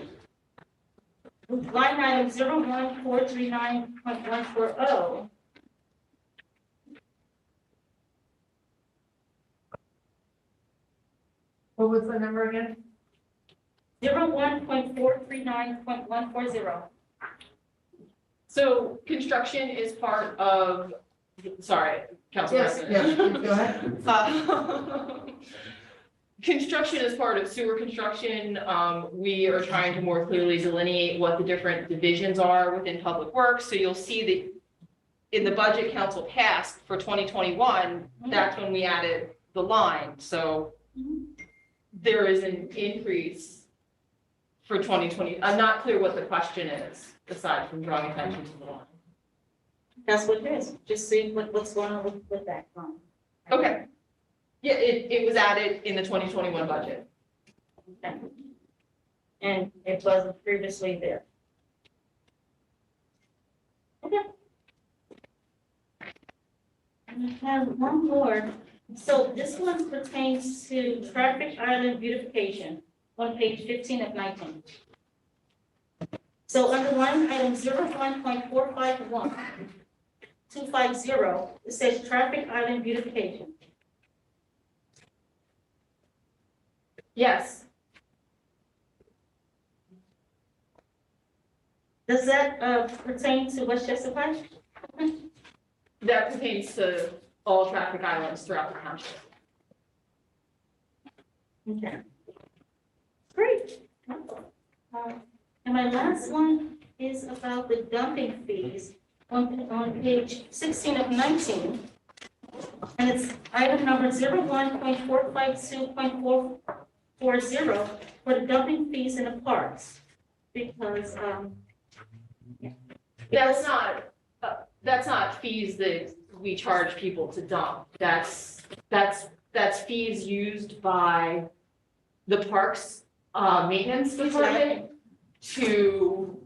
line item 01439.140. What was the number again? 01.439.140. So construction is part of, sorry, Council Yes, President. yes, please go ahead. construction is part of sewer construction. We are trying to more clearly delineate what the different divisions are within public works. So you'll see that in the budget council passed for 2021, that's when we added the line. So there is an increase for 2020. I'm not clear what the question is, aside from drawing attention to the line. That's what it is, just see what's going on with that. Okay. Yeah, it was added in the 2021 budget. Okay. And it wasn't previously there. Okay. And I have one more. So this one pertains to traffic island beautification on page 15 of 19. So under line item 01.451, 250, it says traffic island beautification. Yes. Does that pertain to Westchester Park? That pertains to all traffic islands throughout the township. Okay. Great. And my last one is about the dumping fees on page 16 of 19. And it's item number 01.452.440 for the dumping fees in the parks. Because, That's not fees that we charge people to dump. That's fees used by the parks maintenance department to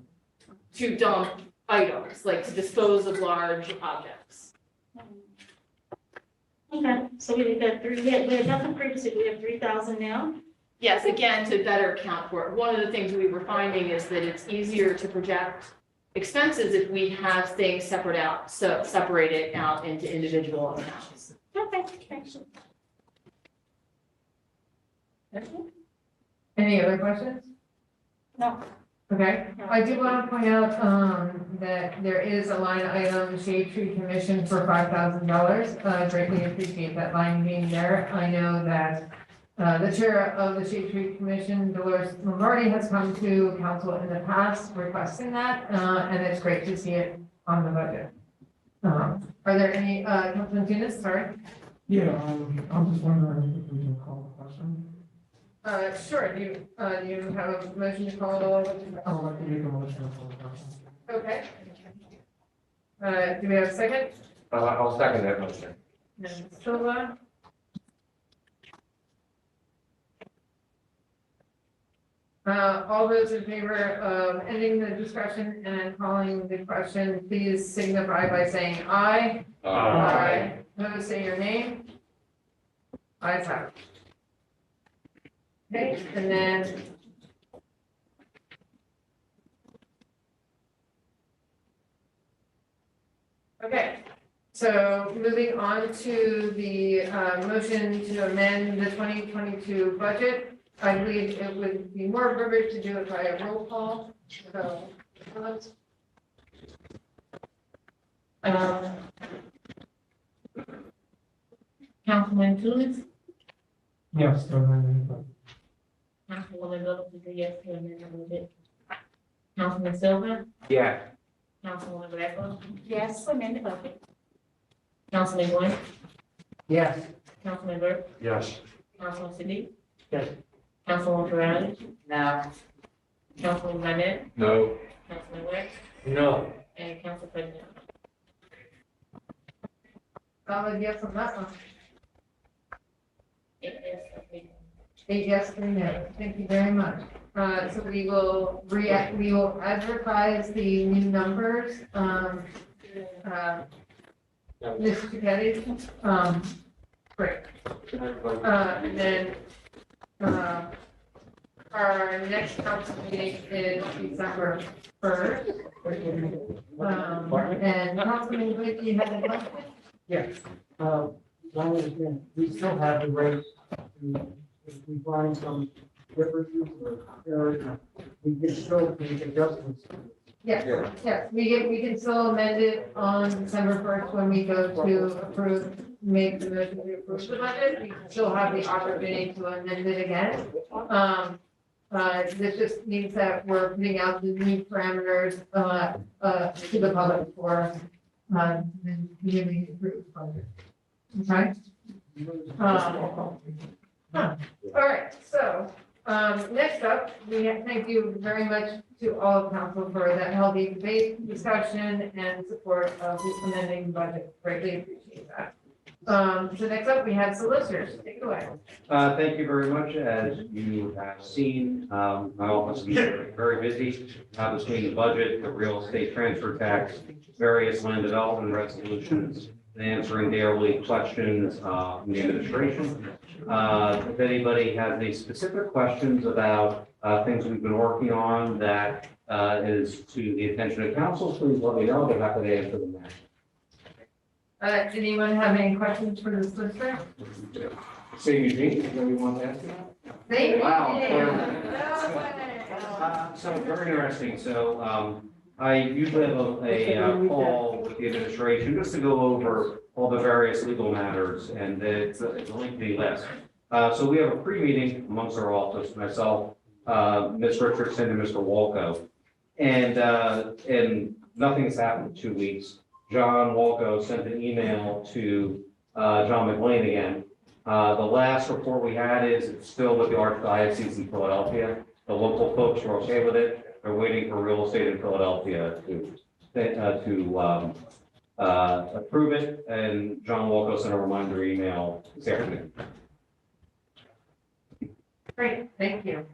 dump items, like to dispose of large objects. okay, so we had nothing previously, we have 3,000 now. Yes, again, to better account for it. One of the things we were finding is that it's easier to project expenses if we have things separated out into individual accounts. Okay, thanks. Any other questions? No. Okay, I do want to point out, that there is a line item, Shade Tree Commission for $5,000. Greatly appreciate that line being there. I know that, the chair of the Shade Tree Commission, Dolores Lombardi, has come to council in the past requesting that, and it's great to see it on the budget. Are there any, Councilman Tunis, sorry? Yeah, I'm just wondering if we can call the question. Sure, do you have a motion to call? I would like to make a motion to call the question. Okay. Do we have a second? I'll second that motion. Silva? All those in favor of ending the discussion and calling the question, please signify by saying aye. Aye. Opposed, say your name. Ayes have it. Okay, and then okay, so moving on to the motion to amend the 2022 budget. I believe it would be more appropriate to do it by a roll call. So, Councilman Tunis, Yes, to amend the Councilwoman Little, yes, to amend the budget. Councilman Silva, Yes. Councilwoman Blackwell, Yes, for amend the budget. Councilman Wayne, Yes. Councilman Burke, Yes. Councilman Siddiq. Yes. Councilwoman Ferrari, No. Councilwoman Barnett, No, Councilman West, No. and Council President. solid yes on that one. It is approved. 8 yes, 3 no. Thank you very much. So we will advertise the new numbers. Mr. Getty, great. And then, our next council meeting is December 1st. And Councilman Glick, you had a question? Yes, one is, we still have the right to, if we find some differences or errors, we can still make adjustments. Yes, we can still amend it on December first when we go to approve, make the motion to approve the budget. We can still have the opportunity to amend it again. This just means that we're putting out the new parameters, to the public for, the newly approved budget. Okay? All right, so, next up, thank you very much to all of council for that healthy debate, discussion, and support of the amending budget. Greatly appreciate that. So next up, we have solicitors. Take it away. Thank you very much. As you have seen, my office is very busy between the budget, the real estate transfer tax, various land development resolutions, and answering daily questions from the administration. If anybody has any specific questions about things we've been working on that is to the attention of council, please let me know. I'll be happy to answer them now. Did anyone have any questions for the solicitor? Say Eugene, is that what you want to ask? Thank you. So very interesting. So I usually have a call with the administration just to go over all the various legal matters, and it's a lengthy list. So we have a pre-meeting amongst our office, myself, Ms. Richardson, and Mr. Walco, and nothing has happened in 2 weeks. John Walco sent an email to John McLean again. The last report we had is it's still with the Archdiocese in Philadelphia. The local folks are okay with it. They're waiting for real estate in Philadelphia to approve it. And John Walco sent a reminder email this afternoon. Great, thank you.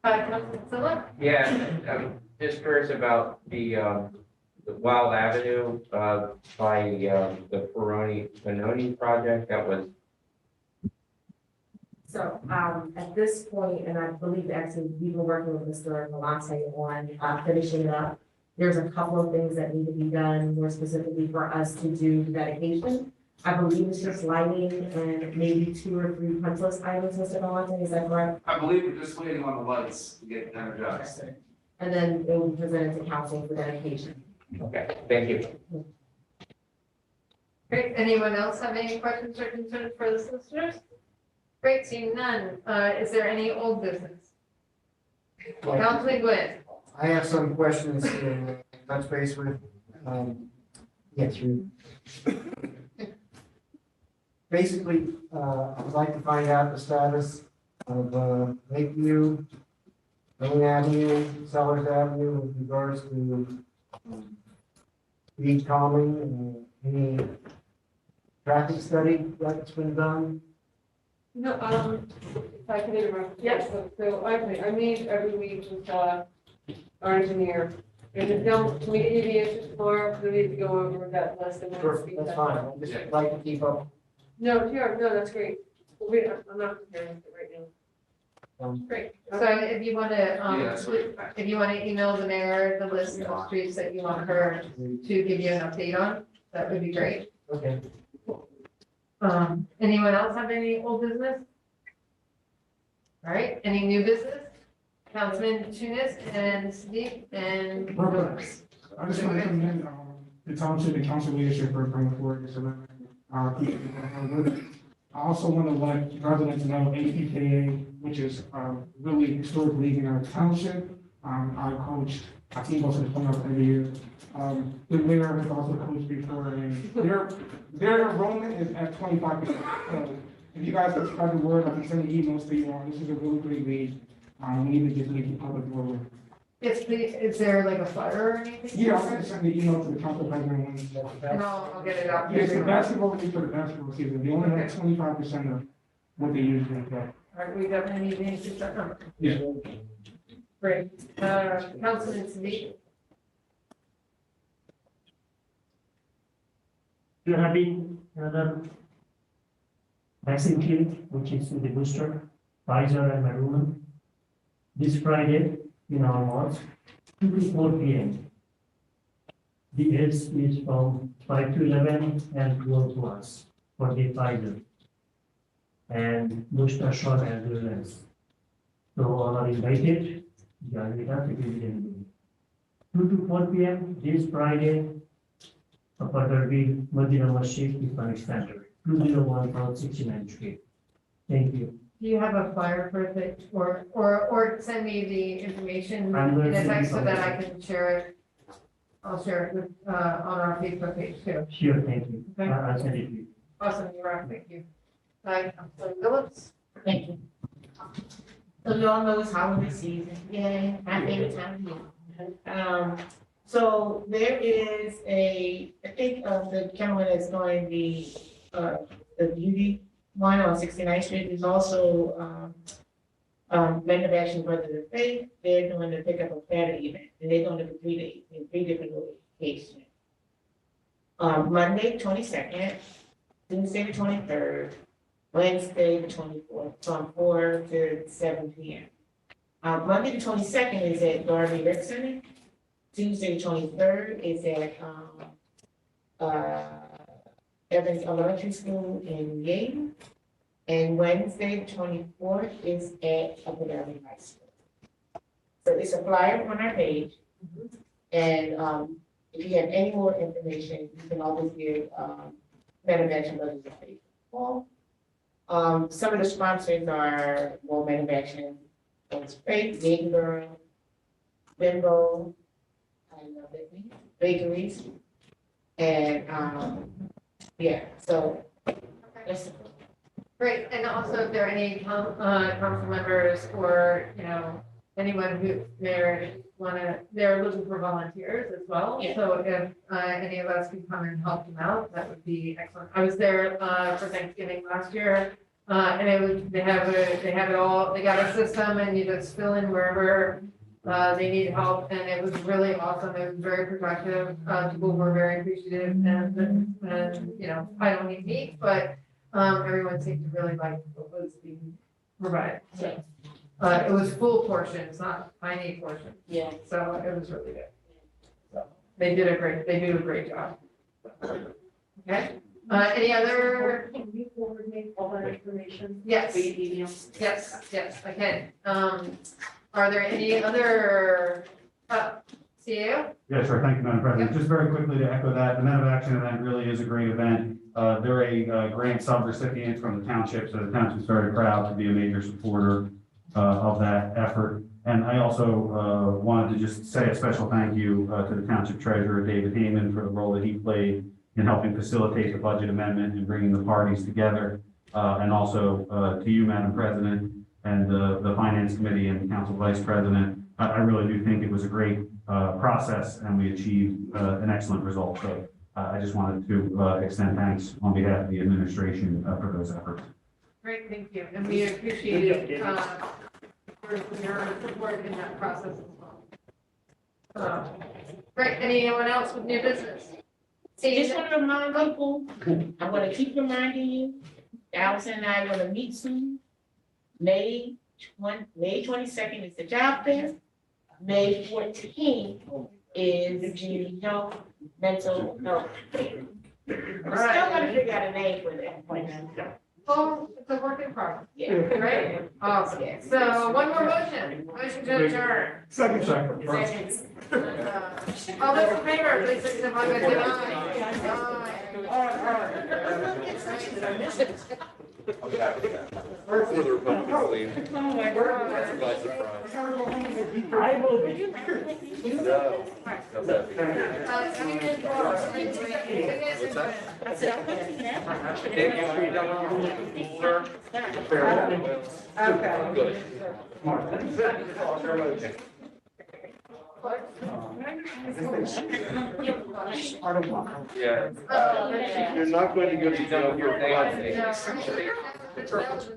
Councilman Silla? Yeah, I'm just curious about the Wild Avenue, by, the Benoni project that was. So, at this point, and I believe actually we've been working with Mr. Galante on, finishing it up. There's a couple of things that need to be done more specifically for us to do dedication. I believe it's just lighting and maybe 2 or 3 punch list items, Mr. Galante, is that correct? I believe we're just waiting on the lights to get energized. And then it will be presented to council for dedication. Okay, thank you. Great, anyone else have any questions or concerns for the solicitors? Great, seeing none, is there any old business? Councilman Gwynn? I have some questions to touch base with. Yes, basically, I'd like to find out the status of Lakeview, Main Avenue, Sellers Avenue with regards to speed calming, any traffic study that's been done. No, if I can interrupt. Yes. So I meet every week with, our engineer. And if don't, can we get you the answers tomorrow? We need to go over that list. And Sure, that's fine. I just like to keep up. No, sure, no, that's great. I'm not preparing it right now. Great, so if you want to, email the mayor the list of streets that you want her to give you an update on, that would be great. Okay. Anyone else have any old business? All right, any new business? Councilman Tunis and Sadiq and. I just want to commend, the township and council leadership for bringing forward this amendment. I also want to let residents know APKA, which is really historic league in our township. I coached, our team goes to the playoffs every year. The mayor has also coached before, and their enrollment is at 25%. So if you guys have spread the word, I can send emails to you all. This is a really great league. We need to just make the public more. Is there like a flyer or anything? Yeah, I'll send the email to the council president. And I'll get it out. Yes, the basketball league for the basketball season, they only have 25% of what they usually get. All right, we definitely need to increase that number. Yeah. Great, Councilman Sadiq? There have been another vaccine clinic, which is with the booster, Pfizer and Moderna. This Friday in our malls, 2 to 4 p.m. The age is from 5 to 11 and 12 to us for the Pfizer. And booster shot as well as. So all are invited. Join with us if you need anything. 2 to 4 p.m. this Friday. Upper Darby, Monday number 6, Islamic Center, 201 South 69th Street. Thank you. Do you have a flyer for it, or send me the information I'm going in a to text so send you that I can share it? I'll share it with, on our Facebook page too. Sure, thank you. Okay. I'll send it to you. Awesome, you're right, thank you. Councilor Phillips? Thank you. So you all know it's holiday season, yay, my favorite time of year. So there is I think, the gentleman that's going the beauty one on 69th Street is also, Men of Action Brothers of Faith. They're doing the pick up a Saturday event, and they're going to be 3 days in 3 different locations. Monday, 22nd, Tuesday, the 23rd, Wednesday, the 24th, from 4 to 7 p.m. Monday, the 22nd is at Darby Rec Center. Tuesday, the 23rd is at Evans Elementary School in Yale. And Wednesday, the 24th is at Upper Darby High School. So it's a flyer on our page. And if you have any more information, you can always give Men of Action Brothers of Faith a call. Some of the sponsors are Men of Action Brothers of Faith, Baby Girl, Bimbo, bakeries, and yeah, so that's Great, and also if there are any council members or, anyone who they're looking for volunteers as well. Yeah. So if any of us can come and help them out, that would be excellent. I was there for Thanksgiving last year, and they have it all, they got a system and you just fill in wherever they need help, and it was really awesome. It was very productive. People were very appreciative, and I don't eat meat, but everyone seemed to really like what was being provided. So it was full portions, not tiny portions. Yeah. So it was really good. So they do a great job. Okay. Any other? Can you forward me all that information? Yes. Via email? Yes, I can. Are there any other, CAO? Yeah, sure. Thank you, Madam President. Just very quickly to echo that, the Men of Action event really is a great event. They're a grant subrecipient from the township, so the township's very proud to be a major supporter of that effort. And I also wanted to just say a special thank you to the township treasurer, David Heyman, for the role that he played in helping facilitate the budget amendment and bringing the parties together. And also to you, Madam President, and the Finance Committee and Council Vice President. I really do think it was a great process, and we achieved an excellent result. So I just wanted to extend thanks on behalf of the administration for those efforts. Great, thank you. And we appreciate it for your support in that process as well. Great, anyone else with new business? So just want to remind people, I'm going to keep reminding you, Allison and I are going to meet soon. May 22nd is the job fair. May 14th is the mental health. We're still gonna figure out a name for that. Oh, it's a work in progress. Yeah. Right? Awesome. So one more motion to adjourn. Second. All those in favor, please signify by saying aye. For the Republicans leave. Oh, my God. That's a surprise. I will be. No. What's that? I said, I'll put you now. Okay. Good. Yeah. You're not going to go to jail for God's sake. No.